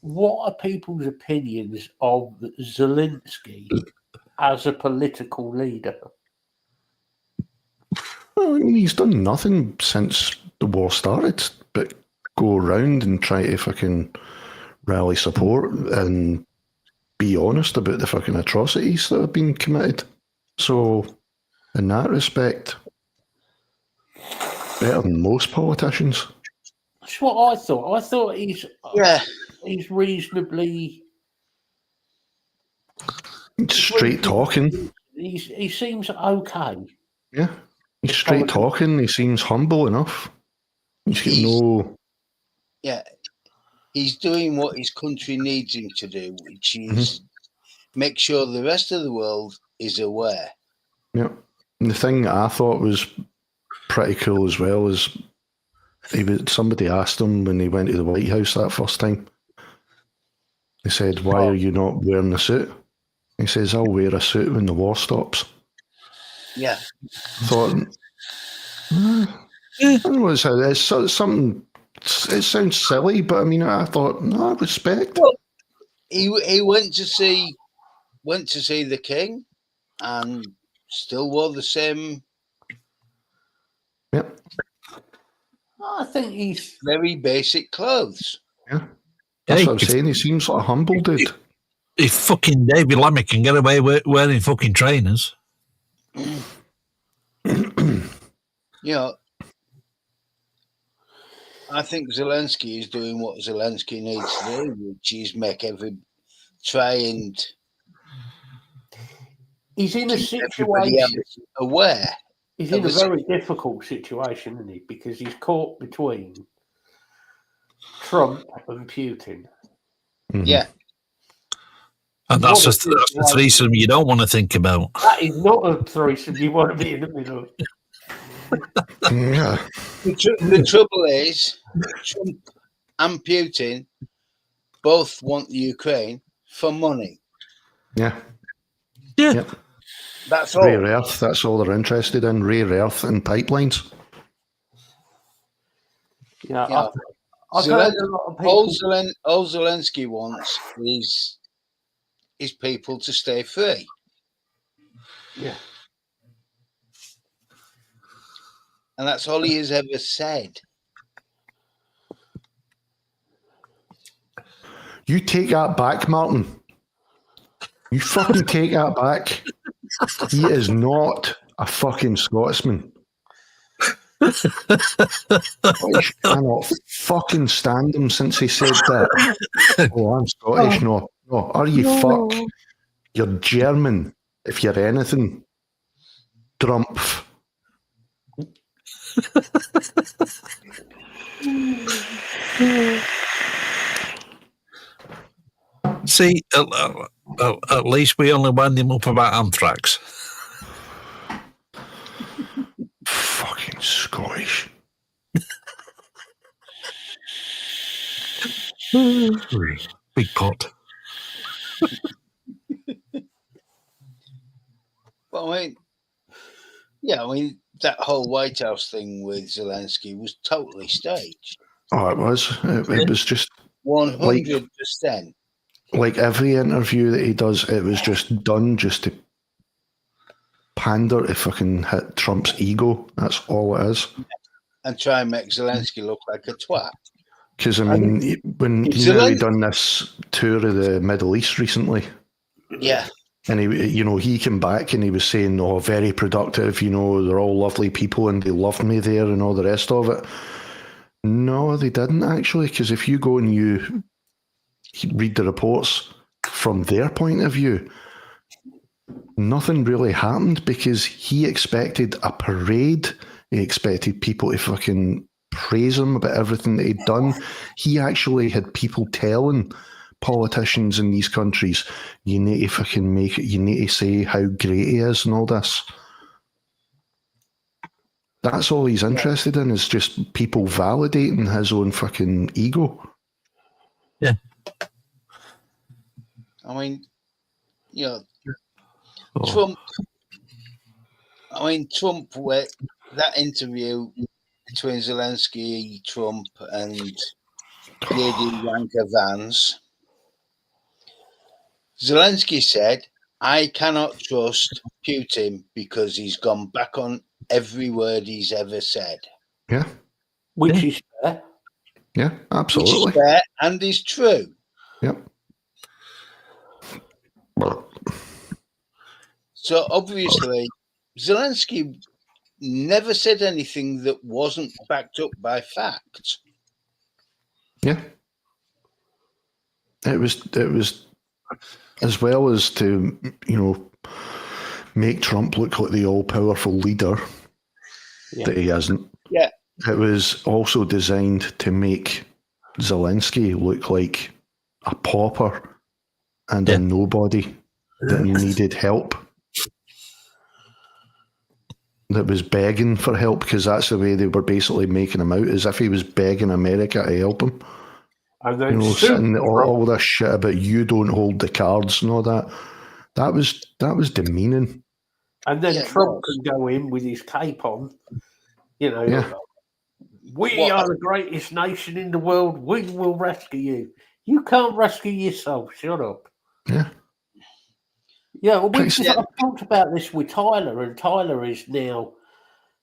S3: What are people's opinions of Zelensky as a political leader?
S2: Well, I mean, he's done nothing since the war started but go around and try to fucking rally support and be honest about the fucking atrocities that have been committed. So, in that respect, better than most politicians.
S3: That's what I thought. I thought he's reasonably
S2: straight talking.
S3: He seems okay.
S2: Yeah, he's straight talking. He seems humble enough.
S4: Yeah, he's doing what his country needs him to do, which is make sure the rest of the world is aware.
S2: Yeah, and the thing that I thought was pretty cool as well is somebody asked him when he went to the White House that first time. He said, "Why are you not wearing a suit?" He says, "I'll wear a suit when the war stops."
S4: Yeah.
S2: I thought, I don't know, it's something. It sounds silly, but I mean, I thought, no, respect.
S4: Well, he went to see the king, and still wore the same.
S2: Yep.
S3: I think he's
S4: very basic clothes.
S2: Yeah, that's what I'm saying. He seems like a humble dude.
S1: If fucking David Lammy can get away wearing fucking trainers.
S4: I think Zelensky is doing what Zelensky needs to do, which is try and
S3: He's in a
S4: keep everybody
S3: situation.
S4: else aware.
S3: He's in a very difficult situation, isn't he? Because he's caught between Trump and Putin.
S2: Mhm.
S4: Yeah.
S1: And that's the threesome you don't want to think about.
S3: That is not a threesome you want to be in the middle of.
S2: Yeah.
S4: The trouble is, Trump and Putin both want the Ukraine for money.
S2: Yeah.
S1: Yeah.
S2: Yep.
S4: That's all.
S2: Rare earth, that's all they're interested in, rare earth and pipelines.
S3: Yeah,
S4: Yeah.
S3: I've heard a lot of people.
S4: All Zelensky wants is people to stay free.
S3: Yeah.
S4: And that's all he has ever said.
S2: You take that back, Martin. You fucking take that back. He is not a fucking Scotsman. I cannot fucking stand him since he said that. Oh, I'm Scottish. No. Are you fuck? You're German, if you're anything. Trump.
S1: See, at least we only wound him up about anthrax.
S2: Fucking Scottish.
S1: Big pot.
S4: But I mean, that whole White House thing with Zelensky was totally staged.
S2: Oh, it was. It was just
S4: 100%.
S2: Like every interview that he does, it was just done just to pander to fucking hit Trump's ego. That's all it is.
S4: And try and make Zelensky look like a twat.
S2: Because, I mean, when he done this tour of the Middle East recently.
S4: Yeah.
S2: And he came back and he was saying, oh, very productive, they're all lovely people and they loved me there and all the rest of it. No, they didn't actually, because if you go and you read the reports from their point of view, nothing really happened because he expected a parade. He expected people to fucking praise him about everything that he'd done. He actually had people telling politicians in these countries, you need to fucking make it, you need to say how great he is and all this. That's all he's interested in, is just people validating his own fucking ego.
S1: Yeah.
S4: I mean, Trump, that interview between Zelensky, Trump, and Lady Yanka Vance, Zelensky said, I cannot trust Putin because he's gone back on every word he's ever said.
S2: Yeah.
S3: Which is fair.
S2: Yeah, absolutely.
S4: Which is fair and is true.
S2: Yep.
S4: So obviously, Zelensky never said anything that wasn't backed up by facts.
S2: Yeah. It was as well as to, make Trump look like the all-powerful leader that he isn't.
S4: Yeah.
S2: It was also designed to make Zelensky look like a pauper and a nobody that needed help, that was begging for help, because that's the way they were basically making him out, as if he was begging America to help him.
S3: And then
S2: and all this shit about you don't hold the cards and all that. That was demeaning.
S3: And then Trump can go in with his cape on, we are the greatest nation in the world. We will rescue you. You can't rescue yourself. Shut up.
S2: Yeah.
S3: Yeah, well, I've talked about this with Tyler, and Tyler is now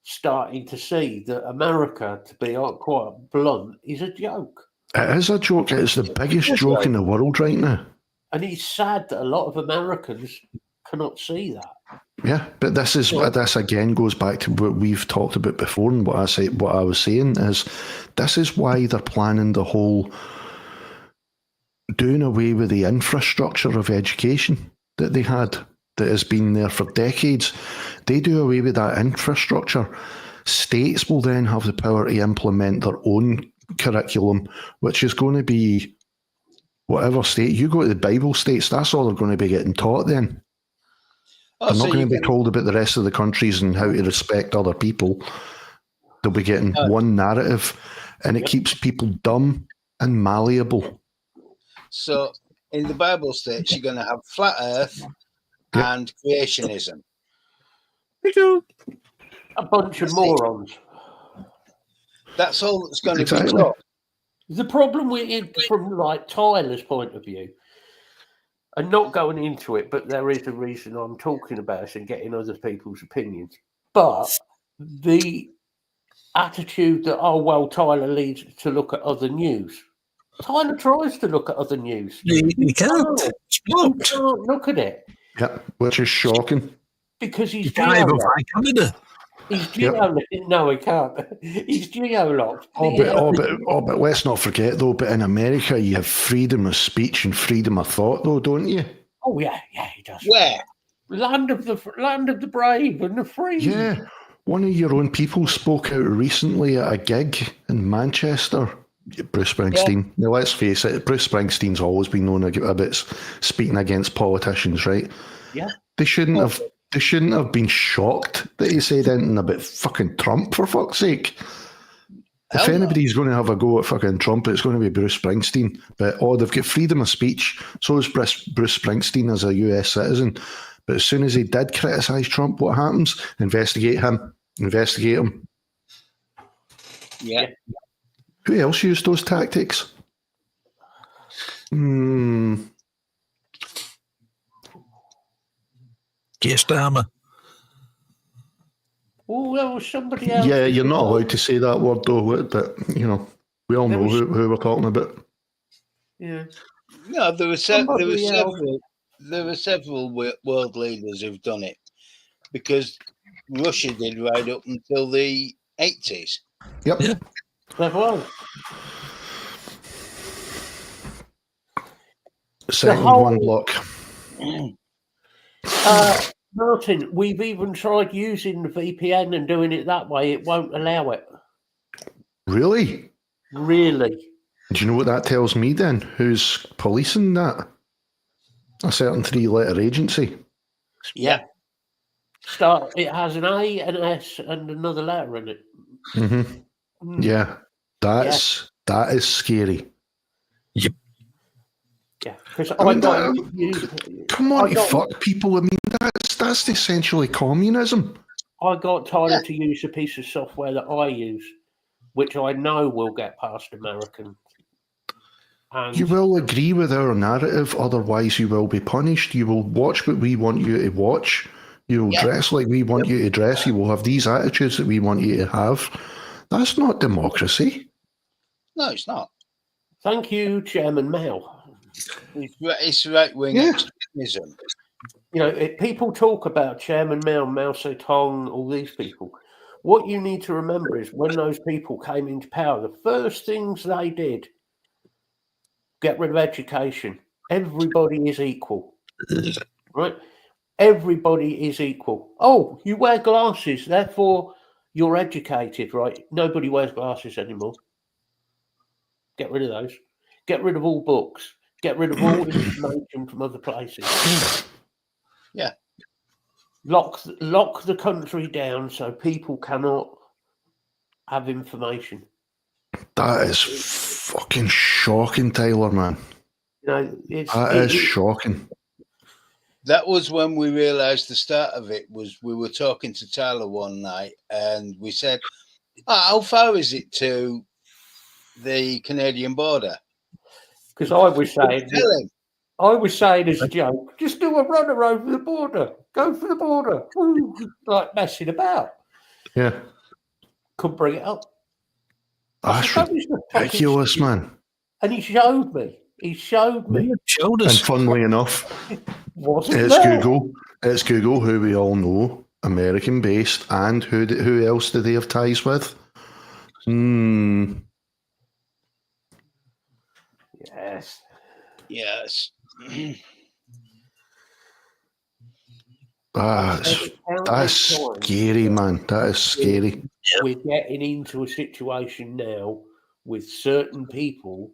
S3: starting to see that America, to be quite blunt, is a joke.
S2: It is a joke. It's the biggest joke in the world right now.
S3: And it's sad that a lot of Americans cannot see that.
S2: Yeah, but this again goes back to what we've talked about before, and what I was saying is, this is why they're planning the whole doing away with the infrastructure of education that they had that has been there for decades. They do away with that infrastructure. States will then have the power to implement their own curriculum, which is going to be whatever state. You go to the Bible states, that's all they're going to be getting taught then. They're not going to be told about the rest of the countries and how to respect other people. They'll be getting one narrative, and it keeps people dumb and malleable.
S4: So in the Bible states, you're going to have flat Earth and creationism.
S3: A bunch of morons.
S4: That's all that's going to be taught.
S3: The problem with it, from like Tyler's point of view, and not going into it, but there is a reason I'm talking about it and getting other people's opinions. But the attitude that, oh, well, Tyler leads to look at other news. Tyler tries to look at other news.
S1: He can't.
S3: You can't look at it.
S2: Yeah, which is shocking.
S3: Because he's
S1: geolocked. Canada.
S3: He's geolocked. No, he can't. He's geolocked.
S2: But let's not forget, though, but in America, you have freedom of speech and freedom of thought, though, don't you?
S3: Oh, yeah, he does.
S4: Where?
S3: Land of the brave and the free.
S2: Yeah. One of your own people spoke out recently at a gig in Manchester. Bruce Springsteen. Yeah. Now, let's face it, Bruce Springsteen's always been known about speaking against politicians, right?
S3: Yeah.
S2: They shouldn't have been shocked that he said anything about fucking Trump, for fuck's sake. If anybody's going to have a go at fucking Trump, it's going to be Bruce Springsteen. But, they've got freedom of speech. So is Bruce Springsteen as a US citizen. But as soon as he did criticise Trump, what happens? Investigate him. Investigate him.
S4: Yeah.
S2: Who else used those tactics?
S1: Keir Starmer.
S3: Oh, there was somebody else.
S2: Yeah, you're not allowed to say that word, though, but, we all know who we're talking about.
S3: Yeah.
S4: No, there were several world leaders who've done it, because Russia did right up until the 80s.
S2: Yep.
S1: Yeah.
S3: That was.
S2: Second one block.
S3: Martin, we've even tried using the VPN and doing it that way. It won't allow it.
S2: Really?
S3: Really?
S2: Do you know what that tells me then? Who's policing that? A certain 3-letter agency.
S3: Yeah. It has an A, an S, and another letter in it.
S2: Mm-hmm. Yeah. That is scary.
S1: Yep.
S3: Yeah, because
S2: come on, you fuck people. I mean, that's essentially communism.
S3: I got Tyler to use a piece of software that I use, which I know will get past Americans. And
S2: you will agree with our narrative, otherwise you will be punished. You will watch what we want you to watch. You will dress like we want you to dress. You will have these attitudes that we want you to have. That's not democracy.
S4: No, it's not.
S3: Thank you, Chairman Mao.
S4: It's right-wing extremism.
S3: People talk about Chairman Mao, Mao Zedong, all these people. What you need to remember is when those people came into power, the first things they did, get rid of education. Everybody is equal. Right? Everybody is equal. Oh, you wear glasses, therefore you're educated, right? Nobody wears glasses anymore. Get rid of those. Get rid of all books. Get rid of all information from other places.
S4: Yeah.
S3: Lock the country down so people cannot have information.
S2: That is fucking shocking, Tyler, man. That is shocking.
S4: That was when we realised the start of it was we were talking to Tyler one night and we said, how far is it to the Canadian border?
S3: Because I was saying as a joke, just do a runner over the border. Go for the border. Like messing about.
S2: Yeah.
S3: Couldn't bring it up.
S2: That's ridiculous, man.
S3: And he showed me. He showed me.
S1: Showed us.
S2: And funnily enough, It's Google, who we all know, American-based, and who else do they have ties with?
S3: Yes.
S4: Yes.
S2: That's scary, man. That is scary.
S3: We're getting into a situation now with certain people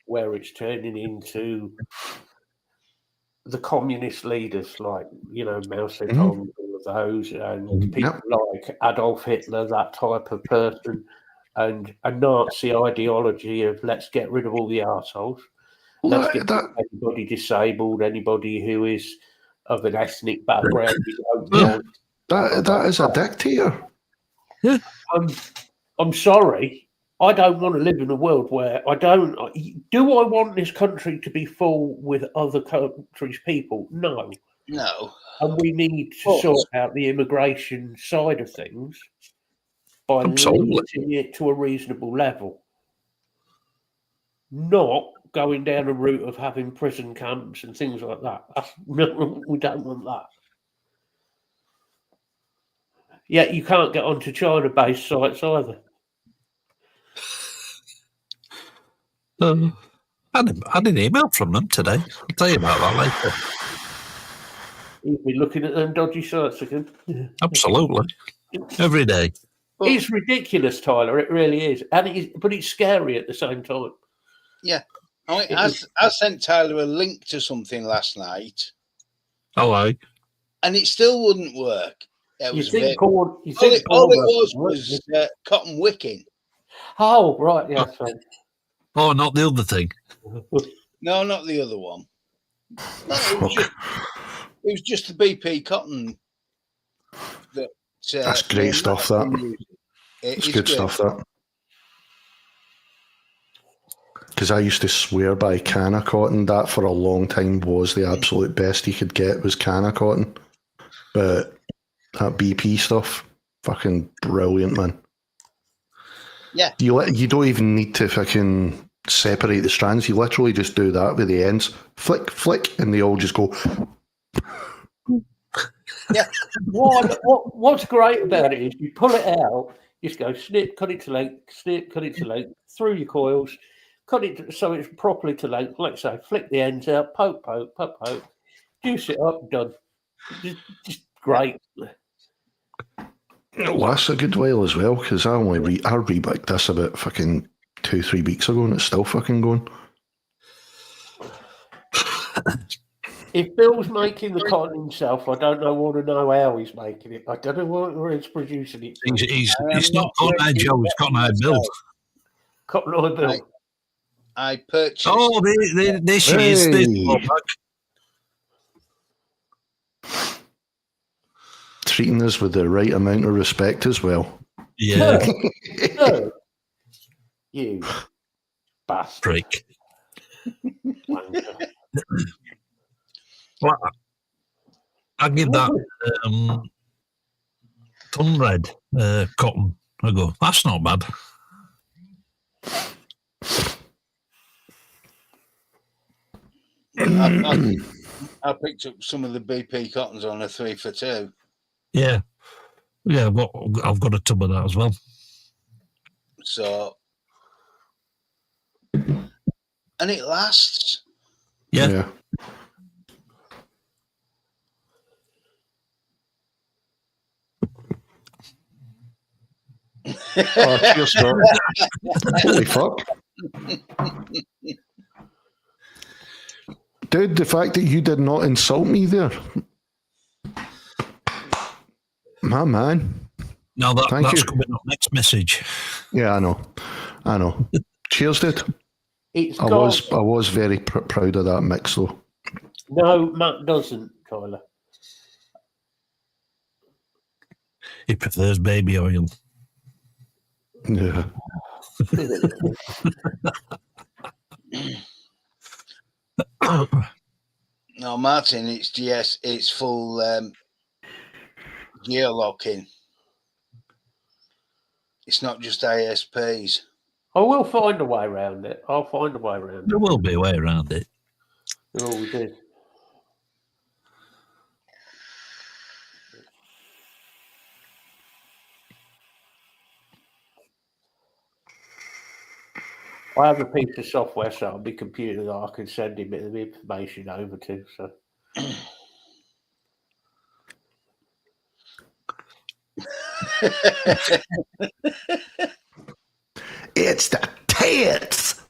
S3: where it's turning into the communist leaders, like, Mao Zedong, all of those, and people like Adolf Hitler, that type of person, and a Nazi ideology of let's get rid of all the arseholes. Let's get rid of anybody disabled, anybody who is of an ethnic background.
S2: That is a dictator.
S1: Yeah.
S3: I'm sorry. I don't want to live in a world where I don't. Do I want this country to be full with other countries' people? No.
S4: No.
S3: And we need to sort out the immigration side of things by limiting it to a reasonable level. Not going down a route of having prison camps and things like that. We don't want that. Yet you can't get onto China-based sites either.
S1: I had an email from them today. I'll tell you about that later.
S3: You'll be looking at them dodgy sites again.
S1: Absolutely. Every day.
S3: It's ridiculous, Tyler. It really is. But it's scary at the same time.
S4: Yeah. I sent Tyler a link to something last night.
S1: Oh, aye.
S4: And it still wouldn't work. It was all it was cotton wicking.
S3: Oh, right. Yeah.
S1: Oh, not the other thing.
S4: No, not the other one. No, it was just the BP cotton.
S2: That's great stuff, that. It's good stuff, that. Because I used to swear by Canna cotton. That for a long time was the absolute best you could get, was Canna cotton. But that BP stuff, fucking brilliant, man.
S4: Yeah.
S2: You don't even need to fucking separate the strands. You literally just do that with the ends. Flick, flick, and they all just go.
S4: Yeah.
S3: What's great about it is you pull it out, you just go snip, cut it to length, snip, cut it to length, through your coils, cut it so it's properly to length. Like I say, flick the ends out, poke, juice it up, done. Just great.
S2: It lasts a good while as well, because I rebacked this about fucking 2-3 weeks ago and it's still fucking going.
S3: If Bill's making the cotton himself, I don't want to know how he's making it. I don't know where he's producing it.
S1: It's not Cotton Eye Joe, it's Cotton Eye Bill.
S3: Cotton Eye Bill.
S4: I purchased.
S1: Oh, there she is.
S2: Treating us with the right amount of respect as well.
S1: Yeah.
S3: You bastard.
S1: Prick. Well, I give that ton red cotton. I go, that's not bad.
S4: I picked up some of the BP cottons on a 3 for 2.
S1: Yeah. Yeah, well, I've got a tub of that as well.
S4: So, and it lasts.
S1: Yeah.
S2: Oh, cheers, Scott. Holy fuck. Dude, the fact that you did not insult me there. My man.
S1: No, that's coming up next message.
S2: Yeah, I know. Cheers, dude. I was very proud of that mix, though.
S3: No, Matt doesn't, Tyler.
S1: He prefers baby oil.
S2: Yeah.
S4: No, Martin, it's full geolocking. It's not just ASPs.
S3: I will find a way around it. I'll find a way around it.
S1: There will be a way around it.
S3: There always is. I have a piece of software set on my computer that I can send him the information over to. So
S2: It's the tits.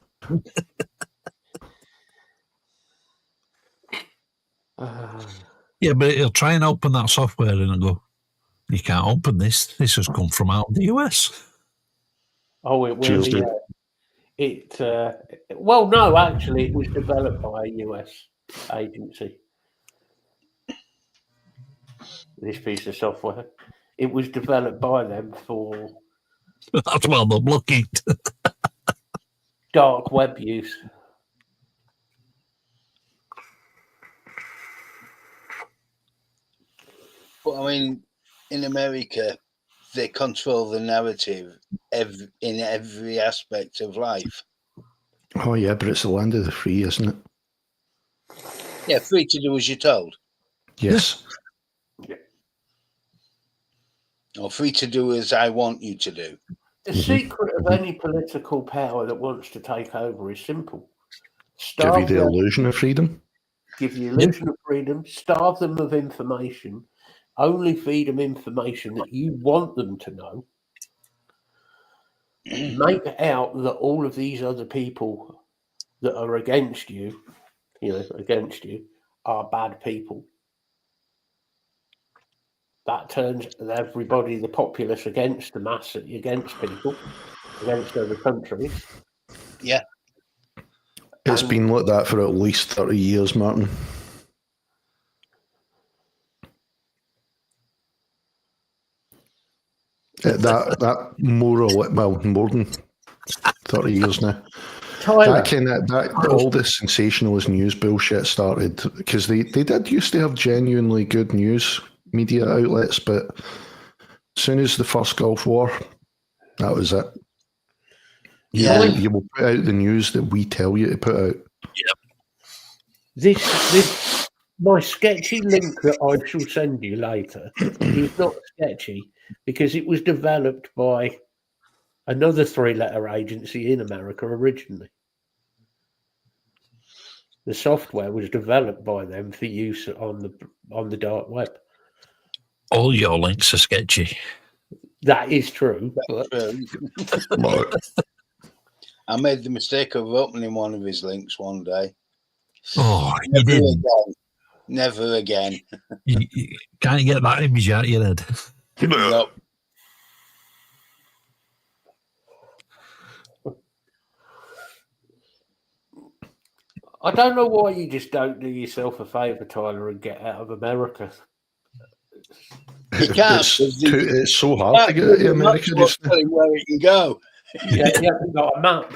S1: Yeah, but he'll try and open that software and it'll go, you can't open this. This has come from out of the US.
S3: Oh, it will.
S2: Cheers, dude.
S3: Well, no, actually, it was developed by a US agency. This piece of software, it was developed by them for
S1: That's why they're blocking it.
S3: dark web use.
S4: But I mean, in America, they control the narrative in every aspect of life.
S2: Oh yeah, but it's the land of the free, isn't it?
S4: Yeah, free to do as you're told.
S2: Yes.
S4: Or free to do as I want you to do.
S3: The secret of any political power that wants to take over is simple.
S2: Give you the
S3: them,
S2: illusion of freedom.
S3: give you the illusion of freedom, starve them of information, only feed them information that you want them to know. Make out that all of these other people that are against you, are bad people. That turns everybody, the populace, against the mass, against people, against other countries.
S4: Yeah.
S2: It's been like that for at least 30 years, Martin. That more than 30 years now.
S3: Tyler.
S2: That all this sensationalist news bullshit started because they did used to have genuinely good news media outlets, but as soon as the first Gulf War, that was it.
S4: Yeah.
S2: You will put out the news that we tell you to put out.
S1: Yep.
S3: This my sketchy link that I shall send you later is not sketchy because it was developed by another 3-letter agency in America originally. The software was developed by them for use on the dark web.
S1: All your links are sketchy.
S3: That is true. But
S4: I made the mistake of opening one of his links one day.
S1: Oh, you didn't.
S4: Again. Never again.
S1: You can't get that image out of your head.
S4: Nope.
S3: I don't know why you just don't do yourself a favour, Tyler, and get out of America.
S4: You can't.
S2: It's so hard to get out of America. Just
S4: where it can go.
S3: Yeah, you haven't got a map.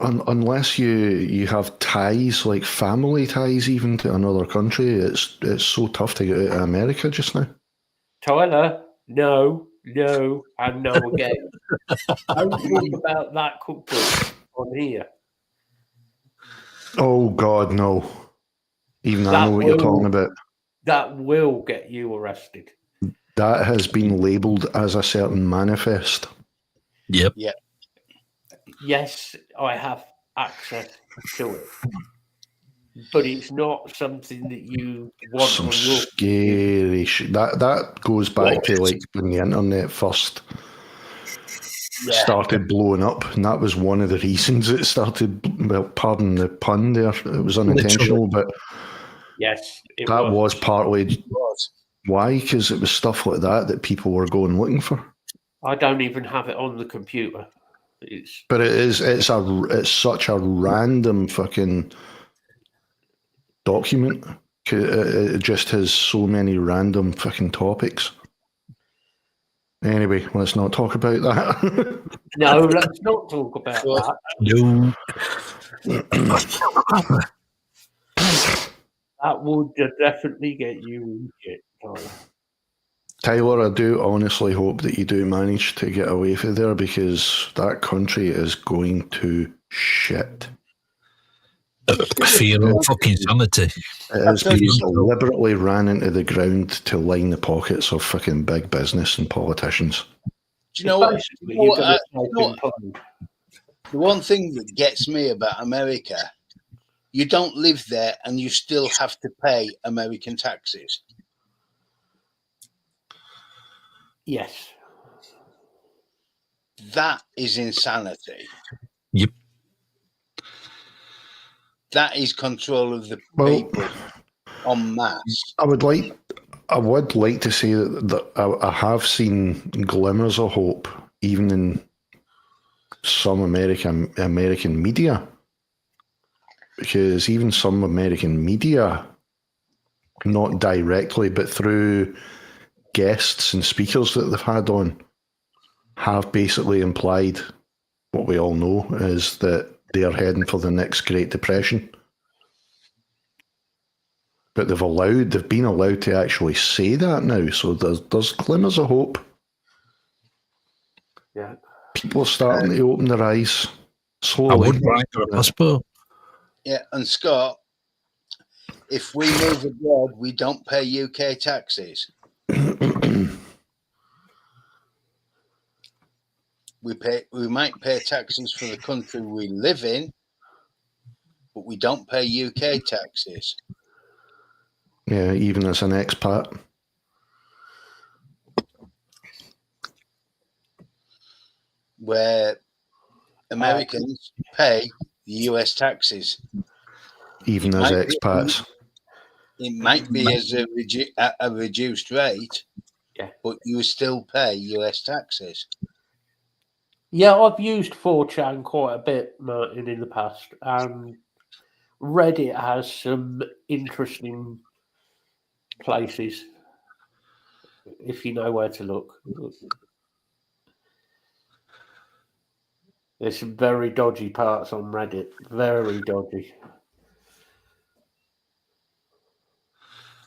S2: unless you have ties, like family ties, even to another country, it's so tough to get out of America just now.
S3: Tyler, no, and no again. Don't talk about that cookbook on here.
S2: Oh God, no! Even I know what you're talking about.
S3: That will get you arrested.
S2: That has been labelled as a certain manifest.
S1: Yep.
S4: Yeah.
S3: Yes, I have access to it, but it's not something that you want.
S2: Some scary shit. That goes back to like when the internet first started blowing up, and that was one of the reasons it started. Well, pardon the pun there; it was unintentional, but
S3: yes,
S2: that was partly why, because it was stuff like that people were going looking for.
S3: I don't even have it on the computer.
S2: But it's such a random fucking document. It just has so many random fucking topics. Anyway, let's not talk about that.
S3: No, let's not talk about that.
S1: No.
S3: That would definitely get you in shit, Tyler.
S2: Tyler, I do honestly hope that you do manage to get away from there, because that country is going to shit.
S1: For your own fucking sanity.
S2: It has been deliberately ran into the ground to line the pockets of fucking big business and politicians.
S4: Do you know what? The one thing that gets me about America, you don't live there and you still have to pay American taxes.
S3: Yes.
S4: That is insanity.
S1: Yep.
S4: That is control of the
S2: Well,
S4: people en masse.
S2: I would like to say that I have seen glimmers of hope, even in some American media, because even some American media, not directly, but through guests and speakers that they've had on, have basically implied what we all know is that they are heading for the next Great Depression. But they've been allowed to actually say that now, so there's glimmers of hope.
S3: Yeah.
S2: People are starting to open their eyes
S1: I
S2: slowly.
S1: would write for a passport.
S4: Yeah, and Scott, if we move abroad, we don't pay UK taxes. We might pay taxes for the country we live in, but we don't pay UK taxes.
S2: Yeah, even as an expat.
S4: Where Americans pay the US taxes.
S2: Even as expats.
S4: It might be as a reduced rate,
S3: Yeah.
S4: but you still pay US taxes.
S3: Yeah, I've used 4chan quite a bit, Martin, in the past, and Reddit has some interesting places if you know where to look. There's some very dodgy parts on Reddit. Very dodgy.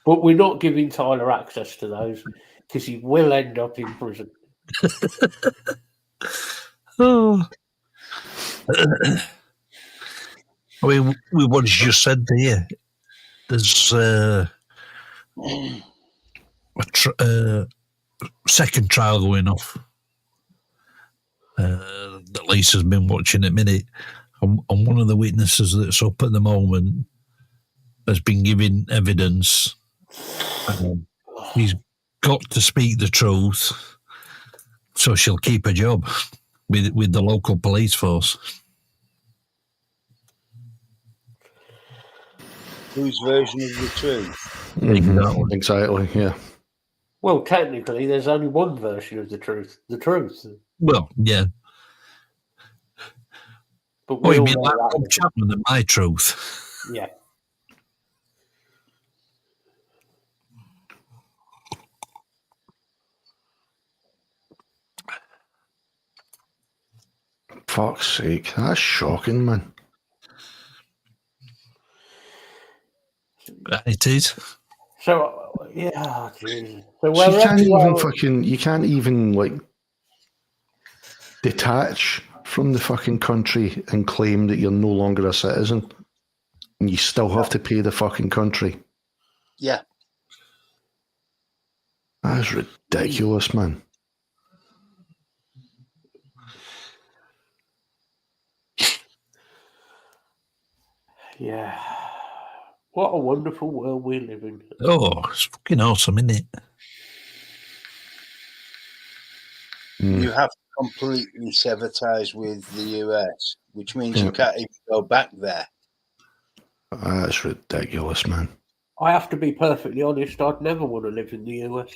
S3: But we're not giving Tyler access to those because he will end up in prison.
S1: Oh. I mean, with what you just said there, there's a second trial going off that Lisa's been watching at minute, and one of the witnesses that's up at the moment has been giving evidence. He's got to speak the truth, so she'll keep her job with the local police force.
S4: Whose version of the truth?
S2: Mm-hmm. Exactly, yeah.
S3: Well, technically, there's only one version of the truth. The truth.
S1: Well, yeah.
S3: But
S1: Oh,
S3: we
S1: you
S3: all
S1: mean
S3: know
S1: like
S3: that
S1: Rob
S3: one.
S1: Chapman and My Truth?
S3: Yeah.
S2: Fuck's sake, that's shocking, man.
S1: It is.
S3: So, yeah, geez. So
S2: So
S3: wherever
S2: you can't even like detach from the fucking country and claim that you're no longer a citizen, and you still have to pay the fucking country.
S4: Yeah.
S2: That's ridiculous, man.
S3: Yeah. What a wonderful world we live in.
S1: Oh, it's fucking awesome, isn't it?
S4: You have to completely sever ties with the US, which means you can't even go back there.
S2: That's ridiculous, man.
S3: I have to be perfectly honest, I'd never want to live in the US.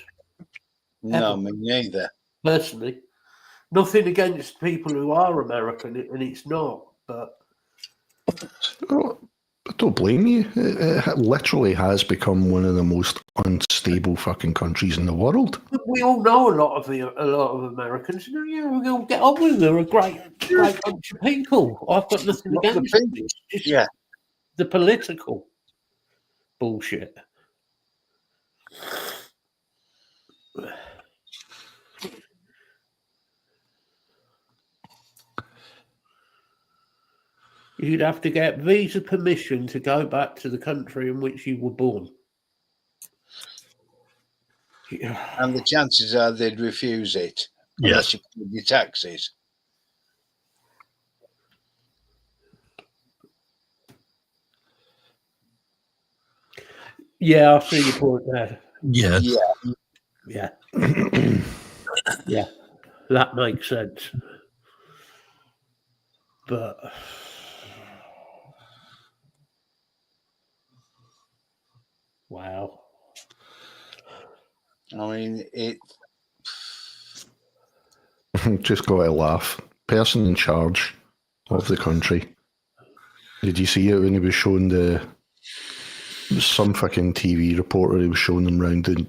S4: No,
S3: Ever.
S4: me neither.
S3: Personally. Nothing against people who are American, and it's not, but...
S2: Oh, I don't blame you. It literally has become one of the most unstable fucking countries in the world.
S3: We all know a lot of Americans. Yeah, we're going to get on with them. They're a great bunch of people. I've got nothing
S4: Not the
S3: against them.
S4: people.
S3: It's just
S4: Yeah.
S3: the political bullshit. You'd have to get visa permission to go back to the country in which you were born.
S4: And the chances are they'd refuse it unless you pay your taxes.
S3: Yeah, I see your point there.
S1: Yeah.
S3: Yeah. Yeah, that makes sense. But wow.
S4: I mean, it.
S2: Just got to laugh. Person in charge of the country. Did you see it when he was showing some fucking TV reporter? He was showing them around the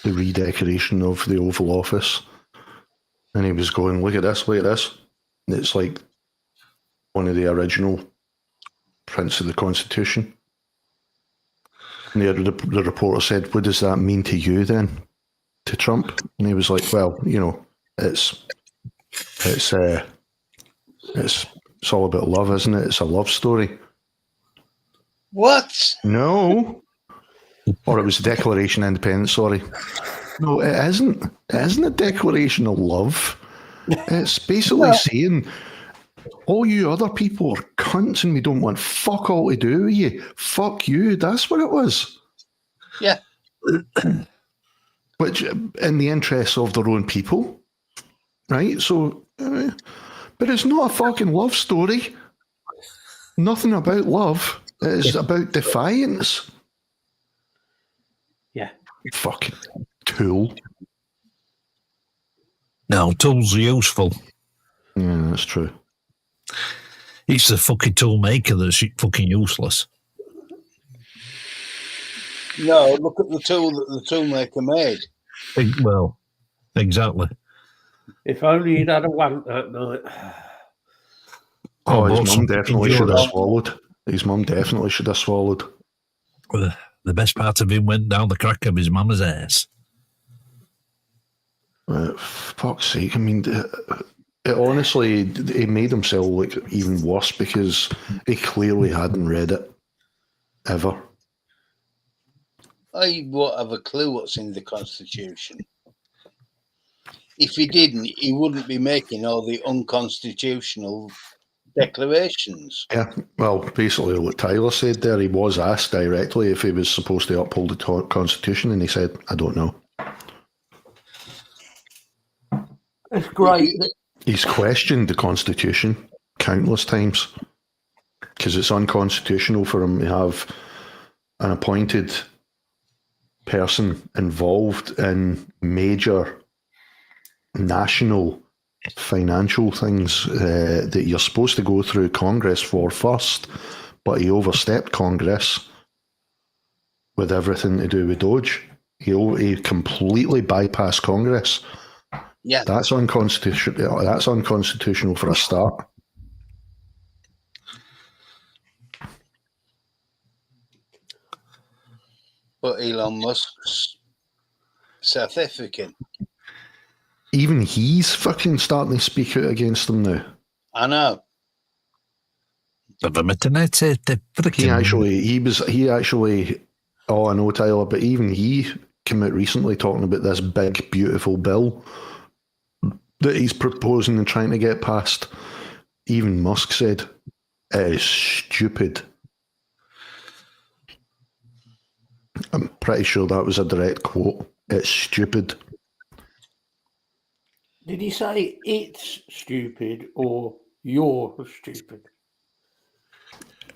S2: redecoration of the Oval Office, and he was going, "Look at this, look at this." And it's like one of the original prints of the Constitution. And the reporter said, "What does that mean to you then, to Trump?" And he was like, "Well, you know, it's all about love, isn't it? It's a love story."
S4: What?
S2: No. Or it was a Declaration of Independence, sorry. No, it isn't. It isn't a declaration of love. It's basically saying, all you other people are cunts and we don't want fuck all to do with you. Fuck you. That's what it was.
S4: Yeah.
S2: Which, in the interests of their own people, right? So, but it's not a fucking love story. Nothing about love. It's about defiance.
S3: Yeah.
S2: Fucking tool.
S1: No, tools are useful.
S2: Yeah, that's true.
S1: It's the fucking tool maker that's fucking useless.
S4: No, look at the tool that the toolmaker made.
S1: Well, exactly.
S3: If only he'd had a wank that night.
S2: Oh, his
S1: but
S2: mum definitely should have
S1: yours.
S2: swallowed. His mum definitely should have swallowed.
S1: The best part of him went down the crack of his mama's ass.
S2: Fuck's sake. I mean, it honestly, he made himself look even worse because he clearly hadn't read it. Ever.
S4: I won't have a clue what's in the Constitution. If he didn't, he wouldn't be making all the unconstitutional declarations.
S2: Yeah, well, basically what Tyler said there, he was asked directly if he was supposed to uphold the Constitution, and he said, "I don't know."
S3: It's great.
S2: He's questioned the Constitution countless times because it's unconstitutional for him to have an appointed person involved in major national financial things that you're supposed to go through Congress for first, but he overstepped Congress with everything to do with Doge. He completely bypassed Congress.
S4: Yeah,
S2: That's unconstitutional. That's unconstitutional for a start.
S4: but Elon Musk's South African.
S2: Even he's fucking starting to speak out against them now.
S4: I know.
S2: He actually. Oh, I know, Tyler, but even he came out recently talking about this big, beautiful bill that he's proposing and trying to get passed. Even Musk said it is stupid. I'm pretty sure that was a direct quote. It's stupid.
S3: Did he say it's stupid or you're stupid?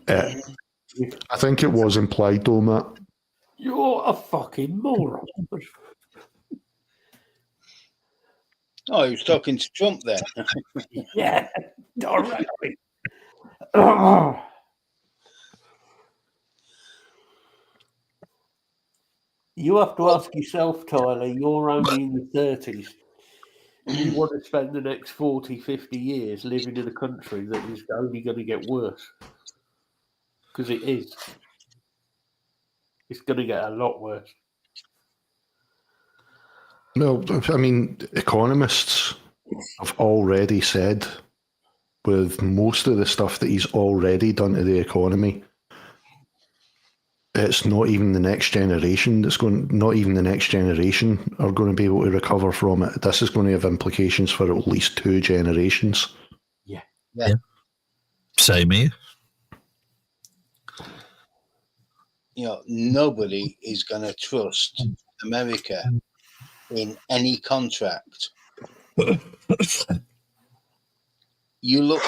S2: I think it was implied though, Matt.
S3: You're a fucking moron.
S4: Oh, he was talking to Trump there.
S3: Yeah, directly. You have to ask yourself, Tyler, you're only in your 30s. You want to spend the next 40, 50 years living in a country that is only going to get worse. Because it is. It's going to get a lot worse.
S2: No, I mean, economists have already said with most of the stuff that he's already done to the economy, it's not even the next generation not even the next generation are going to be able to recover from it. This is going to have implications for at least 2 generations.
S3: Yeah.
S1: Same here.
S4: You know, nobody is going to trust America in any contract You look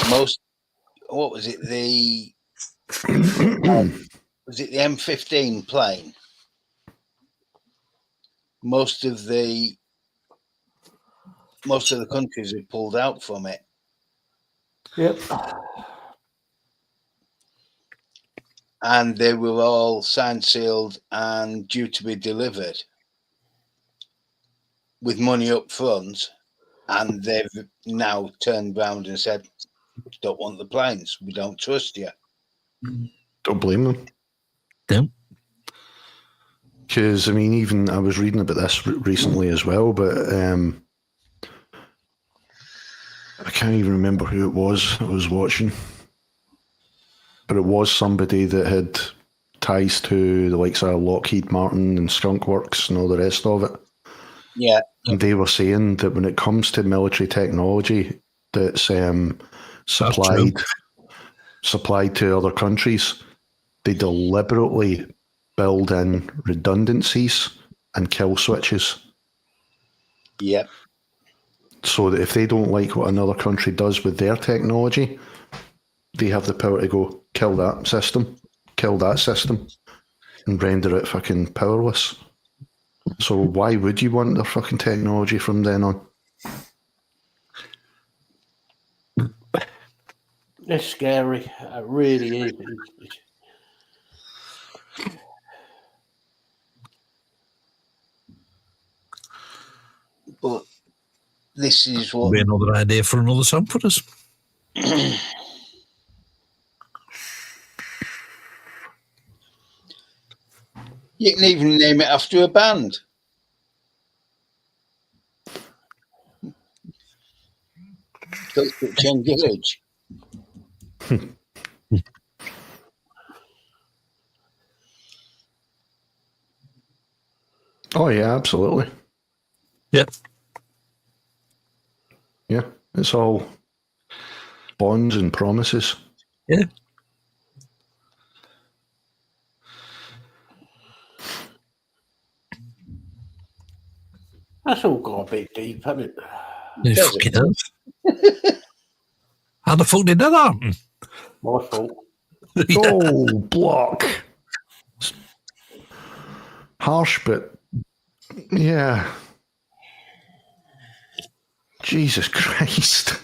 S4: what was it? Was it the M15 plane? Most of the countries have pulled out from it.
S3: Yep.
S4: And they were all signed, sealed, and due to be delivered with money up front. And they've now turned round and said, "Don't want the planes. We don't trust you."
S2: Don't blame them.
S1: Don't.
S2: Because, I mean, even I was reading about this recently as well, but I can't even remember who it was I was watching. But it was somebody that had ties to the likes of Lockheed Martin and Skunk Works and all the rest of it.
S4: Yeah.
S2: And they were saying that when it comes to military technology that's supplied to other countries, they deliberately build in redundancies and kill switches.
S4: Yep.
S2: So that if they don't like what another country does with their technology, they have the power to go kill that system, and render it fucking powerless. So why would you want their fucking technology from then on?
S3: It's scary. It really is.
S4: But this is what...
S1: Be another idea for another song for us.
S4: You can even name it after a band. Engage.
S2: Oh yeah, absolutely.
S1: Yep.
S2: Yeah, it's all bonds and promises.
S1: Yeah.
S3: That's all got a bit deep, hasn't it?
S1: It fucking does. How the fuck did that happen?
S3: My fault.
S1: Yeah.
S2: Oh, block. Harsh, but yeah. Jesus Christ.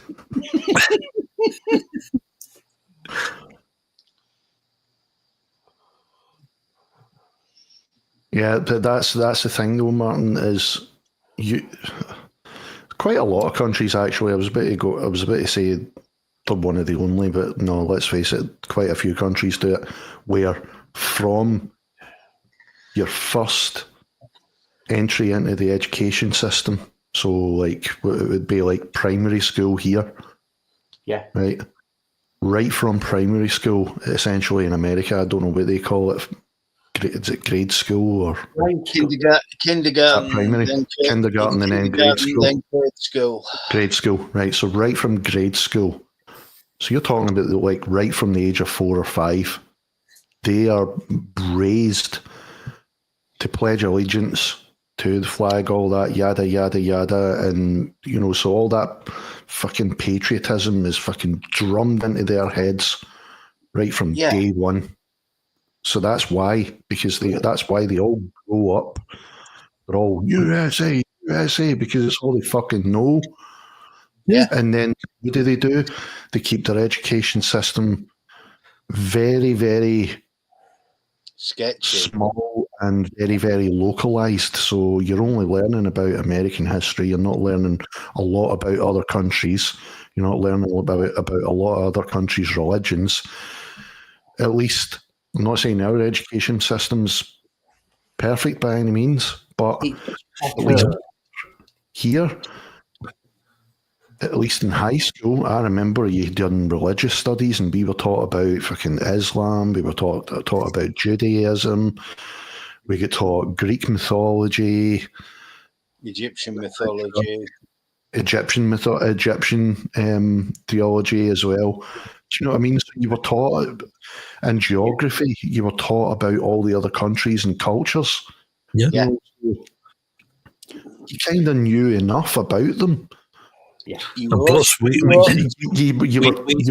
S2: Yeah, but that's the thing though, Martin, is quite a lot of countries actually. I was about to say they're one of the only, but no, let's face it, quite a few countries do it, where from your first entry into the education system, so like it would be like primary school here.
S3: Yeah.
S2: Right from primary school, essentially in America, I don't know what they call it. Is it grade school or
S4: kindergarten?
S2: Primary, kindergarten, and then grade school.
S4: Then grade school.
S2: Grade school, right? So right from grade school. So you're talking about like right from the age of 4 or 5, they are raised to pledge allegiance to the flag, all that yada yada yada, and you know, so all that fucking patriotism is fucking drummed into their heads right from day one. So that's why, that's why they all grow up. They're all USA, because it's all they fucking know.
S4: Yeah.
S2: And then what do? They keep their education system very, very
S4: sketchy,
S2: small, and very, very localized. So you're only learning about American history. You're not learning a lot about other countries. You're not learning about a lot of other countries' religions. At least, I'm not saying our education system's perfect by any means, but at least here, at least in high school, I remember you done religious studies and we were taught about fucking Islam, we were taught about Judaism, we get taught Greek mythology,
S4: Egyptian mythology,
S2: Egyptian theology as well. Do you know what I mean? So you were taught in geography, you were taught about all the other countries and cultures.
S1: Yeah.
S2: You kind of knew enough about them
S3: Yeah.
S4: You
S1: And
S4: were
S1: plus,
S4: also,
S2: You were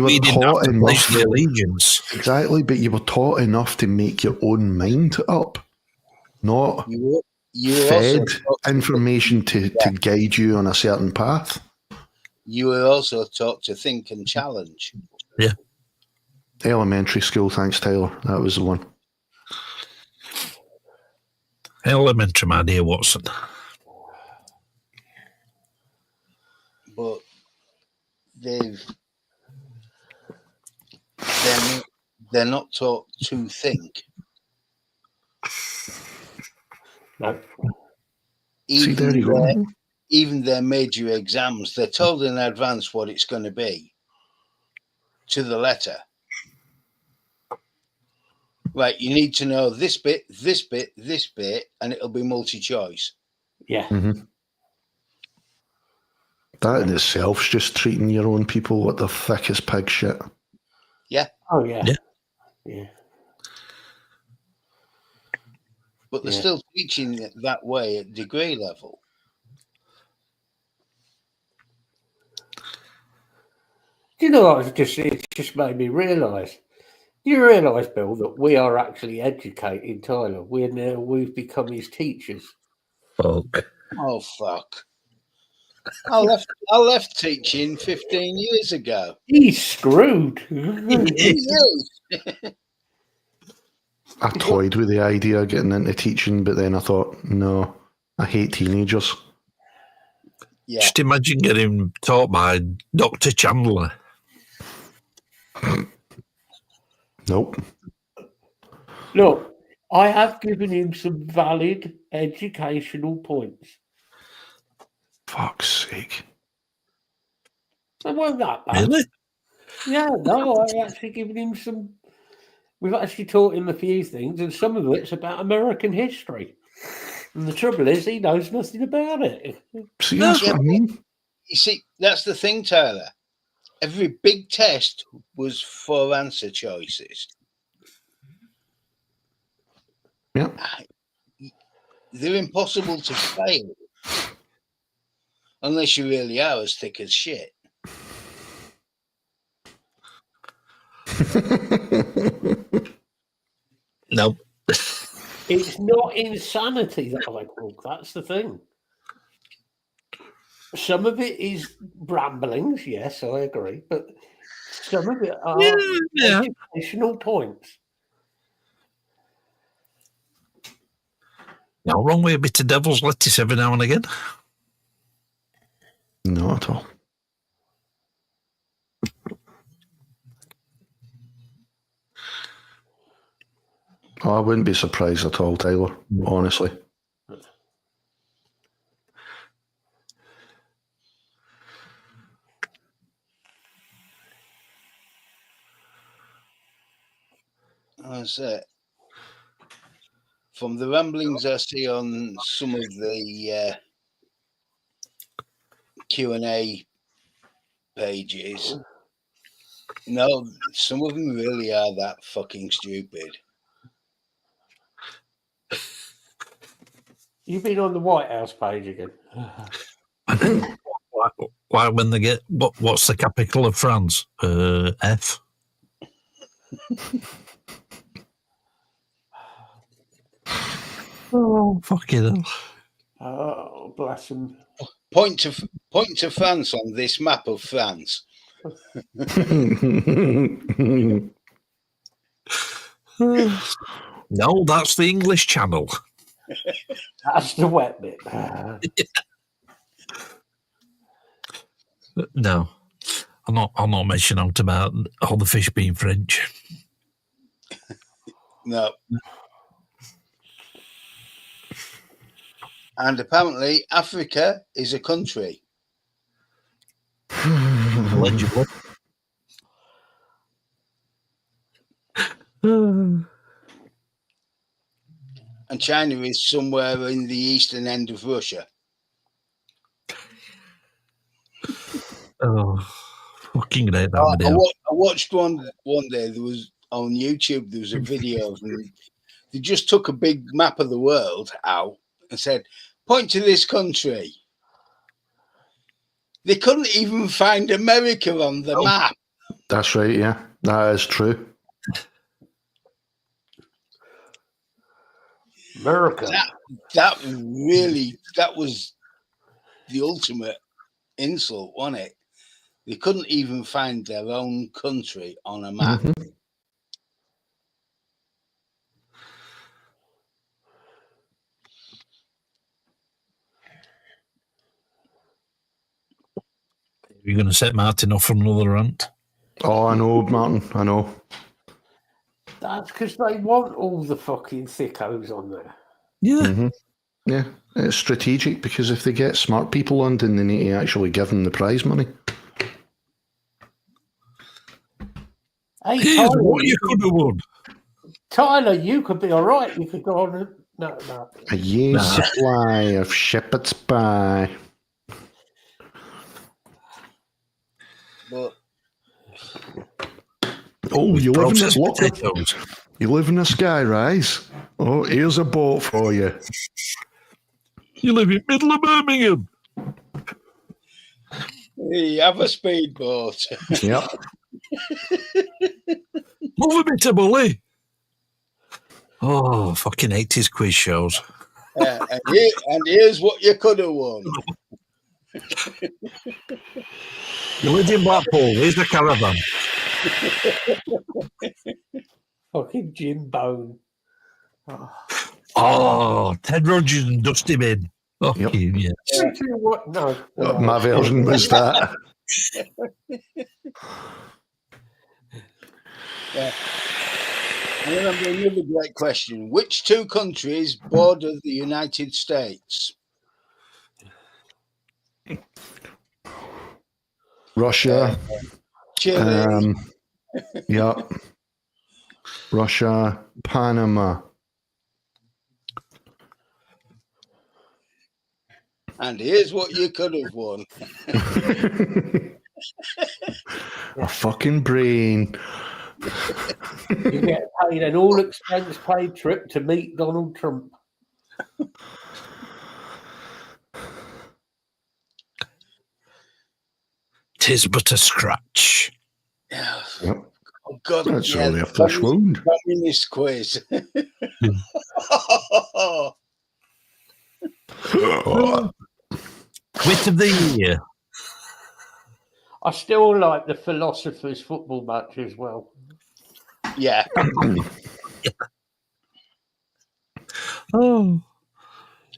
S1: we didn't
S2: taught
S1: have to pledge
S2: enough.
S1: the allegiance.
S2: Exactly, but you were taught enough to make your own mind up, not
S4: you were also
S2: fed
S4: taught to
S2: information to guide you on a certain path.
S4: You were also taught to think and challenge.
S1: Yeah.
S2: Elementary school, thanks, Tyler. That was the one.
S1: Elementary, my dear Watson.
S4: But they're not taught to think.
S3: No.
S2: See, there you go.
S4: Even their major exams, they're told in advance what it's going to be, to the letter. Right, you need to know this bit, this bit, this bit, and it'll be multi-choice.
S3: Yeah.
S2: Mm-hmm. That in itself's just treating your own people like the thickest pig shit.
S4: Yeah.
S3: Oh, yeah.
S1: Yeah.
S3: Yeah.
S4: But they're still teaching it that way at degree level.
S3: Do you know what? It just made me realise. Do you realise, Bill, that we are actually educating Tyler? We've become his teachers.
S1: Fuck.
S4: Oh, fuck. I left teaching 15 years ago.
S3: He's screwed.
S4: He is.
S2: I toyed with the idea of getting into teaching, but then I thought, no, I hate teenagers.
S4: Yeah.
S1: Just imagine getting taught by Dr. Chandler.
S2: Nope.
S3: Look, I have given him some valid educational points.
S2: Fuck's sake.
S3: It wasn't that bad.
S1: Really?
S3: Yeah, no, I actually given him some. We've actually taught him a few things, and some of it's about American history. And the trouble is, he knows nothing about it.
S2: See, that's what I mean.
S4: You see, that's the thing, Tyler. Every big test was 4 answer choices.
S2: Yeah.
S4: They're impossible to fail. Unless you really are as thick as shit.
S1: No.
S3: It's not insanity that I call. That's the thing. Some of it is ramblings, yes, I agree, but some of it are educational points.
S1: No wrong with a bit of devil's lettuce every now and again.
S2: Not at all. Oh, I wouldn't be surprised at all, Tyler, honestly.
S4: That's it. From the ramblings I see on some of the Q&A pages, no, some of them really are that fucking stupid.
S3: You've been on the White House page again.
S1: Why when they get what's the capital of France? F. Oh, fucking hell.
S3: Oh, bless him.
S4: Point to France on this map of France.
S1: No, that's the English Channel.
S3: That's the wet bit.
S1: No, I'm not mentioning out about all the fish being French.
S4: No. And apparently Africa is a country.
S1: Allegedly.
S4: And China is somewhere in the eastern end of Russia.
S1: Oh, fucking great that
S4: I
S1: video.
S4: watched one day. There was on YouTube. There was a video of them. They just took a big map of the world out and said, "Point to this country." They couldn't even find America on the map.
S2: That's right, yeah. That is true.
S3: America.
S4: That was the ultimate insult, wasn't it? They couldn't even find their own country on a map.
S2: Mm-hmm.
S1: You're going to set Martin off for another rant?
S2: Oh, I know, Martin. I know.
S3: That's because they want all the fucking thickos on there.
S1: Yeah.
S2: Mm-hmm. Yeah, it's strategic because if they get smart people on, then they need to actually give them the prize money.
S3: Hey,
S1: Here's
S3: Tyler,
S1: what you could have won.
S3: Tyler, you could be all right. You could go on and... No.
S2: A year's supply of shepherd's pie.
S4: But
S2: Oh, you live in this
S1: Processed potatoes.
S2: You live in a sky rise. Oh, here's a boat for you.
S1: You live in middle of Birmingham.
S4: you have a speedboat.
S2: Yep.
S1: Love a bit of bully. Oh, fucking 80s quiz shows.
S4: and here's what you could have won.
S1: You lived in Blackpool. Here's the caravan.
S3: Fucking Jim Bone.
S1: Oh, Ted Rogers and Dusty Bin.
S2: Yep.
S1: Yeah.
S3: What? No.
S2: My version was that.
S4: Yeah. I remember another great question. Which two countries border the United States?
S2: Russia.
S4: Chile.
S2: Yep. Russia, Panama.
S4: And here's what you could have won.
S2: A fucking brain.
S3: You get paid an all expense paid trip to meet Donald Trump.
S1: Tis but a scratch.
S2: Yep.
S4: Oh, God.
S2: That's only a flesh wound.
S4: Communist quiz.
S1: Wit of the year.
S3: I still like the Philosophers football match as well.
S4: Yeah.
S1: Oh.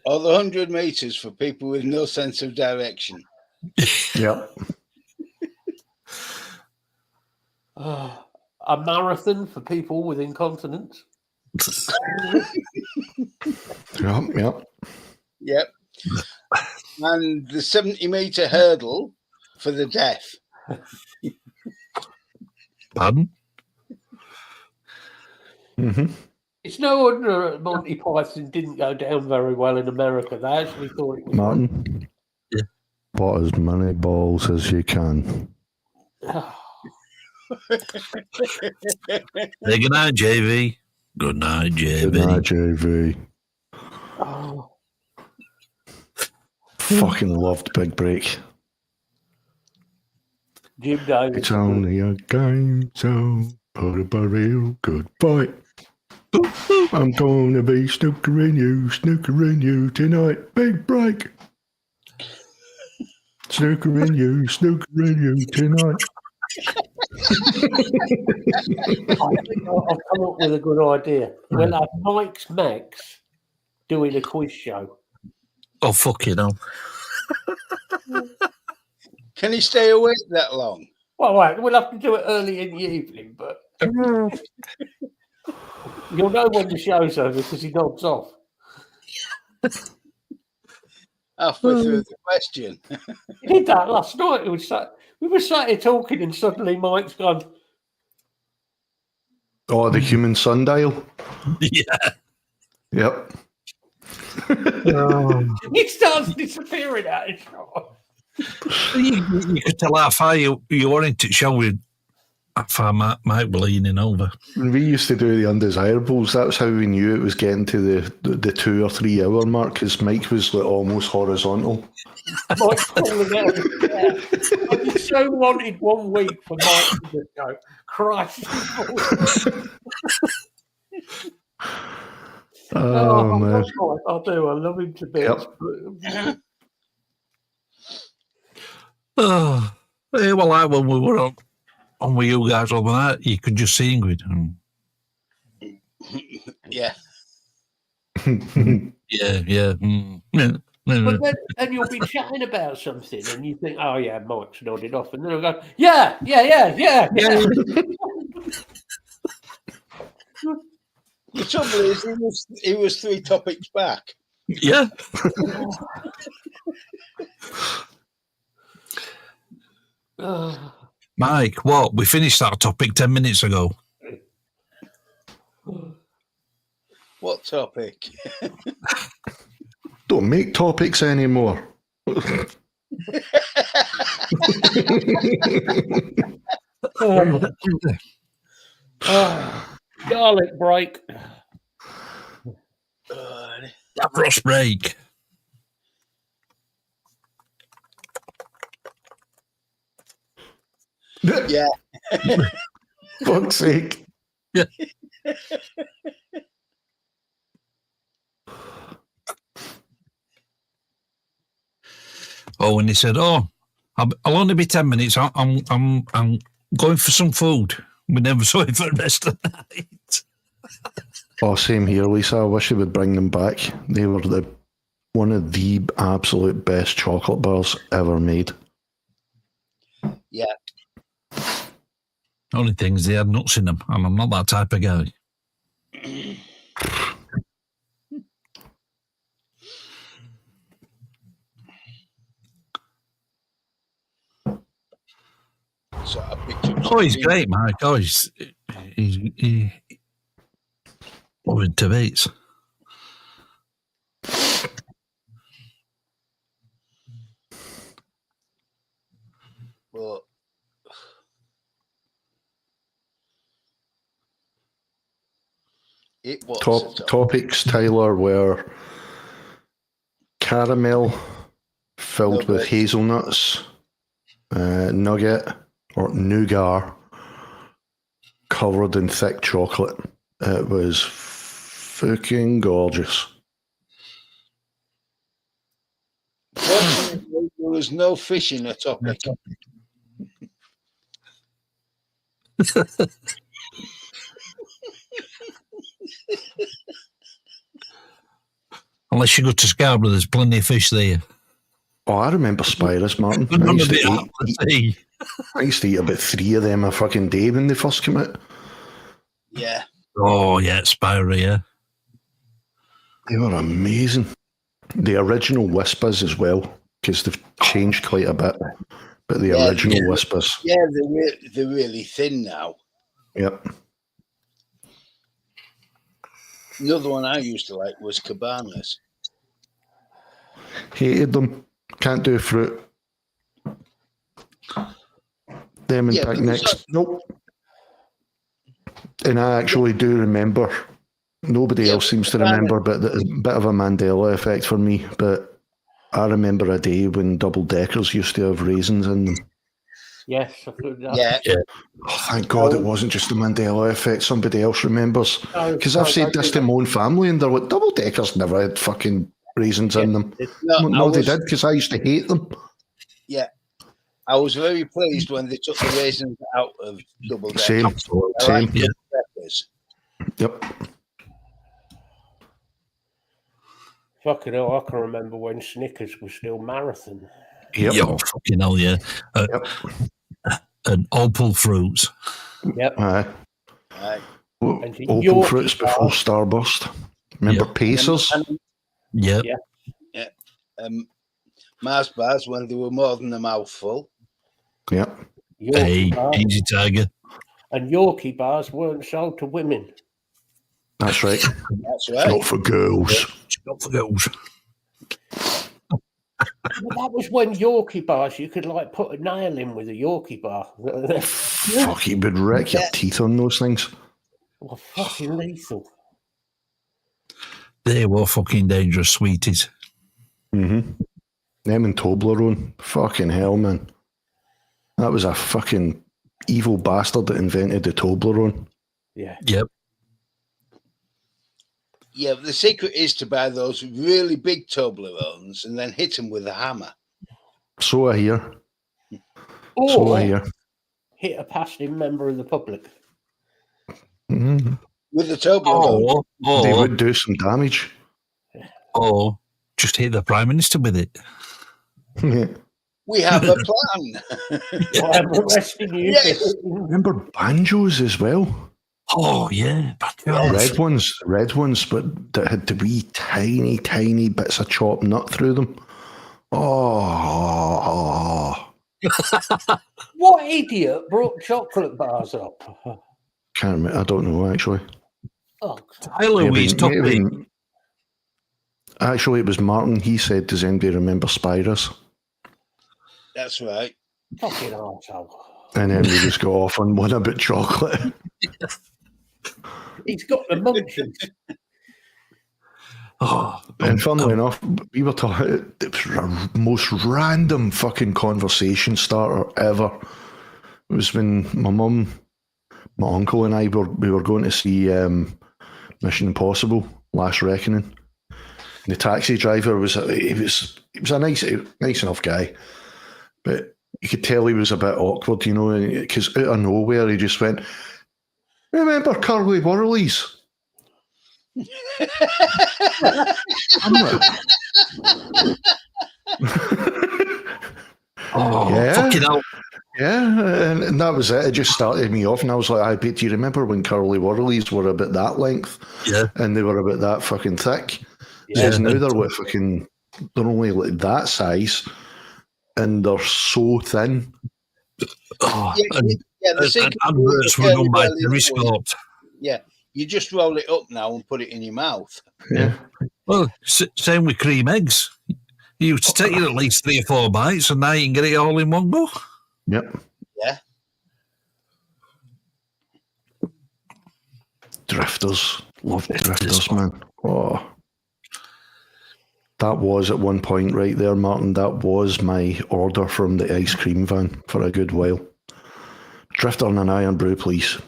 S4: Or the 100 meters for people with no sense of direction.
S2: Yep.
S3: A marathon for people with incontinence.
S2: Yep.
S4: Yep. And the 70-meter hurdle for the deaf.
S1: Pardon?
S2: Mm-hmm.
S3: It's no wonder that Monty Python didn't go down very well in America. They actually thought it was...
S2: Martin.
S1: Yeah.
S2: Put as many balls as you can.
S1: Hey, good night, JV. Good night, JV.
S2: Good night, JV.
S3: Oh.
S2: Fucking loved Big Break.
S3: Jim Davis.
S2: It's only a game, so put up a real good fight. I'm gonna be snookering you tonight. Big Break. Snookering you tonight.
S3: I think I've come up with a good idea. We'll have Mike's Max doing a quiz show.
S1: Oh, fucking hell.
S4: Can he stay awake that long?
S3: Well, right, we'll have to do it early in the evening, but you'll know when the show's over because he nods off.
S4: Halfway through the question.
S3: He did that last night. We were sat here talking and suddenly Mike's gone,
S2: Oh, the human sundial.
S1: Yeah.
S2: Yep.
S3: he starts disappearing out of shot.
S1: You could tell how far you wanted to show with that far Mike were leaning over.
S2: When we used to do the undesirables, that's how we knew it was getting to the 2 or 3 hour mark, because Mike was like almost horizontal.
S3: Mike's falling out of his chair. I just so wanted 1 week for Mike to just go, Christ.
S2: Oh, man.
S3: I do. I love him to bits.
S2: Yep.
S1: Oh, yeah, well, like when we were on with you guys over that, you could just see Ingrid.
S4: Yeah.
S1: Yeah.
S3: But then you'll be chatting about something and you think, oh, yeah, Mike's nodded off. And then I'll go, yeah.
S4: The trouble is, he was 3 topics back.
S1: Yeah. Mike, what? We finished that topic 10 minutes ago.
S4: What topic?
S2: Don't make topics anymore.
S3: Garlic break.
S1: Davros break.
S4: Yeah.
S2: Fuck's sake.
S1: Yeah. Oh, and he said, "Oh, I'll only be 10 minutes. I'm going for some food." We never saw him for the rest of the night.
S2: Oh, same here, Lisa. I wish they would bring them back. They were one of the absolute best chocolate bars ever made.
S4: Yeah.
S1: Only things they had nuts in them, and I'm not that type of guy.
S4: So I picked up
S1: Oh, he's great, Mike. Oh, he's over to beats.
S4: But it was
S2: Topics, Tyler, were caramel filled with hazelnuts, nugget or nougat covered in thick chocolate. It was fucking gorgeous.
S4: Fortunately, there was no fish in the topic.
S1: Unless you go to Scarborough, there's plenty of fish there.
S2: Oh, I remember Spirus, Martin. I used to eat about 3 of them a fucking day when they first came out.
S4: Yeah.
S1: Oh, yeah, Spira, yeah.
S2: They were amazing. The original Whispers as well, because they've changed quite a bit. But the original Whispers.
S4: Yeah, they're really thin now.
S2: Yep.
S4: Another one I used to like was Cabanas.
S2: Hated them. Can't do fruit. Them and picnics. Nope. And I actually do remember. Nobody else seems to remember, but there's a bit of a Mandela effect for me. But I remember a day when double deckers used to have raisins in them.
S3: Yes.
S4: Yeah.
S2: Oh, thank God it wasn't just a Mandela effect. Somebody else remembers. Because I've said this to my own family, and they're like, double deckers never had fucking raisins in them. No, they did, because I used to hate them.
S4: Yeah. I was very pleased when they took the raisins out of double deckers.
S2: Same.
S1: Yeah.
S2: Yep.
S3: Fucking hell, I can remember when Snickers was still marathon.
S2: Yep.
S1: Yo, fucking hell, yeah. And opal fruits.
S3: Yep.
S2: Opal fruits before Starburst. Remember Pacers?
S1: Yeah.
S4: Mars bars when they were more than a mouthful.
S2: Yep.
S1: Hey, easy tiger.
S3: And Yorkie bars weren't sold to women.
S2: That's right.
S4: That's right.
S2: Not for girls.
S1: Not for girls.
S3: That was when Yorkie bars, you could like put a nail in with a Yorkie bar.
S2: Fuck, it would wreck your teeth on those things.
S3: Well, fucking lethal.
S1: They were fucking dangerous sweeties.
S2: Mm-hmm. Them and Toblerone. Fucking hell, man. That was a fucking evil bastard that invented the Toblerone.
S3: Yeah.
S1: Yep.
S4: Yeah, but the secret is to buy those really big Toblerones and then hit them with a hammer.
S2: So I hear.
S3: Or
S2: hear.
S3: hit a passing member of the public.
S2: Mm-hmm.
S4: With the Toblerone.
S2: They would do some damage.
S1: Or just hit the Prime Minister with it.
S4: We have a plan.
S3: I'm arresting you.
S4: Yes.
S2: Remember banjos as well?
S1: Oh, yeah. But
S2: Red ones, but that had to be tiny, tiny bits of chopped nut through them. Oh.
S3: What idiot brought chocolate bars up?
S2: Can't remember. I don't know, actually.
S3: Oh,
S1: Tyler Wee's top eight.
S2: Actually, it was Martin. He said, does anybody remember Spiders?
S4: That's right.
S3: fucking arsehole.
S2: And then we just go off on one about chocolate.
S3: He's got the munchies.
S2: And funnily enough, we were talking, it was the most random fucking conversation starter ever. It was when my mum, my uncle and I were going to see Mission Impossible, Last Reckoning. And the taxi driver was a nice enough guy, but you could tell he was a bit awkward, you know, because out of nowhere he just went, "Remember Curly Wurlies?" I'm like,
S1: fucking hell.
S2: Yeah, and that was it. It just started me off, and I was like, "I bet, do you remember when Curly Wurlies were about that length?
S1: Yeah,
S2: and they were about that fucking thick.
S1: Yeah.
S2: Says now they're only like that size, and they're so thin."
S4: The secret
S1: adverts were done by Terry Scott.
S4: Yeah, you just roll it up now and put it in your mouth.
S2: Yeah.
S1: Well, same with cream eggs. You used to take you at least 3 or 4 bites, and now you can get it all in one go.
S2: Yep.
S4: Yeah.
S2: Drifters. Love drifters, man. Oh. That was at one point right there, Martin. That was my order from the ice cream van for a good while. Drifter and an iron brew, please.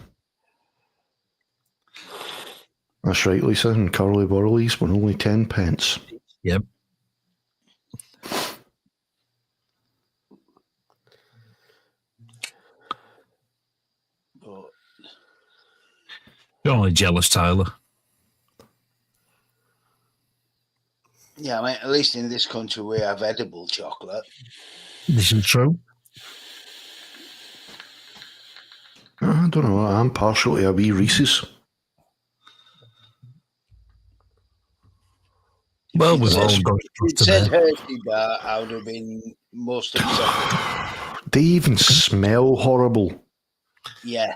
S2: That's right, Lisa. And Curly Wurlies were only 10 pence.
S1: Yep. You're only jealous, Tyler.
S4: Yeah, I mean, at least in this country we have edible chocolate.
S1: This is true.
S2: I don't know. I'm partial to a wee Reese's.
S1: Well, we've all got
S4: it said Hershey bar, I would have been most upset.
S2: They even smell horrible.
S4: Yeah.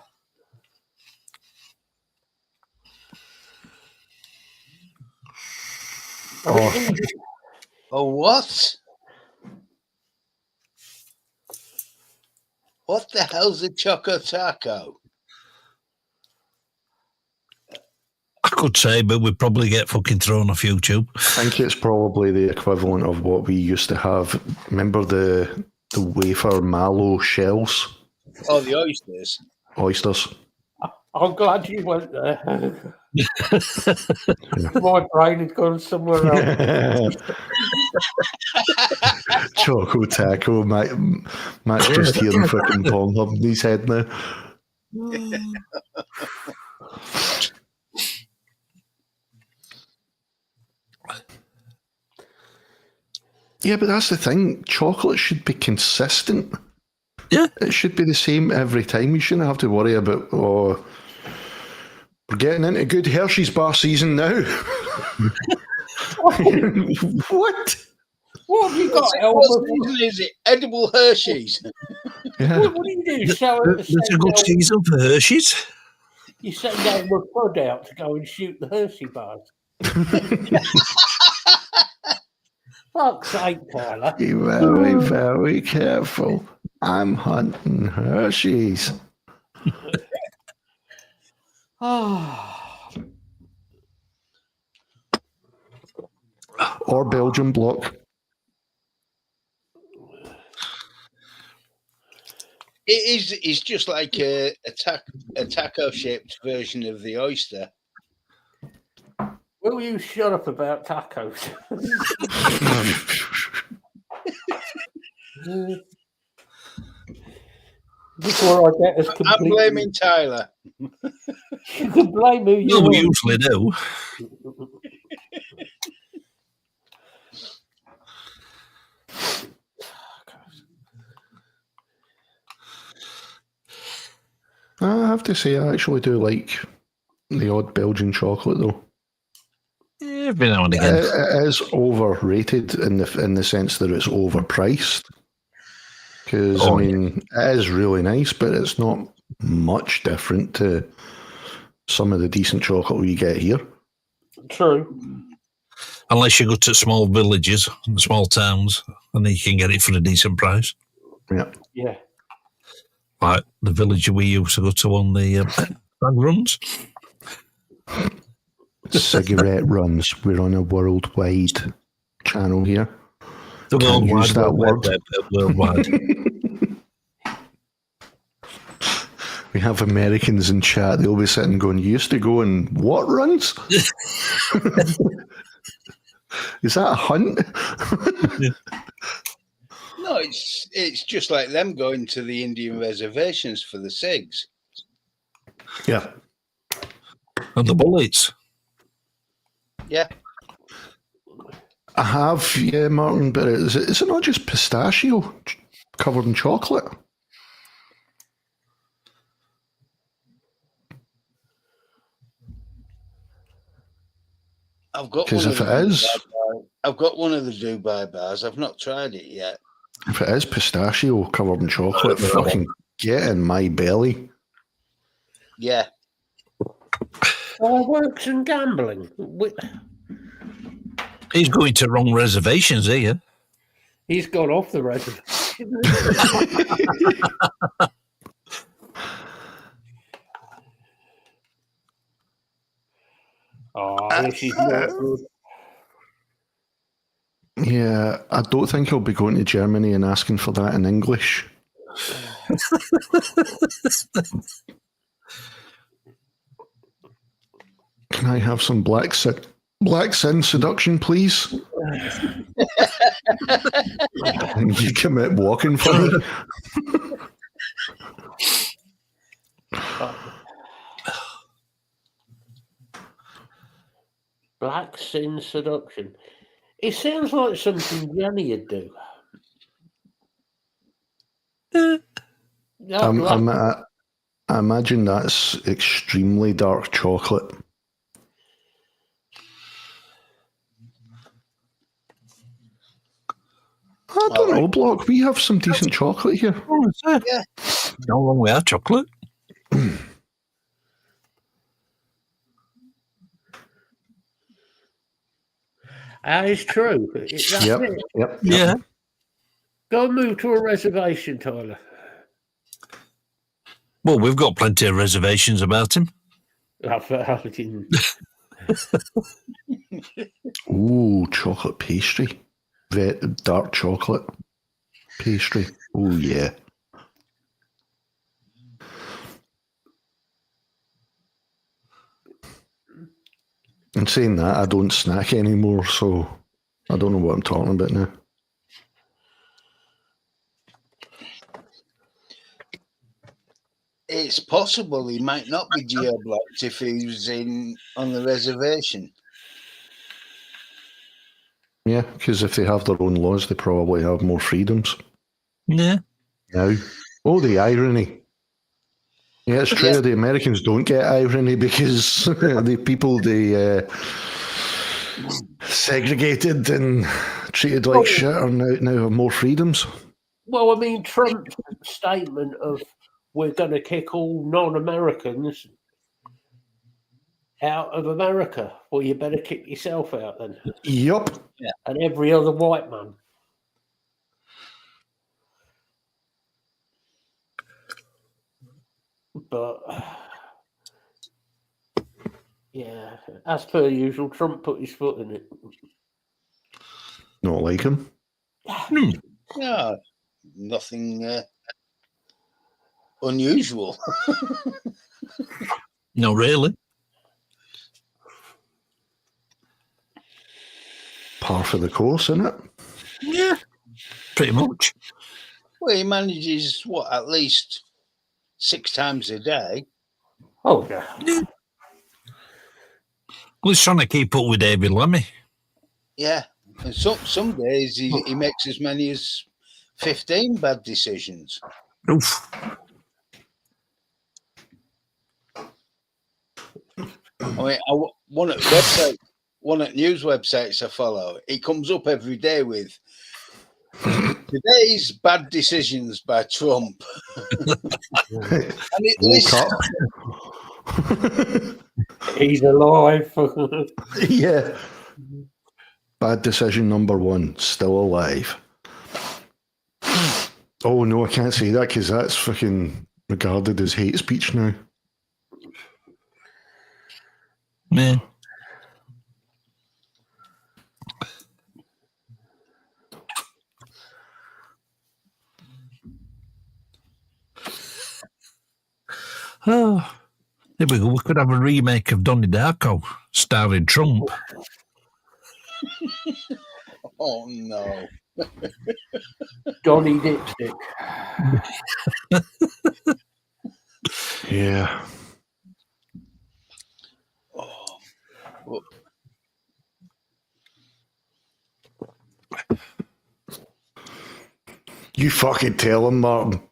S4: Oh, what? What the hell's a Choco Taco?
S1: I could say, but we'd probably get fucking thrown off YouTube.
S2: I think it's probably the equivalent of what we used to have. Remember the wafer mallow shells?
S4: Oh, the oysters.
S2: Oysters.
S3: I'm glad you went there. My brain had gone somewhere else.
S2: Choco Taco. Matt's just hearing fucking Pornhub in his head now. Yeah, but that's the thing. Chocolate should be consistent.
S1: Yeah.
S2: It should be the same every time. You shouldn't have to worry about, we're getting into good Hershey's bar season now. What?
S3: What have you got,
S4: What season is it? Edible Hershey's.
S2: Yeah.
S3: What do you do?
S1: That's a good season for Hershey's.
S3: You send down the bud out to go and shoot the Hershey bars. Fuck's sake, Tyler.
S2: Be very, very careful. I'm hunting Hershey's. Or Belgian block.
S4: It's just like a taco-shaped version of the oyster.
S3: Will you shut up about tacos? Before I get us
S4: I'm
S3: completely...
S4: blaming Tyler.
S3: You can blame who you
S1: No, we
S3: want.
S1: usually do.
S2: I have to say, I actually do like the odd Belgian chocolate, though.
S1: Every now and again.
S2: It is overrated in the sense that it's overpriced. Because, I mean, it is really nice, but it's not much different to some of the decent chocolate we get here.
S3: True.
S1: Unless you go to small villages, small towns, and then you can get it for a decent price.
S2: Yeah.
S3: Yeah.
S1: Like the village we used to go to on the stag runs.
S2: Cigarette runs. We're on a worldwide channel here.
S1: The
S2: Can't use that word.
S1: Worldwide.
S2: We have Americans in chat. They'll be sitting going, "You used to go on what runs? Is that a hunt?"
S4: No, it's just like them going to the Indian reservations for the cigs.
S2: Yeah.
S1: And the bullets.
S4: Yeah.
S2: I have, yeah, Martin, but is it not just pistachio covered in chocolate?
S4: I've got
S2: Because
S4: one
S2: if
S4: of
S2: it
S4: the
S2: is,
S4: I've got one of the Dubai bars. I've not tried it yet.
S2: if it is pistachio covered in chocolate, fucking get in my belly.
S4: Yeah.
S3: Fireworks and gambling.
S1: He's going to wrong reservations here.
S3: He's gone off the reservation. This is not good.
S2: Yeah, I don't think he'll be going to Germany and asking for that in English. Can I have some black sin seduction, please? And you come out walking for me.
S3: Black sin seduction. It sounds like something Jenny would do.
S2: I imagine that's extremely dark chocolate. I don't know, Block. We have some decent chocolate here.
S4: Yeah.
S1: No wrong with our chocolate.
S3: That is true. That's
S2: Yep.
S3: it.
S1: Yeah.
S3: Go and move to a reservation, Tyler.
S1: Well, we've got plenty of reservations about him.
S2: Ooh, chocolate pastry. Dark chocolate pastry. Oh, yeah. And saying that, I don't snack anymore, so I don't know what I'm talking about now.
S4: It's possible he might not be geo-blocked if he was on the reservation.
S2: Yeah, because if they have their own laws, they probably have more freedoms.
S1: Yeah.
S2: Now, oh, the irony. Yeah, it's true. Yeah. The Americans don't get irony because the people they segregated and treated like shit are now have more freedoms.
S3: Well, I mean, Trump's statement of we're going to kick all non-Americans out of America. Well, you better kick yourself out then.
S2: Yup.
S3: Yeah. And every other white man. but yeah, as per usual, Trump put his foot in it.
S2: Not like him.
S4: No, nothing unusual.
S1: No, really.
S2: Par for the course, isn't it?
S1: Yeah, pretty much.
S4: Well, he manages at least 6 times a day.
S3: Oh yeah.
S1: Well, he's trying to keep up with David Lemmy.
S4: Yeah, and some days he makes as many as 15 bad decisions.
S1: Oof.
S4: I mean, one of news websites I follow, it comes up every day with today's bad decisions by Trump. And it lists
S3: He's alive.
S2: Yeah. Bad decision number 1, still alive. Oh no, I can't say that because that's fucking regarded as hate speech now.
S1: Man. Oh, there we go. We could have a remake of Donnie Darko starring Trump.
S4: Oh no.
S3: Donny Dipstick.
S2: Yeah.
S4: Oh. Well,
S2: You fucking tell him, Martin.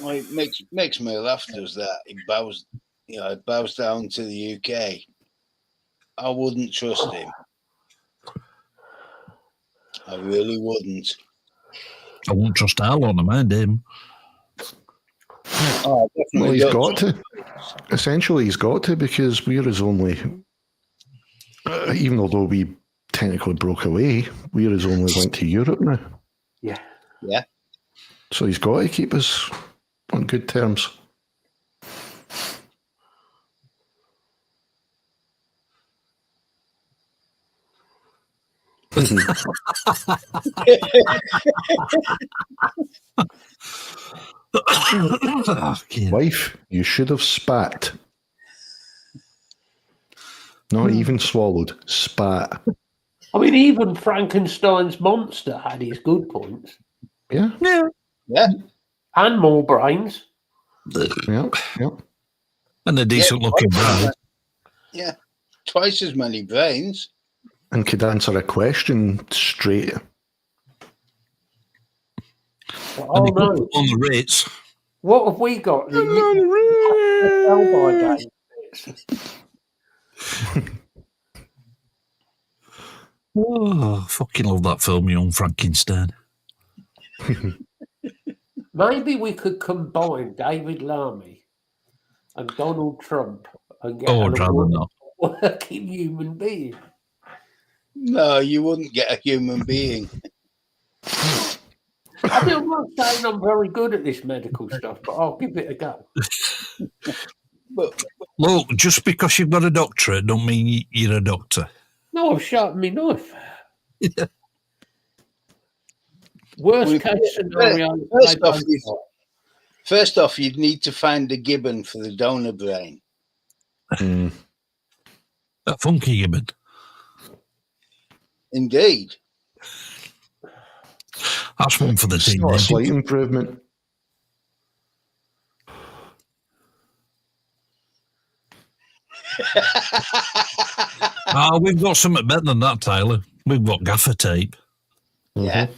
S4: well, it makes me laugh. Does that? It bows down to the UK. I wouldn't trust him. I really wouldn't.
S1: I won't trust Arlo, I mind him.
S4: Oh,
S2: Well, he's got to. Essentially, he's got to because we're his only. Even although we technically broke away, we're his only link to Europe now.
S3: Yeah.
S4: Yeah.
S2: So he's got to keep us on good terms. Wife, you should have spat. Not even swallowed, spat.
S3: I mean, even Frankenstein's monster had his good points.
S2: Yeah.
S1: Yeah.
S4: Yeah.
S3: And more brains.
S2: Yeah. Yeah.
S1: And a decent looking bride.
S4: Yeah. Twice as many brains.
S2: And could answer a question straight.
S3: Oh
S1: And he
S3: no!
S1: put on the rates.
S3: What have we got? The
S1: Oh, fucking love that film, Young Frankenstein.
S3: Maybe we could combine David Lammy and Donald Trump and get
S1: I'd rather not.
S3: working human being.
S4: No, you wouldn't get a human being.
S3: I mean, I'm not saying I'm very good at this medical stuff, but I'll give it a go.
S4: But
S1: Look, just because you've got a doctorate don't mean you're a doctor.
S3: No, I've sharpened my knife. Worst case scenario.
S4: First off, you'd need to find a gibbon for the donor brain.
S1: A funky gibbon.
S4: Indeed.
S1: That's one for the
S2: It's
S1: team.
S2: not a slight improvement.
S1: We've got something better than that, Tyler. We've got gaffer tape.
S4: Yeah.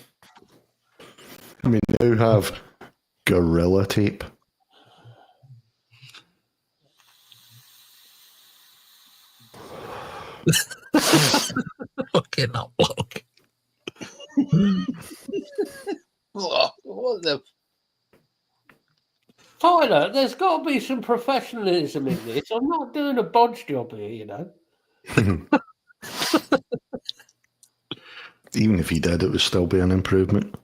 S2: We now have gorilla tape.
S1: Fucking hell, look.
S4: What the?
S3: Tyler, there's got to be some professionalism in this. I'm not doing a bodge job here, you know.
S2: Even if he did, it would still be an improvement.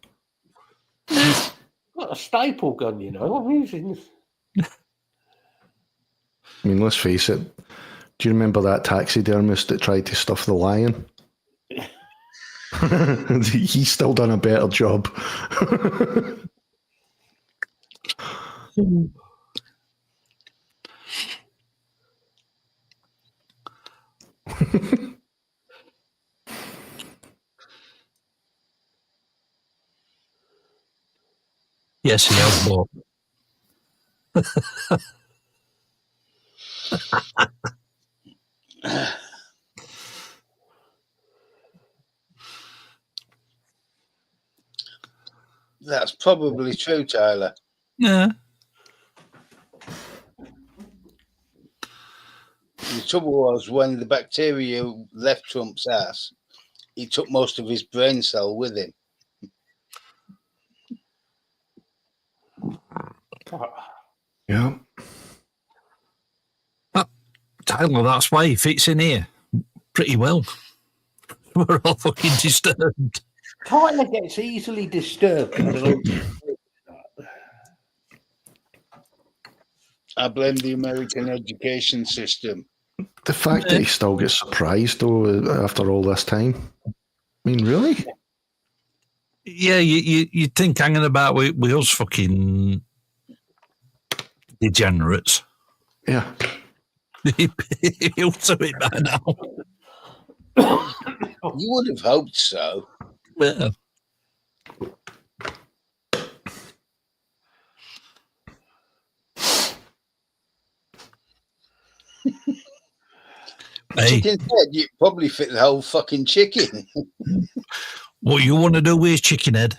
S3: Got a staple gun, you know. I'm using.
S2: I mean, let's face it. Do you remember that taxidermist that tried to stuff the lion? He's still done a better job.
S1: Yes, he has, Bob.
S4: That's probably true, Tyler.
S1: Yeah.
S4: The trouble was when the bacteria left Trump's ass, he took most of his brain cell with him.
S2: Yeah.
S1: Tyler, that's why he fits in here pretty well. We're all fucking disturbed.
S3: Tyler gets easily disturbed.
S4: I blame the American education system.
S2: The fact that he still gets surprised, though, after all this time. I mean, really?
S1: Yeah, you'd think hanging about with us fucking degenerates.
S2: Yeah.
S1: He'll do it by now.
S4: You would have hoped so.
S1: Yeah. Hey,
S4: Chicken head, you probably fit the whole fucking chicken.
S1: what you want to do with chicken head?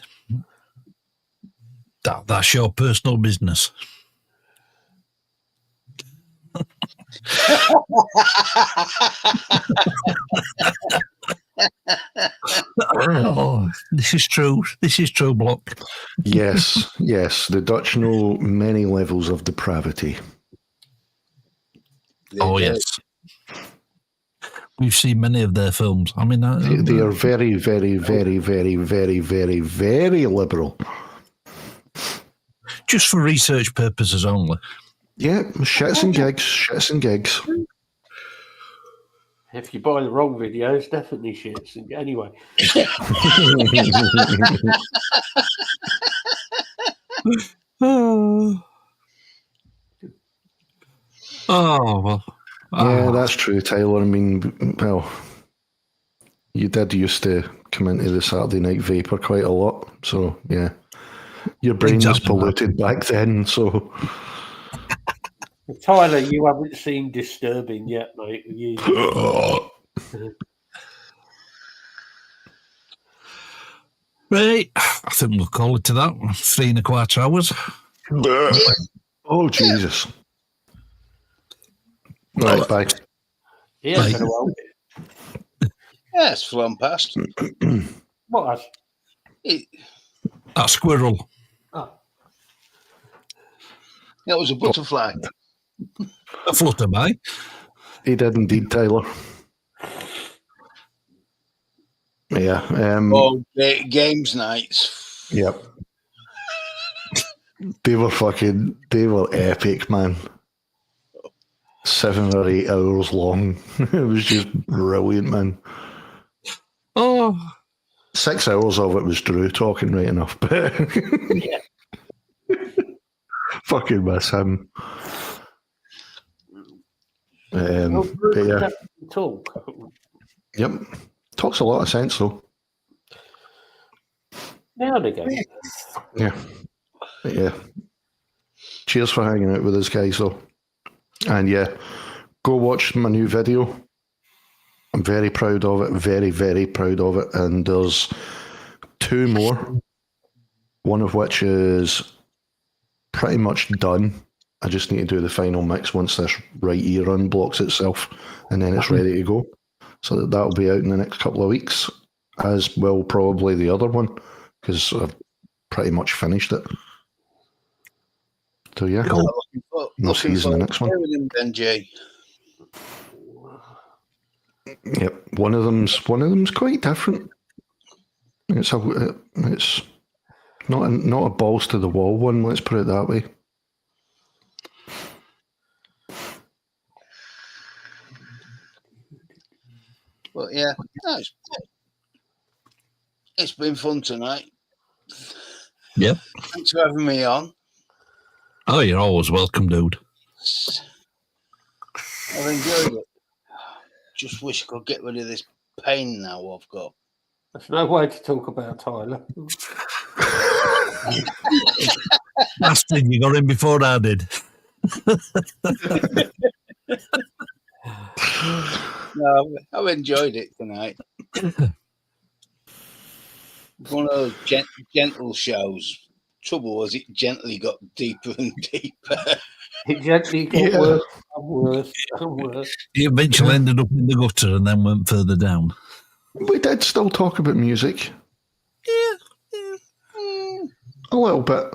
S1: That's your personal business. Oh, this is true. This is true, Block.
S2: Yes, yes. The Dutch know many levels of depravity.
S1: Oh, yes. We've seen many of their films. I mean,
S2: They are very, very, very, very, very, very, very liberal.
S1: just for research purposes only.
S2: Yeah, shits and gigs, shits and gigs.
S3: If you buy the wrong videos, definitely shits. Anyway.
S1: Oh, well.
S2: Yeah, that's true, Tyler. I mean, well, you did used to come into the Saturday Night Vapor quite a lot. So, yeah. Your brain was polluted back then, so...
S3: Tyler, you haven't seen Disturbing yet, mate.
S1: Right, I think we'll call it to that. 3.25 hours.
S2: Oh, Jesus. Right, bye.
S3: Yeah,
S1: Right.
S4: Yeah, it's flown past.
S3: What?
S1: That squirrel.
S3: Oh.
S4: That was a butterfly.
S1: A flutterby.
S2: He did indeed, Tyler. Yeah.
S4: Games nights.
S2: Yep. They were epic, man. 7 or 8 hours long. It was just brilliant, man.
S1: Oh.
S2: 6 hours of it was Drew talking right enough, but
S3: Yeah.
S2: fucking miss him. But yeah.
S3: Talk.
S2: Yep. Talks a lot of sense though.
S3: Now and again.
S2: Yeah. But yeah. Cheers for hanging out with us, guys, though. And yeah, go watch my new video. I'm very proud of it. Very, very proud of it. And there's 2 more. One of which is pretty much done. I just need to do the final mix once this right ear unblocks itself, and then it's ready to go. So that'll be out in the next couple of weeks, as will probably the other one, because I've pretty much finished it. So yeah, I'll see you in the next one.
S4: Then, Jay.
S2: Yep, one of them's quite different. It's not a balls to the wall one. Let's put it that way.
S4: But yeah, no, it's been fun tonight.
S1: Yep.
S4: Thanks for having me on.
S1: Oh, you're always welcome, dude.
S4: I've enjoyed it. Just wish I could get rid of this pain now I've got.
S3: There's no way to talk about Tyler.
S1: Bastard, you got him before I did.
S4: No, I've enjoyed it tonight. One of those gentle shows. Trouble was, it gently got deeper and deeper.
S3: It gently got worse and worse and worse.
S1: He eventually ended up in the gutter and then went further down.
S2: We did still talk about music.
S1: Yeah.
S2: A little bit.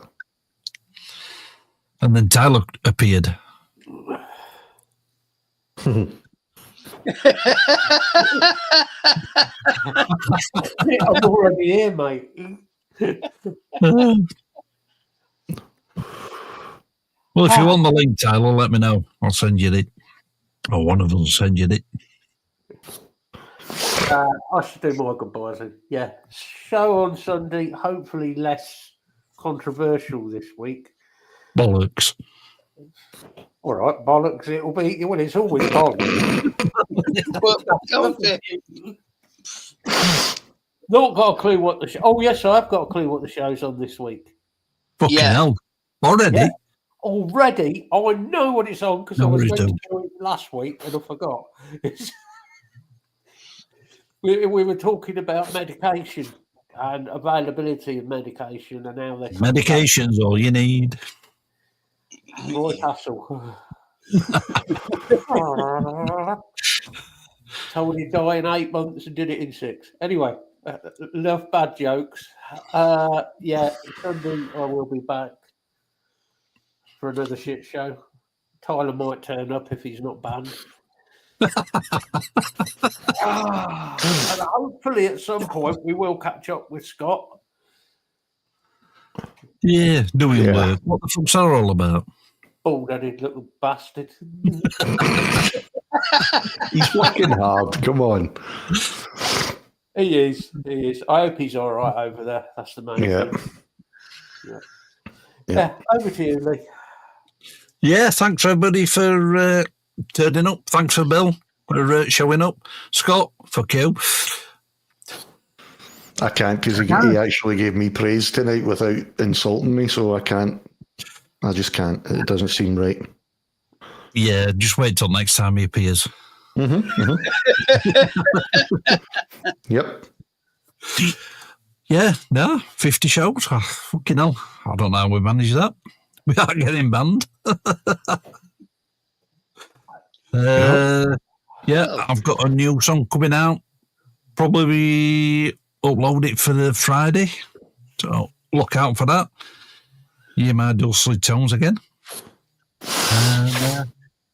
S1: And then Tyler appeared.
S3: I'm already here, mate.
S1: Well, if you want the link, Tyler, let me know. I'll send you it. Or one of us will send you it.
S3: I should do my goodbyes then. Yeah. Show on Sunday, hopefully less controversial this week.
S1: Bollocks.
S3: All right, bollocks. It'll be. Well, it's always bollocks. Not got a clue what the show. Oh yes, I've got a clue what the show's on this week.
S1: Fucking hell. Already?
S3: Yeah. Already, I know what it's on because I was meant to do it last week and I forgot. we were talking about medication and availability of medication and how they
S1: Medication's all you need.
S3: Roy Hassel. Told he'd die in 8 months and did it in 6. Anyway, love bad jokes. Yeah, Sunday I will be back for another shit show. Tyler might turn up if he's not banned. And hopefully at some point we will catch up with Scott.
S1: Yeah, doing work. What the fuck's that all about?
S3: Bald-headed little bastard.
S2: He's working hard. Come on.
S3: He is. I hope he's all right over there. That's the main thing. Yeah. Over to you, Lee.
S1: Yeah, thanks everybody for turning up. Thanks for Bill for showing up. Scott, fuck you.
S2: I can't because he actually gave me praise tonight without insulting me, so I can't. I just can't. It doesn't seem right.
S1: Yeah, just wait till next time he appears.
S2: Yep.
S1: Yeah, no, 50 shows. Oh, fucking hell. I don't know how we manage that. We are getting banned. Yeah, I've got a new song coming out. Probably upload it for the Friday. So look out for that. Hear my dulcet tones again.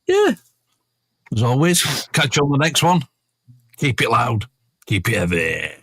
S1: Yeah. As always, catch you on the next one. Keep it loud. Keep it heavy.